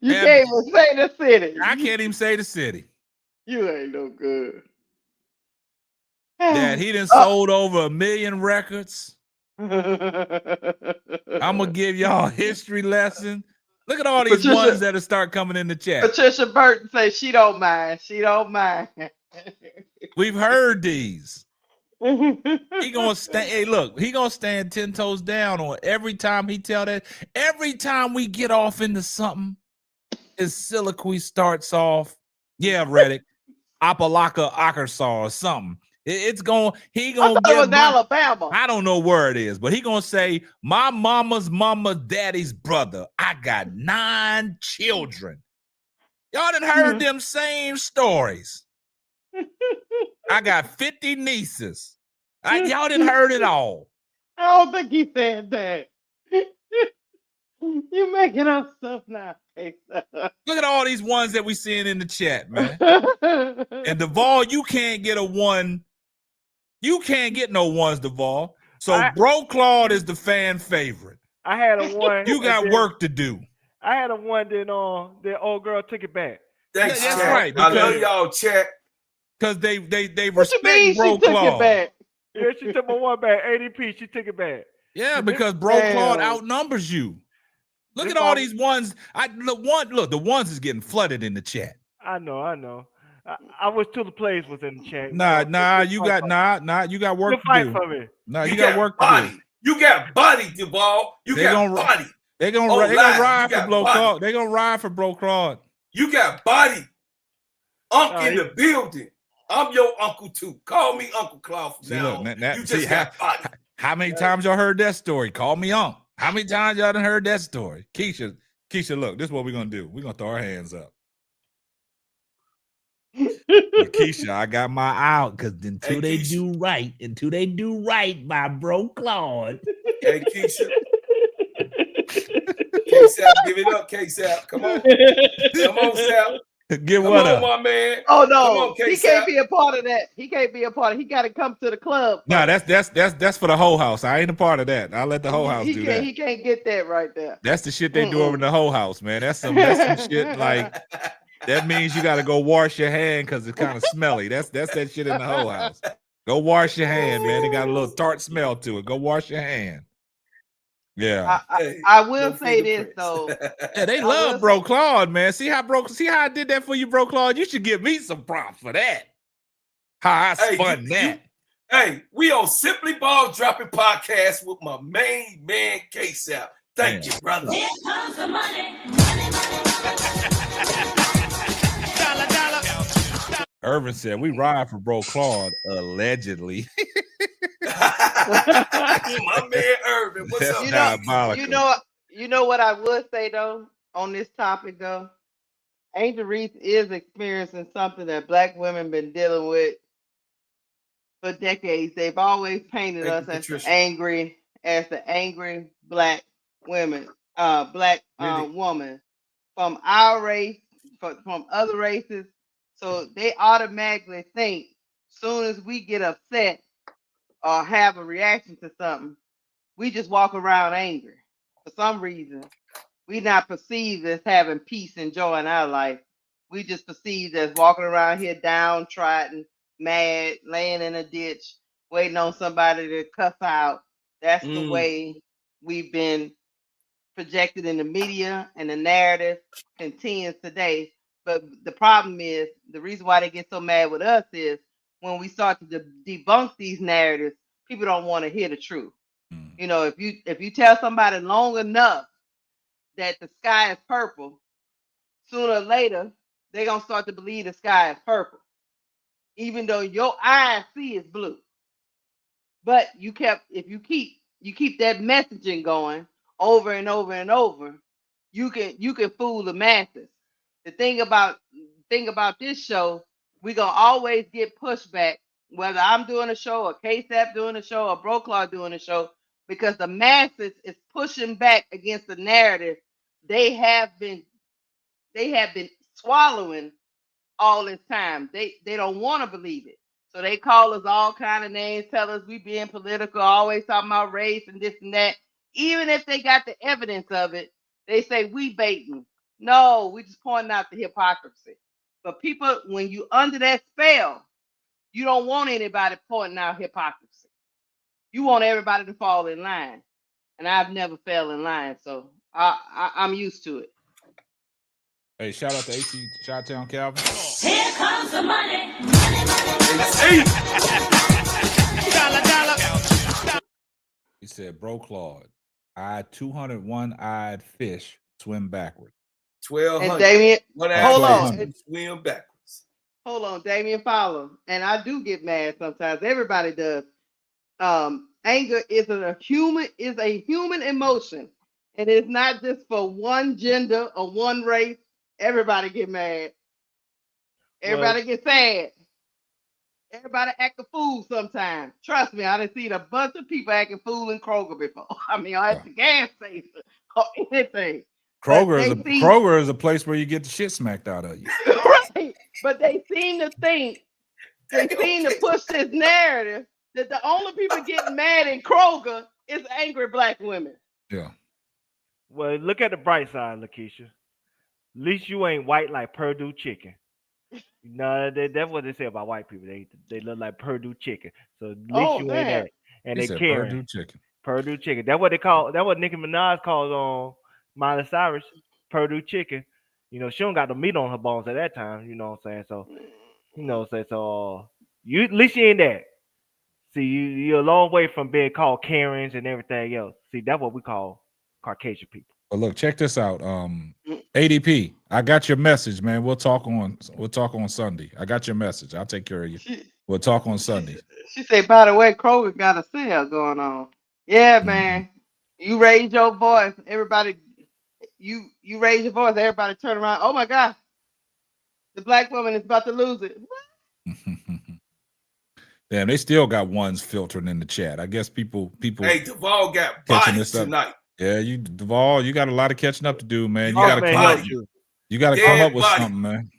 You can't even say the city. I can't even say the city. You ain't no good. That he done sold over 1 million records. I'm gonna give y'all a history lesson. Look at all these ones that'll start coming in the chat. Patricia Burton says she don't mind. She don't mind. We've heard these. He gonna stand. Hey, look, he gonna stand 10 toes down on every time he tell that. Every time we get off into something, his soliloquy starts off. Yeah, Reddick, Opelika, Arkansas, or something. He gonna get Alabama. I don't know where it is, but he gonna say my mama's daddy's brother. I got 9 children. Y'all done heard them same stories. I got 50 nieces. Y'all done heard it all. I don't think he said that. You're making up stuff now. Look at all these ones that we seeing in the chat, man. And Duvall, you can't get a 1. You can't get no 1s, Duvall. So Bro Claude is the fan favorite. I had a 1. You got work to do. I had a 1, then the old girl took it back. Thanks, that's chat. right. I love y'all, chat. Because they respect Bro Claude. Yeah, she took my 1 back. ADP, she took it back. Yeah, because Bro Claude outnumbers you. Look at all these ones. Look, the ones is getting flooded in the chat. I know. I wish Two the Plays was in the chat. You got work to do. For me. No, you got work to do. You got body, Duvall. You got body. They're gonna ride for Bro Claude. They're gonna ride for Bro Claude. You got body. In the building. I'm your uncle too. Call me Uncle Claude from now on. You just got body. How many times y'all heard that story? Call me Unc. How many times y'all done heard that story? Keisha, look, this is what we're gonna do. We're gonna throw our hands up. Keisha, I got my out because until they do right, my bro Claude. Hey, Keisha. K-Sap, give it up, K-Sap. Come on. Come on, Sap. Get Come what on, up? my man. Oh no, Come on, he can't be a part of that. He can't be a part of. He got to come to the club. No, that's for the whole house. I ain't a part of that. I'll let the whole house do that. He can't get that right there. That's the shit they do over in the whole house, man. That's some shit like that means you got to go wash your hand because it's kind of smelly. That's that shit in the whole house. Go wash your hand, man. It got a little tart smell to it. Go wash your hand. Yeah. I will say this though. Yeah, they love Bro Claude, man. See how I did that for you, Bro Claude? You should give me some props for that. How I spun that. Hey, we on Simply Ball Dropping Podcast with my main man, K-Sap. Thank you, brother. Here comes the money. Irvin said, we ride for Bro Claude, allegedly. My man Irvin, what's up? You know what I would say though on this topic though? Angel Reese is experiencing something that Black women been dealing with for decades. They've always painted us as the angry Black women, Black woman from our race, from other races. So they automatically think soon as we get upset or have a reaction to something, we just walk around angry. For some reason, we not perceived as having peace and joy in our life. We just perceived as walking around here downtrodden, mad, laying in a ditch, waiting on somebody to cuss out. That's the way we've been projected in the media, and the narrative continues today. But the problem is, the reason why they get so mad with us is when we start to debunk these narratives, people don't want to hear the truth. You know, if you tell somebody long enough that the sky is purple, sooner or later they're gonna start to believe the sky is purple, even though your eyes see it's blue. But if you keep that messaging going over and over and over, you can fool the masses. The thing about this show, we're gonna always get pushback, whether I'm doing a show or K-Sap doing a show or Bro Claude doing a show, because the masses is pushing back against the narrative they have been swallowing all this time. They don't want to believe it. So they call us all kind of names, tell us we being political, always talking about race and this and that. Even if they got the evidence of it, they say we baiting. No, we just pointing out the hypocrisy. But people, when you under that spell, you don't want anybody pointing out hypocrisy. You want everybody to fall in line. And I've never fell in line, so I'm used to it. Hey, shout out to AC Chi-Town Calvin. Here comes the money. He said, Bro Claude, I 201-eyed fish swim backward. 1,200. And Damien, hold on. Swim backwards. Hold on, Damien, follow. And I do get mad sometimes. Everybody does. Anger is a human emotion, and it's not just for one gender or one race. Everybody get mad. Everybody get sad. Everybody act a fool sometimes. Trust me, I done seen a bunch of people acting fool in Kroger before. I mean, at the gas station or anything. Kroger is a place where you get the shit smacked out of you. Right. But they seem to push this narrative that the only people getting mad in Kroger is angry Black women. Yeah. Well, look at the bright side, Lakeisha. At least you ain't white like Purdue chicken. No, that's what they say about white people. They look like Purdue chicken. So at least you ain't that. And they caring. Purdue chicken. Purdue chicken. That's what they call. That's what Nicki Minaj calls on Miley Cyrus. Purdue chicken. You know, she don't got the meat on her bones at that time. You know what I'm saying? So, you know what I'm saying? So, you at least you ain't that. See, you're a long way from being called Karens and everything else. See, that's what we call Caucasian people. But look, check this out. ADP, I got your message, man. We'll talk on Sunday. I got your message. I'll take care of you. We'll talk on Sunday. She said, by the way, Kroger got a sale going on. Yeah, man. You raise your voice, everybody. You raise your voice, everybody turn around. Oh my God. The black woman is about to lose it. Damn, they still got ones filtering in the chat. I guess people. Hey, Duvall got catching bodied this up tonight. Yeah, Duvall, you got a lot of catching up to do, man. You got body. You got to Dead come up with body. something, man.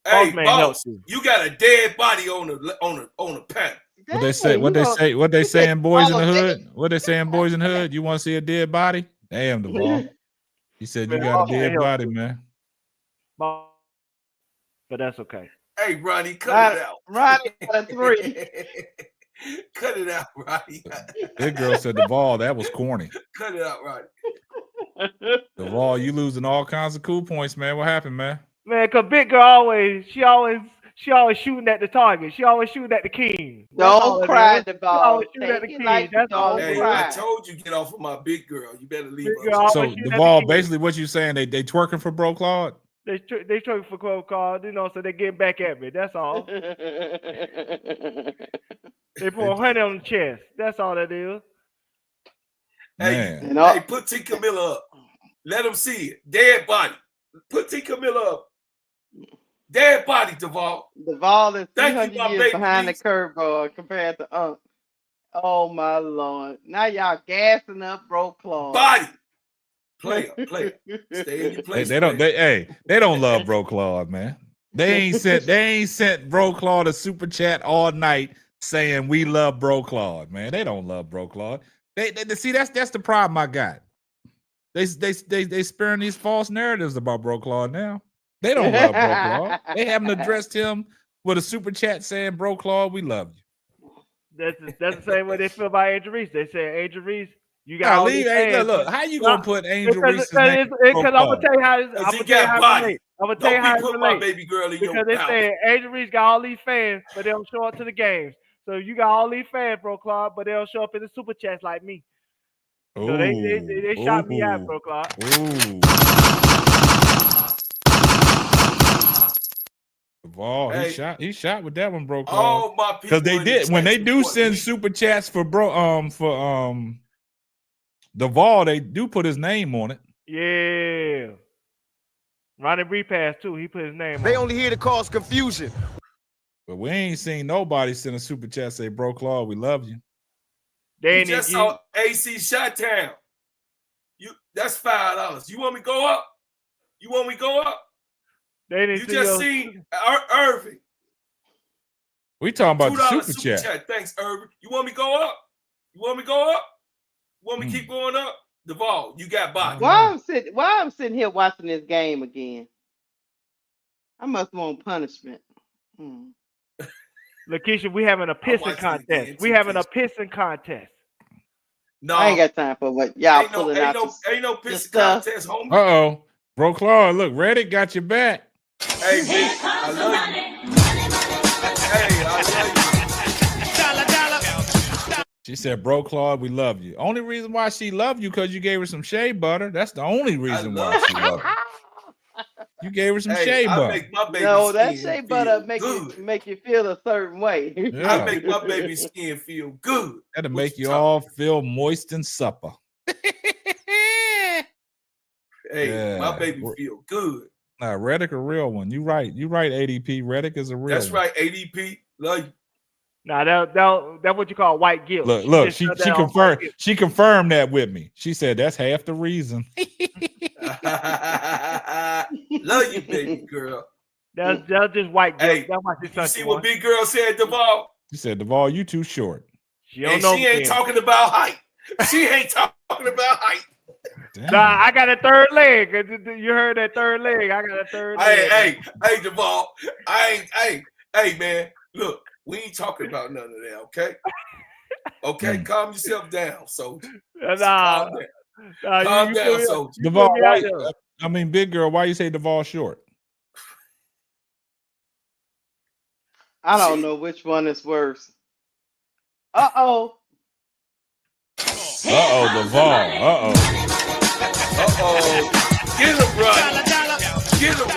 Hey, boss, you got a dead body on the panel. What they say? What they saying, boys in the hood? What they saying, boys in the hood? You want to see a dead body? Damn, Duvall. He said you got a dead body, man. But that's okay. Hey, Ronnie, cut it out. Ronnie got a 3. Cut it out, Ronnie. That girl said, Duvall, that was corny. Cut it out, Ronnie. Duvall, you losing all kinds of cool points, man. What happened, man? Man, cause big girl always shooting at the target. She always shooting at the king. Don't cry, Duvall. That's all. Hey, I told you get off of my big girl. You better leave her. So Duvall, basically, what you saying? They twerking for Bro Claude? They twerking for Bro Claude, so they get back at me. That's all. They put a honey on the chest. That's all that is. Hey, hey, put T. Camilla up. Let them see it. Dead body. Put T. Camilla up. Dead body, Duvall. Duvall is 300 years behind the curveball compared to Unc. Oh my Lord! Now y'all gassing up Bro Claude. Body. Player. Stay in your place. They don't love Bro Claude, man. They ain't sent Bro Claude a super chat all night saying we love Bro Claude, man. They don't love Bro Claude. They see that's the problem I got. They sparing these false narratives about Bro Claude now. They don't love Bro Claude. They haven't addressed him with a super chat saying, Bro Claude, we love you. That's the same way they feel about Angel Reese. They say, Angel Reese, you got all these fans. Look, how you gonna put Angel Reese's name? Because I'm gonna tell you how it relates. I'm gonna tell you how it relates. My baby girl in because they say Angel Reese got all these fans, but they don't show up to the games. So you got all these fans, Bro Claude, but they don't show up in the super chats like me. So they shot me out, Bro Claude. Duvall, he shot with that one, Bro Claude. All my people, because they did when they do send super chats for Duvall, they do put his name on it. Yeah, Ronnie repass too. He put his name. They only here to cause confusion. But we ain't seen nobody send a super chat say, Bro Claude, we love you. You just saw AC Shot Town. That's $5. You want me to go up? You just seen Irving. We talking about the super chat. Thanks, Irving. You want me to go up? You want me to keep going up? Duvall, you got body. Why I'm sitting here watching this game again? I must want punishment. Lakeisha, we having a pissing contest. No, I ain't got time for what y'all pulling out. Ain't no pissing contest, homie. Uh-oh. Bro Claude, look, Reddit got your back. Hey, bitch, I love you. Hey, I love you. She said, Bro Claude, we love you. Only reason why she loved you because you gave her some shea butter. That's the only reason why she loved you. You gave her some shea butter. No, that shea butter make you feel a certain way. Yeah. I make my baby skin feel good. That'll make you all feel moist and supper. Hey, my baby feel good. Nah, Reddick a real one. You right, ADP. Reddick is a real That's one. right, ADP. Love you. Nah, that's what you call white guilt. Look, she confirmed that with me. She said that's half the reason. Love you, baby girl. That's just white guilt. Hey, you see what big girl said, Duvall? She said, Duvall, you too short. She ain't talking about height. She ain't talking about height. Damn. Nah, I got a third leg. You heard that third leg? I got a third leg. Hey, Duvall. Hey, man. Look, we ain't talking about none of that, okay? Okay, calm yourself down, soldier. Calm down, soldier. Duvall, big girl, why you say Duvall short? I don't know which one is worse. Uh-oh. Duvall. Get him,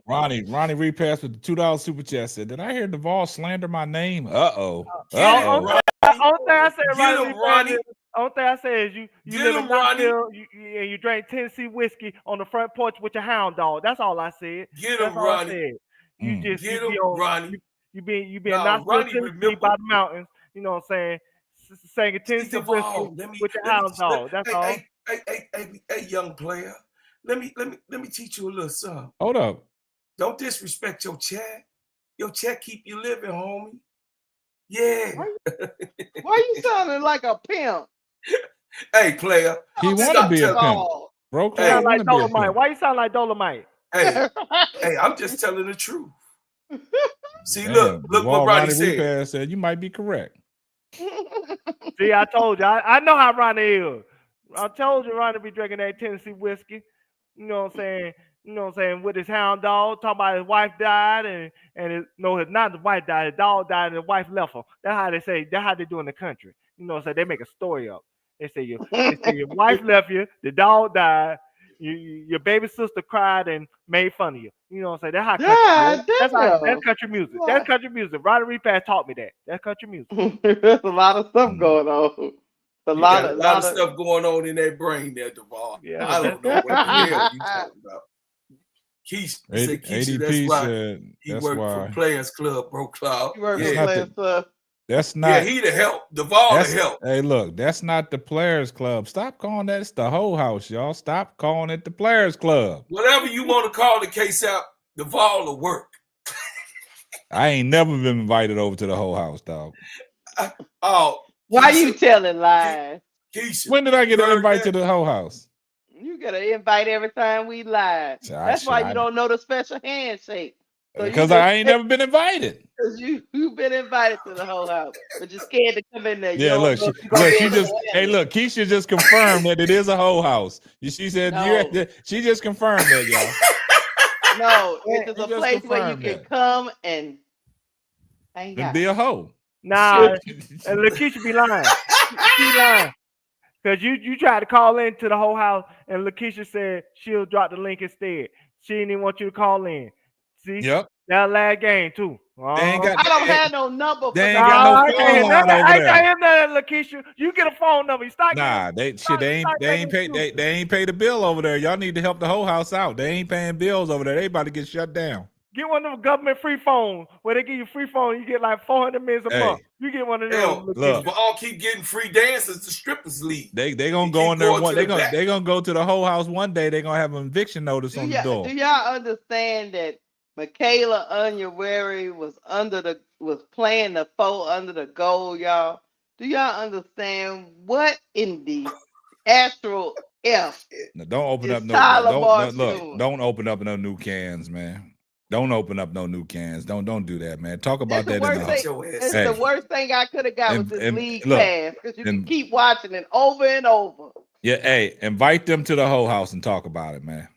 Ronnie. Ronnie repassed with the $2 super chat. Said, did I hear Duvall slander my name? Only thing I said is you live in Knoxville and you drank Tennessee whiskey on the front porch with your hound dog. That's all I said. Get him, Ronnie. You just Get you him, be on Ronnie. you being Nah, Knoxville, Ronnie, Tennessee remember. by the mountains. You know what I'm saying? Singing See, Tennessee whiskey Duvall, with the hound dog. That's all. Hey, young player. Let me teach you a little something. Hold up. Don't disrespect your chat. Your chat keep you living, homie. Yeah. Why you sounding like a pimp? Hey, player. He want to be a pimp. Bro, You sound like Dolomite. Why you sound like Dolomite? Hey, I'm just telling the truth. See, Damn, look what Ronnie said. Said you might be correct. See, I told you. I know how Ronnie is. I told you Ronnie be drinking that Tennessee whiskey. You know what I'm saying? You know what I'm saying? With his hound dog, talking about his wife died it's not his wife died. His dog died and his wife left him. That's how they say. That's how they do in the country. You know what I'm saying? They make a story up. They say your wife left you, the dog died, your baby sister cried and made fun of you. You know what I'm saying? That's how that's country music. What? That's country music. Ronnie Repass taught me that. That's country music. There's a lot of stuff going on. A lot of stuff going on in that brain there, Duvall. Yeah, I don't know what the hell you talking about. Keisha, that's why he worked for Players Club, Bro Cloud. He worked for Players Club. That's not. Yeah, he the help. Duvall the help. Hey, look, that's not the Players Club. Stop calling that. It's the whole house, y'all. Stop calling it the Players Club. Whatever you want to call the case out, Duvall will work. I ain't never been invited over to the whole house, dog. Why you telling lies? Keisha, when did I get an invite to the whole house? You get an invite every time we live. That's why you don't know the special handshake. Because I ain't never been invited. Because you've been invited to the whole house, but you're scared to come in there. Yeah, look, Keisha just confirmed that it is a whole house. She said she just confirmed that, y'all. No, it's a place where you can come and hang out. Be a hoe. Nah, and Lakeisha be lying. She lying. Because you tried to call in to the whole house, and Lakeisha said she'll drop the link instead. She didn't even want you to call in. See? Yep. That last game, too. I don't have no number. They ain't got no phone line over there. I ain't that, Lakeisha. You get a phone number. You start. Nah, they ain't pay the bill over there. Y'all need to help the whole house out. They ain't paying bills over there. They about to get shut down. Get one of them government free phones where they give you free phone. You get like 400 minutes a month. You get one of them. Look, we all keep getting free dances to strippers league. They gonna go in there one. They gonna go to the whole house one day. They gonna have an eviction notice on the door. Do y'all understand that Michaela Onyewere was playing the four under the goal, y'all? Do y'all understand what in the astral F? No, don't open up don't open up no new cans, man. Don't open up no new cans. Don't do that, man. Talk about that in the house. It's the worst thing I could have got with this league pass because you can keep watching it over and over. Yeah, hey, invite them to the whole house and talk about it, man.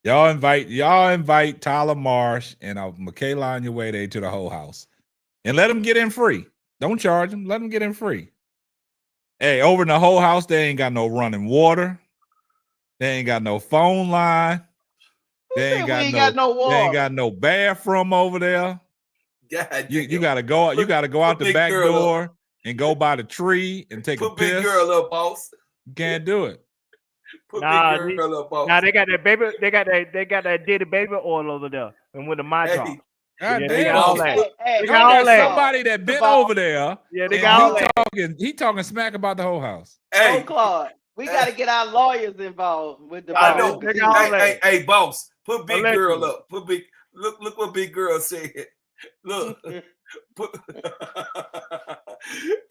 Y'all invite Tyler Marsh and Michaela Onyewere to the whole house, and let them get in free. Don't charge them. Let them get in free. Hey, over in the whole house, they ain't got no running water. They ain't got no phone line. They ain't got no bathroom over there. God, you gotta go. You gotta go out the back door and go by the tree and take a piss. Big girl up, boss. You can't do it. Big girl up, boss. Nah, they got that baby. They got that dirty baby oil over there, and with the my drop. God damn. They got all that. They got all that. Somebody that been over there. Yeah, they got all that. He talking smack about the whole house. Hey, Claude, we got to get our lawyers involved with the. I know. Hey, boss. Put big girl up. Look what big girl said. Look.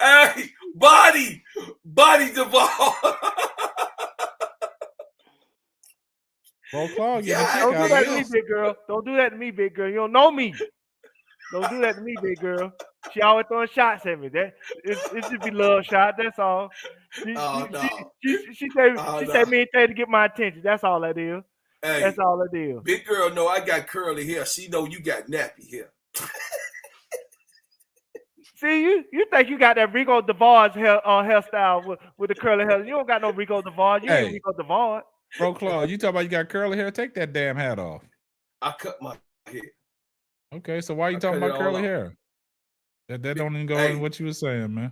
Hey, body Duvall. Bro, Claude, don't do that to me, big girl. Don't do that to me, big girl. You don't know me. Don't do that to me, big girl. She always throwing shots at me. It should be love shot. That's all. She said me and Tay to get my attention. That's all that is. Hey, that's all it is. Big girl know I got curly hair. She know you got nappy hair. See, you think you got that Rico DeVar's hairstyle with the curly hair. You don't got no Rico DeVar. You ain't Rico DeVar. Bro, Claude, you talking about you got curly hair? Take that damn hat off. I cut my hair. Okay, so why are you talking about curly hair? That don't even go in what you were saying, man.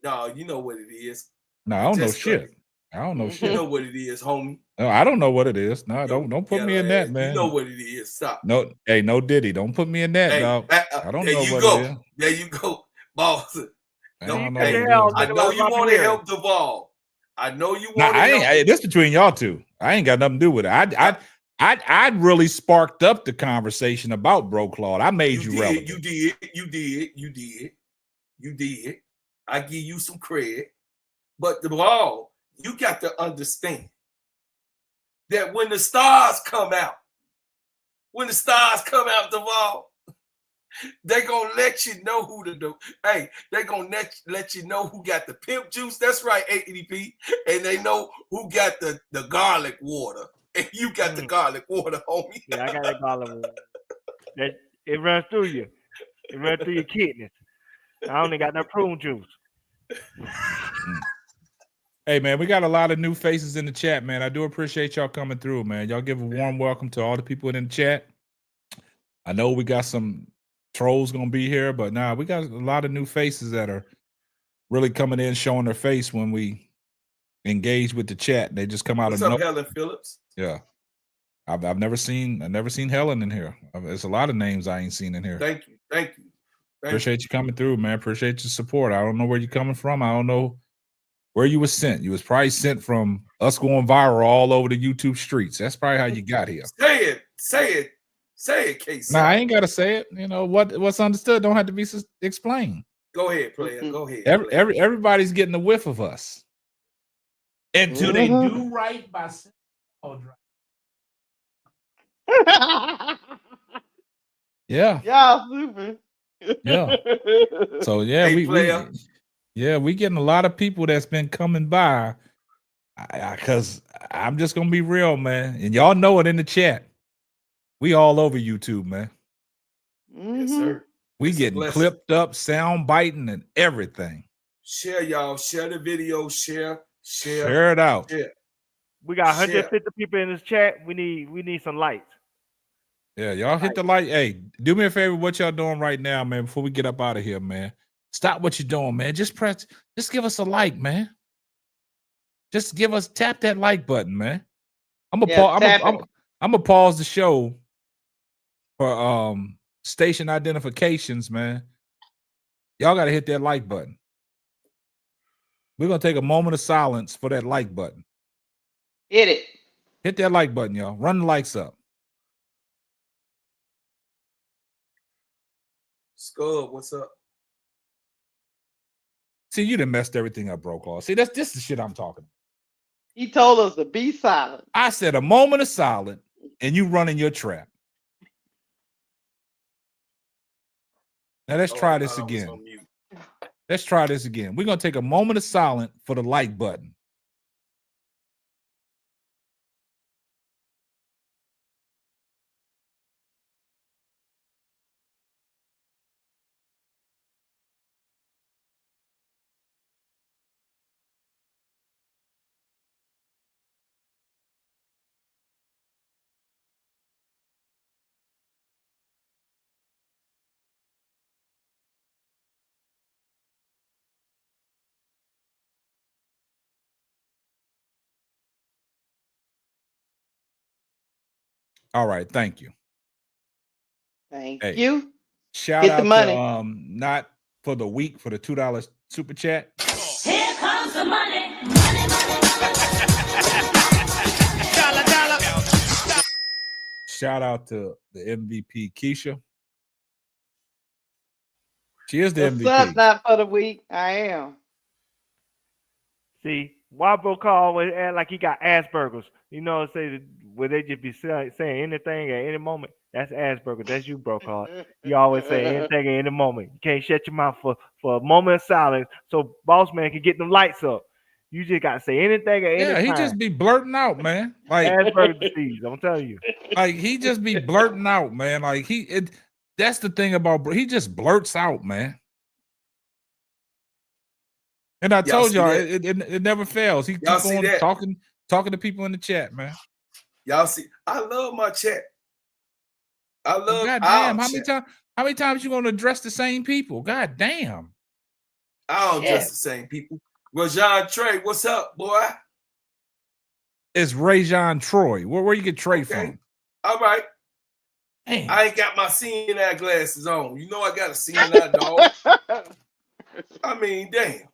No, you know what it is. No, I don't know shit. I don't know You shit. know what it is, homie. No, I don't know what it is. No, Yo, don't put me in that, ass. man. You know what it is. Stop. No, hey, no Diddy. Don't put me in that, Hey, dog. I don't there know you what go. it is. There you go, boss. I don't know Hey, what it is. I know you want to help Duvall. I know you want to help. This between y'all two. I ain't got nothing to do with it. I really sparked up the conversation about Bro Claude. I made you relevant. You did. I give you some credit. But Duvall, you got to understand that when the stars come out, Duvall, they gonna let you know who to do. Hey, they gonna let you know who got the pimp juice. That's right, ADP. And they know who got the garlic water. And you got the garlic water, homie. Yeah, I got that garlic water. It runs through you. It runs through your kidneys. I only got that prune juice. Hey, man, we got a lot of new faces in the chat, man. I do appreciate y'all coming through, man. Y'all give a warm welcome to all the people in the chat. I know we got some trolls going to be here, but we got a lot of new faces that are really coming in, showing their face when we engage with the chat. They just come out What's of up, Helen Phillips? Yeah. I've never seen Helen in here. There's a lot of names I ain't seen in here. Thank you. Appreciate you coming through, man. Appreciate your support. I don't know where you're coming from. I don't know where you was sent. You was probably sent from us going viral all over the YouTube streets. That's probably how you got here. Say it, Casey. Nah, I ain't gotta say it. You know what's understood don't have to be explained. Go ahead, player. Go ahead. Everybody's getting a whiff of us. Until they do right by yeah. Y'all stupid. Yeah. So yeah, hey, we getting a lot of people that's been coming by. Because I'm just gonna be real, man, and y'all know it in the chat. We all over YouTube, man. Yes, sir. We getting clipped up, sound biting, and everything. Share, y'all. Share the video. Share it out. Share. We got 150 people in this chat. We need some lights. Yeah, y'all hit the like. Hey, do me a favor. What y'all doing right now, man? Before we get up out of here, man. Stop what you're doing, man. Just give us a like, man. Just tap that like button, man. I'm gonna pause the show for station identifications, man. Y'all gotta hit that like button. We're gonna take a moment of silence for that like button. Hit that like button, y'all. Run the likes up. Scub, what's up? See, you done messed everything up, Bro Claude. See, this the shit I'm talking about. He told us to be silent. I said a moment of silence, and you running your trap. Now let's try this again. Let's try this again. We're gonna take a moment of silence for the like button. All right, thank you. Thank you. Shout out to not for the week for the $2 super chat. Here comes the money. Shout out to the MVP Keisha. She is the MVP. That's not for the week. I am. See, why Bro Claude always act like he got Asperger's? You know, where they just be saying anything at any moment. That's Asperger's. That's you, Bro Claude. You always say anything at any moment. You can't shut your mouth for a moment of silence so Boss Man can get them lights up. You just got to say anything at any time. Yeah, he just be blurting out, man. Like Asperger's disease, I'm telling you. Like he just be blurting out, man. Like that's the thing about he just blurts out, man. And I told y'all it never fails. He keep on talking to people in the chat, man. Y'all see, I love my chat. I love. God damn, how many times you gonna address the same people? God damn. I don't address the same people. Rajon Trey, what's up, boy? It's Rajon Troy. Where you get Trey from? All right. Damn. I ain't got my seeing eye glasses on. You know I got a seeing eye, dog. I mean, damn.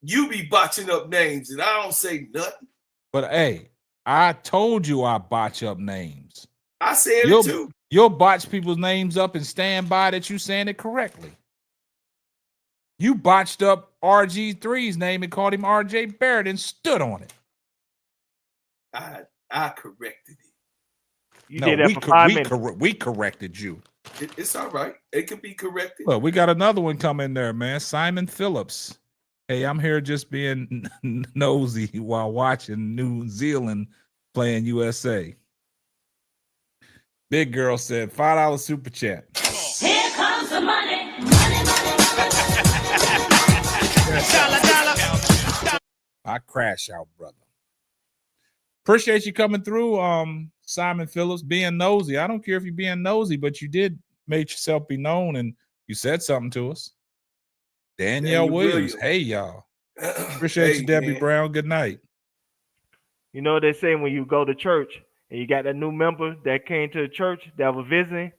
You be botching up names and I don't say nothing. But hey, I told you I botch up names. I said it too. You'll botch people's names up and stand by that you saying it correctly. You botched up RG3's name and called him RJ Barrett and stood on it. I corrected it. You did that for 5 minutes. We corrected you. It's all right. It can be corrected. Well, we got another one coming there, man. Simon Phillips. Hey, I'm here just being nosy while watching New Zealand playing USA. Big Girl said $5 super chat. Here comes the money. I crash out, brother. Appreciate you coming through, Simon Phillips, being nosy. I don't care if you're being nosy, but you did make yourself be known and you said something to us. Danielle Williams. Hey, y'all. Appreciate you, Debbie Brown. Good night. You know what they say when you go to church and you got that new member that came to the church that was visiting?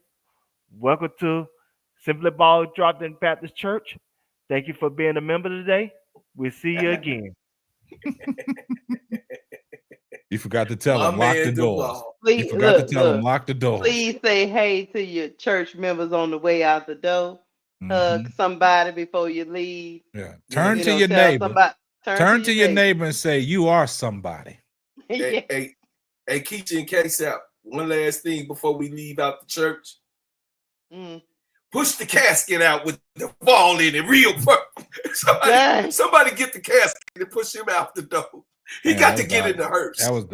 Welcome to Simply Ball Dropped-In Baptist Church. Thank you for being a member today. We'll see you again. You forgot to tell them, lock the doors. Please, you forgot to tell them, lock the doors. Please say hey to your church members on the way out the door. Hug somebody before you leave. Yeah. Turn to your neighbor. Turn to your neighbor and say, you are somebody. Hey, Keisha and K-Sap, one last thing before we leave out the church. Push the casket out with the ball in it real quick. Somebody get the casket and push him out the door. He got to get in the hearse. That was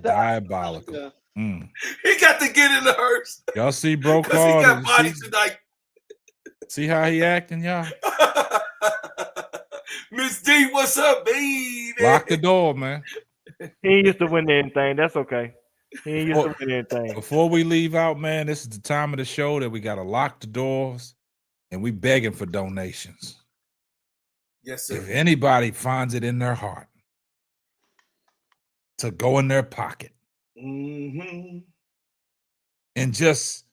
diabolical. He got to get in the hearse. Y'all see Bro Because he got body tonight. See how he acting, y'all? Miss D, what's up, baby? Lock the door, man. He ain't used to win anything. That's okay. He ain't used to win anything. Before we leave out, man, this is the time of the show that we got to lock the doors and we begging for donations. Yes, sir. If anybody finds it in their heart to go in their pocket and just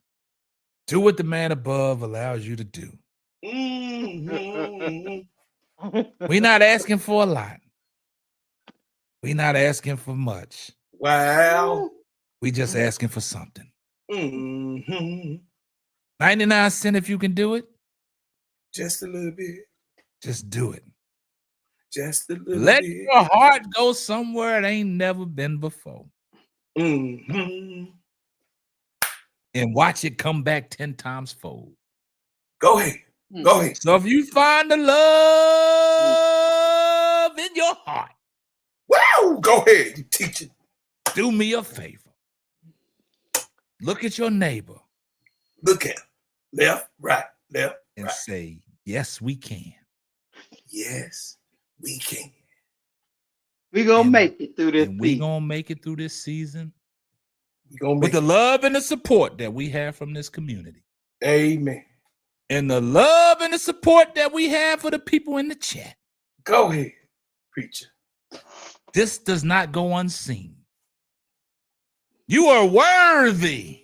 do what the man above allows you to do. We're not asking for a lot. We're not asking for much. Wow. We just asking for something. 99 cents if you can do it. Just a little bit. Just do it. Just a little Let bit. your heart go somewhere it ain't never been before. And watch it come back 10 times fold. Go ahead. Go ahead. So if you find the love in your heart, wow, go ahead, you teach it. Do me a favor. Look at your neighbor. Look at him. Left, right, and say, yes, we can. Yes, we can. We're going to make it through this season. We're going to make it through this season with the love and the support that we have from this community. Amen. And the love and the support that we have for the people in the chat. Go ahead, preacher. This does not go unseen. You are worthy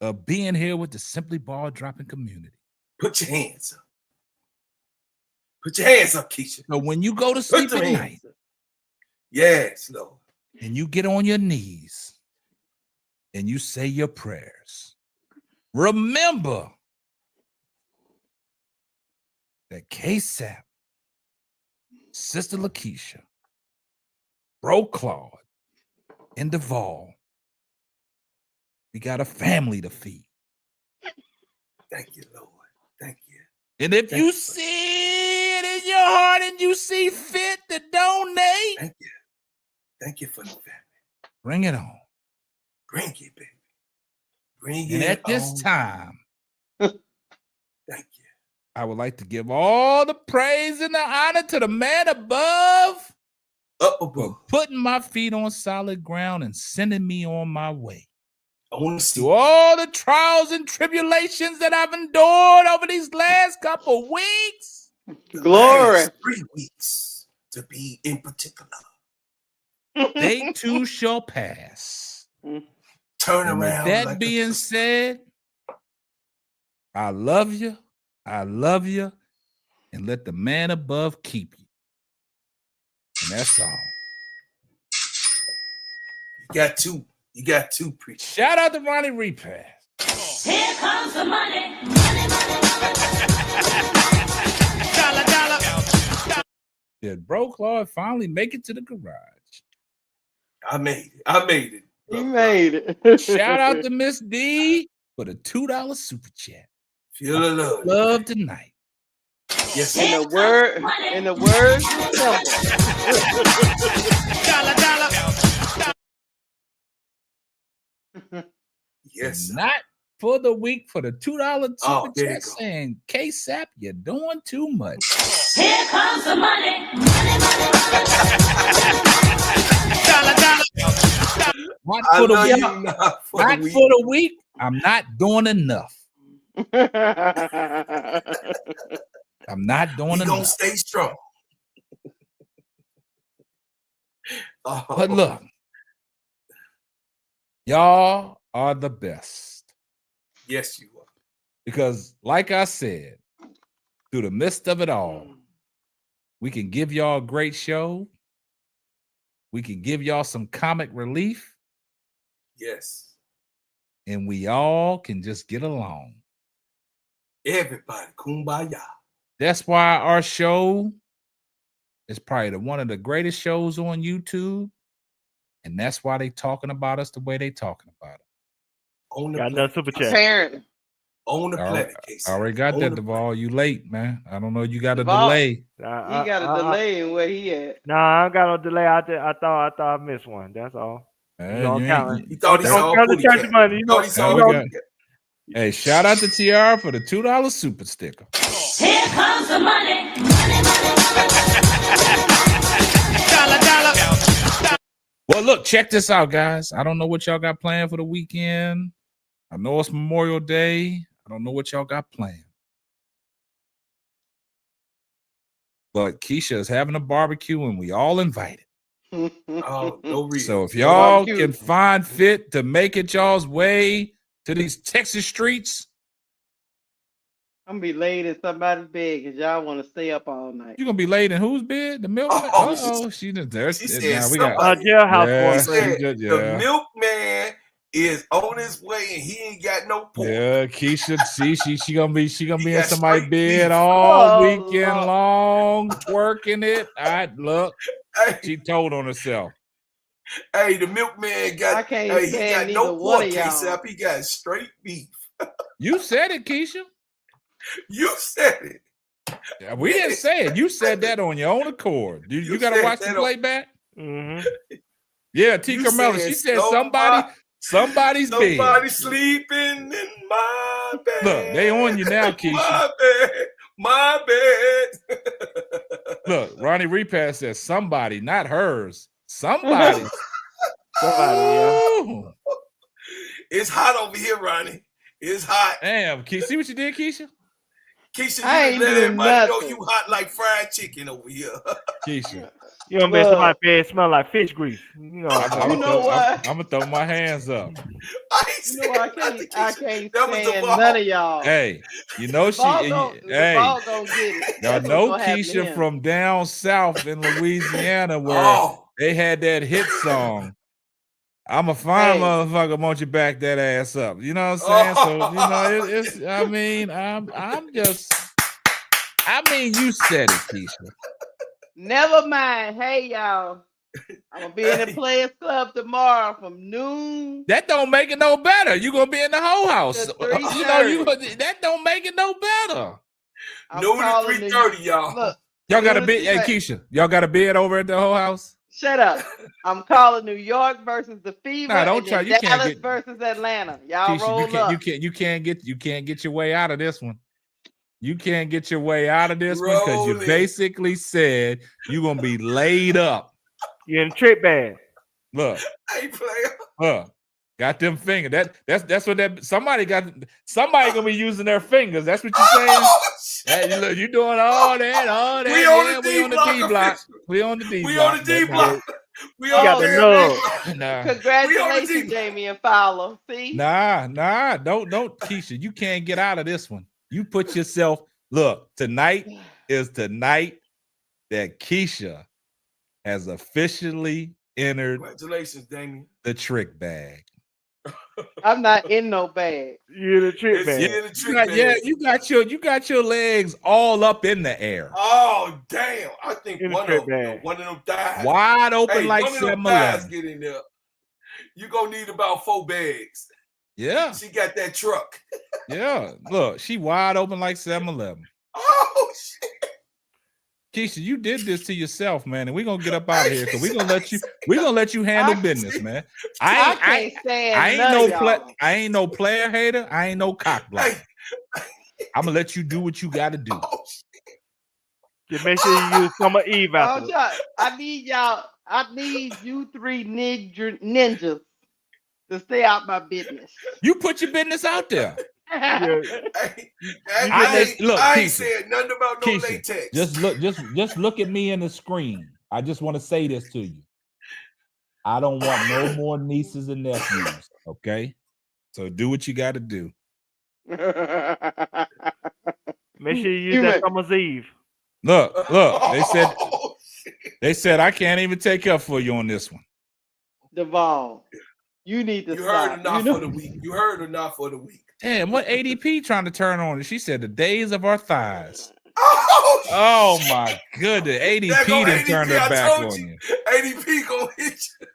of being here with the Simply Ball Dropping community. Put your hands up. Put your hands up, Keisha. So when you go to sleep at night, yes, Lord, and you get on your knees and you say your prayers, remember that K-Sap, Sister Lakeisha, Bro Claude, and Duvall, we got a family to feed. Thank you, Lord. Thank you. And if you see it in your heart and you see fit to donate, thank you. Thank you for the family. Bring it on. Bring it, baby. Bring it on. And at this time, thank you. I would like to give all the praise and the honor to the man above. Up above. For putting my feet on solid ground and sending me on my way. I want to see through all the trials and tribulations that I've endured over these last couple weeks. Glory. 3 weeks to be in particular. they too shall pass. Turn And around. with that like being said, I love you, and let the man above keep you. And that's all. You got two preachers. Shout out to Ronnie Repass. Here comes the money. Did Bro Claude finally make it to the garage? I made it. He made it. Shout out to Miss D for the $2 super chat. Feel the love. Love tonight. Yes. In the word, Yes. Not for the week for the $2 super there you chat go. saying, K-Sap, you're doing too much. Here comes the money. Not for the week. For the week, I'm not doing enough. I'm not doing enough. Gonna stay strong. But look, y'all are the best. Yes, you are. Because, like I said, through the midst of it all, we can give y'all a great show. We can give y'all some comic relief. Yes. And we all can just get along. Everybody, kumbaya. That's why our show is probably one of the greatest shows on YouTube. And that's why they talking about us the way they talking about it. On the Got another super chat. Parent. On the planet, Casey. I already got that, Duvall. You late, man. I don't know. You got a Duvall. delay. He got a delay in where he at. Nah, I don't got no delay. I thought I missed one. That's all. Man, He thought he saw a church money. You know, Hey, shout out to TR for the $2 super sticker. Here comes the money. Well, look, check this out, guys. I don't know what y'all got planned for the weekend. I know it's Memorial Day. I don't know what y'all got planned. But Keisha is having a barbecue and we all invited. Oh, no reason. So if y'all can find fit to make it y'all's way to these Texas streets, I'm gonna be laid in somebody's bed because y'all want to stay up all night. you're gonna be laid in whose bed? The milkman? Oh, she just there. Now we got jailhouse boy. The milkman is on his way and he ain't got no pork. Yeah, Keisha, see, she gonna be in somebody's bed all weekend long, working it. Look, she told on herself. Hey, the milkman got. He got no pork. He got straight beef. You said it, Keisha. You said it. Yeah, we didn't say it. You said that on your own accord. You got to watch the playback. Mm-hmm. Yeah, T. Carmella. She said somebody's bed. Somebody sleeping in my bed. Look, they on you now, Keisha. My bed. Look, Ronnie Repass says somebody, not hers. Somebody. Yeah. It's hot over here, Ronnie. It's hot. Damn, see what you did, Keisha? Keisha, I you ain't let doing everybody know nothing. you hot like fried chicken over here. Keisha. You don't bet somebody's bed smell like fish grease. You know I'm what? gonna throw my hands up. I can't stand none of y'all. Hey, you know Y'all gonna get it. Y'all know Keisha from down south in Louisiana where they had that hit song. I'm a fine motherfucker. Won't you back that ass up? You know what I'm saying? So you know, it's. I mean, you said it, Keisha. Never mind. Hey, y'all. I'm gonna be in the Players Club tomorrow from noon. That don't make it no better. You're gonna be in the whole house. You know, that don't make it no better. Noon to 3:30, y'all. Look, y'all got a bed, hey Keisha. Y'all got a bed over at the whole house. Shut up. I'm calling New York versus the Fever. Nah, don't try. You Dallas can't versus Atlanta. Y'all Keisha, roll up. You can't get your way out of this one. You can't get your way out of this one because you basically said you're gonna be laid up. You're in a trip bag. Look, I ain't playing. Look, got them fingers. That's what somebody gonna be using their fingers. That's what you're saying. Hey, look, you doing all that. We on the D block. We on the D block. We on the D block. We got the nub. Nah. Congratulations, Jamie and Fowler. See? Nah, don't Keisha. You can't get out of this one. You put yourself. Look, tonight is the night that Keisha has officially entered. Congratulations, Damien. The trick bag. I'm not in no bag. You're the trick bag. You got your legs all up in the air. Oh damn! I think one of them died. Wide open like 7-Eleven. Get in there. You gonna need about 4 bags. Yeah. She got that truck. Yeah. Look, she wide open like 7-Eleven. Oh shit. Keisha, you did this to yourself, man, and we're gonna get up out of here because we're gonna let you handle business, man. I ain't no player hater. I ain't no cock blocker. I'm gonna let you do what you gotta do. Just make sure you use Summer Eve after. I need you 3 ninjas to stay out my business. You put your business out there. I ain't saying nothing about no latex. Just look at me in the screen. I just want to say this to you. I don't want no more nieces and nephews. Okay, so do what you got to do. Make sure you use that Summer's Eve. Look. They said I can't even take up for you on this one. Duvall, you need to stop. Heard enough for the week. You heard enough for the week. Damn, what ADP trying to turn on? She said the days of our thighs. Oh my goodness. ADP done turned her back on you. ADP gonna hit you.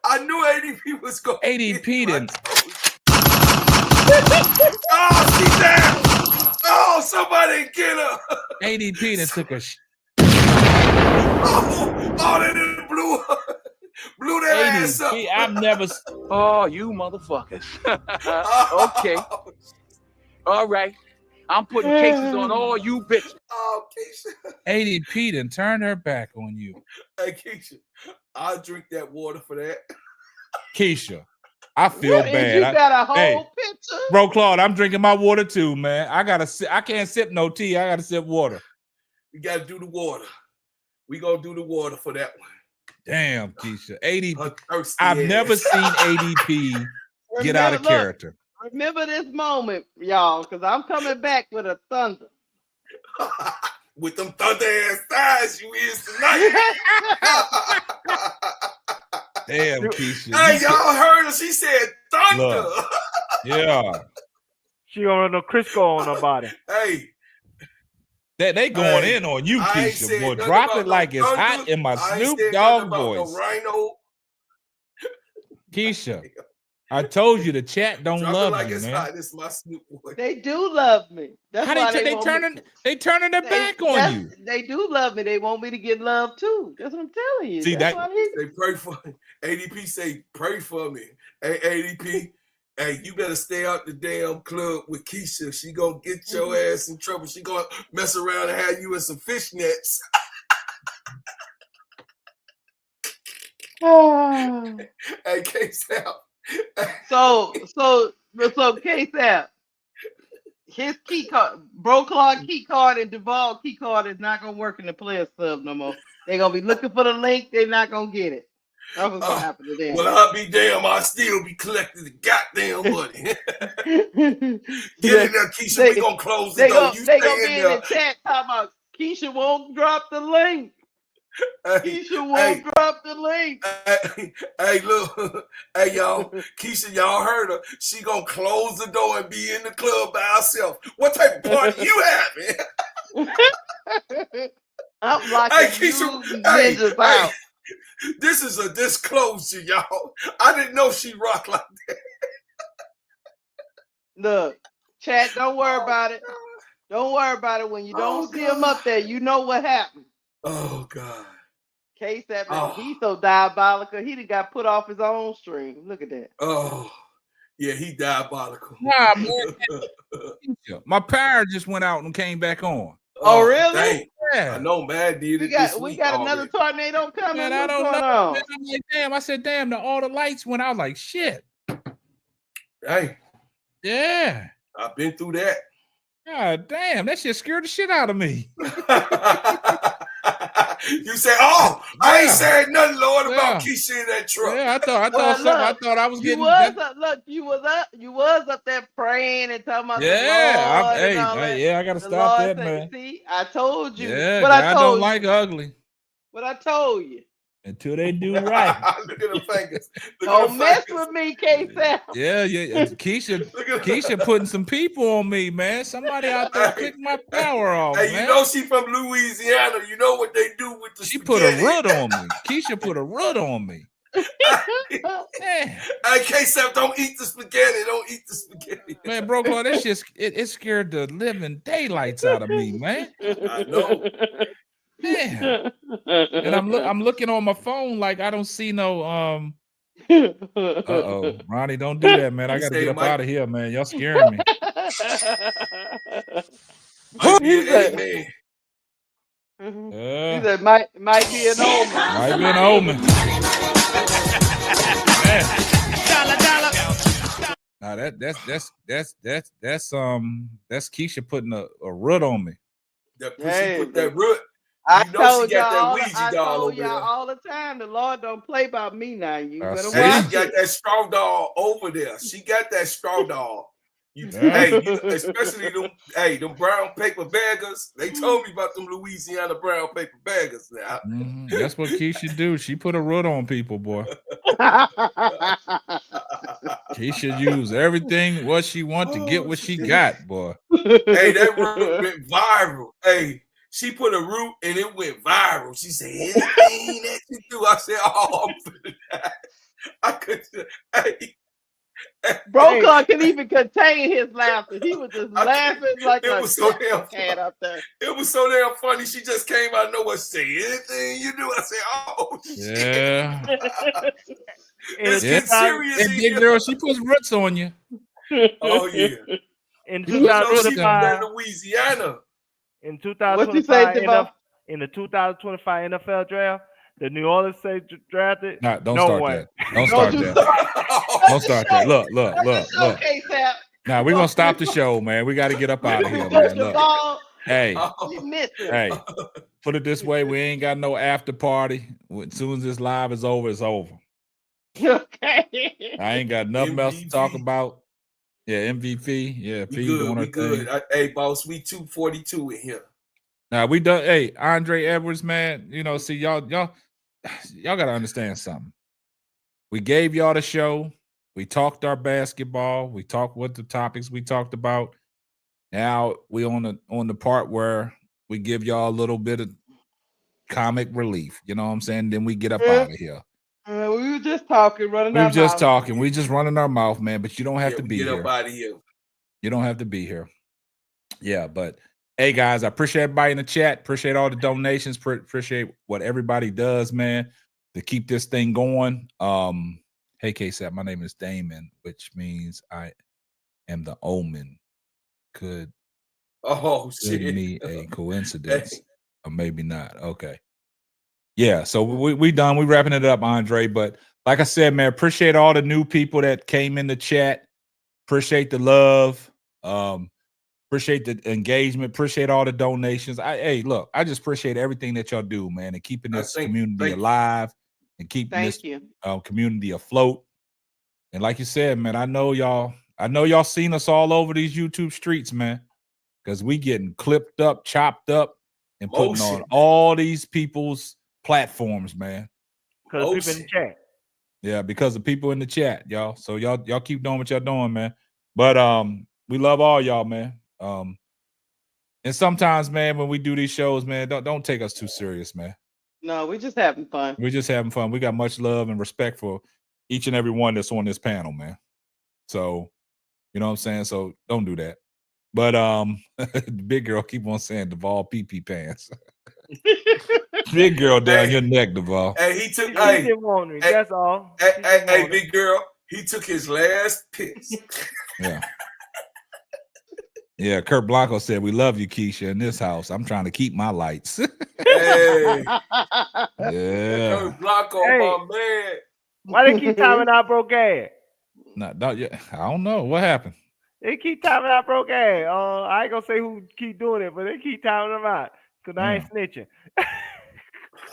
I knew ADP was going ADP didn't. Oh, she's down. Oh, somebody get her. ADP done took a they done blew their ass up. I've never. Oh, you motherfuckers. Okay. All right. I'm putting cases on all you bitches. Oh, Keisha. ADP done turned her back on you. Hey, Keisha, I'll drink that water for that. Keisha, I feel bad. You got a whole picture? Bro, Claude, I'm drinking my water too, man. I can't sip no tea. I gotta sip water. We gotta do the water. We gonna do the water for that one. Damn, Keisha. ADP. I've never seen ADP get out of character. Remember this moment, y'all, because I'm coming back with a thunder. With them thunder ass thighs you is tonight. Damn, Keisha. Hey, y'all heard her. She said thunder. Look, yeah. She don't have no Crisco on her body. Hey. They going in on you, Keisha. Boy, drop it like it's hot in my Snoop Dogg voice. Rhino. Keisha, I told you the chat don't love like you, it's man. hot. This is my Snoop boy. They do love me. That's why they turning their back on you. They do love me. They want me to get love too. That's what I'm telling you. See they pray for me. ADP say pray for me. Hey, ADP. Hey, you better stay out the damn club with Keisha. She gonna get your ass in trouble. She gonna mess around and have you in some fishnets. Hey, K-Sap. So K-Sap, his key card, Bro Clark key card and Duvall key card is not gonna work in the Players Club no more. They're gonna be looking for the link. They're not gonna get it. That's what's gonna happen to them. Well, I'll be damn. I'll still be collecting the goddamn money. Get in there, Keisha. We gonna close the door. They gonna be in the chat talking about Keisha won't drop the link. Keisha won't drop the link. Hey, look. Hey, y'all. Keisha, y'all heard her. She gonna close the door and be in the club by herself. What type of party you having? I'm locking Keisha, ninjas out. This is a disclosure, y'all. I didn't know she rocked like that. Look, chat, don't worry about it. Don't worry about it. When you don't see him up there, you know what happened. Oh, God. K-Sap, he's so diabolical. He done got put off his own stream. Look at that. Oh, yeah, he diabolical. Nah, man. My power just went out and came back on. Oh, really? Dang. Yeah. I know, man. Did we got another tornado coming. Man, I don't know. Man, I'm like, damn. I said, damn. All the lights went out. I was like, shit. Hey. Yeah. I've been through that. God damn. That shit scared the shit out of me. You say, "Oh, I ain't saying nothing, Lord, about Keisha in that truck." Yeah, I thought I was getting. You was up there praying and talking about the Yeah, Lord and all that. I gotta The stop Lord that, said, man. "See, I told you Yeah, what I God told don't like ugly. What I told you. Until they do right. Look at the fingers. Don't mess with me, K-Sam. Yeah. Keisha putting some people on me, man. Somebody out there click my power off, Hey, man. you know she from Louisiana. You know what they do with the spaghetti. Put a root on me. Keisha put a root on me. Hey, K-Sam, don't eat the spaghetti. Don't eat the spaghetti. Man, bro, that shit, it scared the living daylights out of me, man. I know. Man. And I'm looking on my phone like I don't see no uh-oh. Ronnie, don't do that, man. I gotta get up out of here, man. Y'all scaring me. He said, might be an omen. Might be an omen. Now that's Keisha putting a root on me. That pussy put that root. I You know she got y'all, that Ouija doll over there. all the time. The Lord don't play about me now. You better Hey, watch she got that straw doll over there. She got that straw doll. Especially them brown paper baggers. They told me about them Louisiana brown paper baggers now. That's what Keisha do. She put a root on people, boy. Keisha use everything what she want to get what she got, boy. Hey, that root went viral. Hey, she put a root and it went viral. She said, anything that you do. I said, oh, I could. Hey. Brokaw couldn't even contain his laughter. He was just laughing like it was so damn cat up there. It was so damn funny. She just came out of nowhere, say anything you do. I said, "Oh shit!" Yeah. It's getting serious. And big girl, she puts roots on you. Oh yeah. In she from that Louisiana. In 2025, in the 2025 NFL draft, the New Orleans Saints drafted. Nah, don't start that. Don't start that. Don't start that. Look. Now we're gonna stop the show, man. We got to get up out of here, man. Look. Hey, put it this way: we ain't got no after party. As soon as this live is over, it's over. Okay. I ain't got nothing else to talk about. Yeah, MVP. Yeah, we good. We good. Hey, boss, we 242 in here. Now we done. Hey, Andre Edwards, man. You know, see y'all gotta understand something. We gave y'all the show. We talked our basketball. We talked what the topics we talked about. Now we on the part where we give y'all a little bit of comic relief. You know what I'm saying? Then we get up out of here. We were just talking, running our mouth. We were just talking. We just running our mouth, man. But you don't have to be here. Get up out of here. You don't have to be here. Yeah, but hey, guys, I appreciate everybody in the chat. Appreciate all the donations. Appreciate what everybody does, man, to keep this thing going. Hey, KSAP, my name is Damon, which means I am the omen. Could be a coincidence, or maybe not. Okay. Yeah, so we done. We wrapping it up, Andre. But like I said, man, appreciate all the new people that came in the chat. Appreciate the love. Appreciate the engagement. Appreciate all the donations. Hey, look, I just appreciate everything that y'all do, man, and keeping this community alive and keeping this community afloat. And like you said, man, I know y'all seen us all over these YouTube streets, man, because we getting clipped up, chopped up, and putting on all these people's platforms, man. Because people in the chat. Yeah, because of people in the chat, y'all. So y'all keep doing what y'all doing, man. But we love all y'all, man. And sometimes, man, when we do these shows, man, don't take us too serious, man. No, we're just having fun. We're just having fun. We got much love and respect for each and every one that's on this panel, man. So, you know what I'm saying? So don't do that. But the big girl keep on saying Duvall pee-pee pants. Big girl down your neck, Duvall. Hey, he took. That's all. Hey, big girl. He took his last piss. Yeah. Yeah, Kurt Blanco said, "We love you, Keisha, in this house. I'm trying to keep my lights." Hey. Yeah. Kurt Blanco, my man. Why they keep timing out broke ass? I don't know. What happened? They keep timing out broke ass. I ain't gonna say who keep doing it, but they keep timing them out. Because I ain't snitching.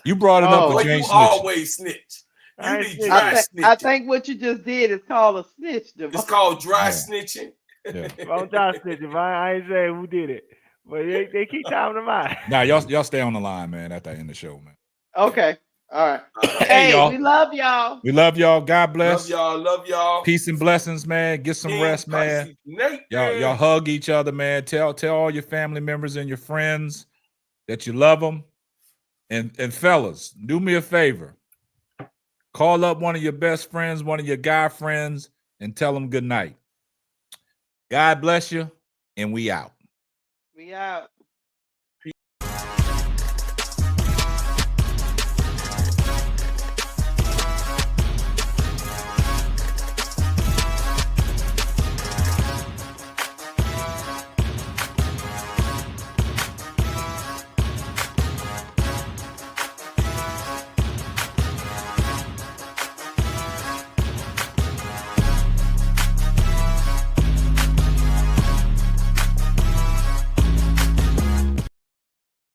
You brought it up, Oh. but Boy, you you ain't snitching. always snitch. I You ain't be snitching. dry I snitching. think what you just did is called a snitch, It's Devon. called dry Yeah. snitching. Yeah. I'm trying to snitch. I ain't saying who did it, but they keep telling them out. Now y'all stay on the line, man. At the end of the show, man. Okay. All right. Hey, y'all. We love y'all. We love y'all. God bless. Love y'all. Peace and blessings, man. Get some rest, man. Y'all hug each other, man. Tell all your family members and your friends that you love them. And fellas, do me a favor. Call up one of your best friends, one of your guy friends, and tell them good night. God bless you, and we out. We out.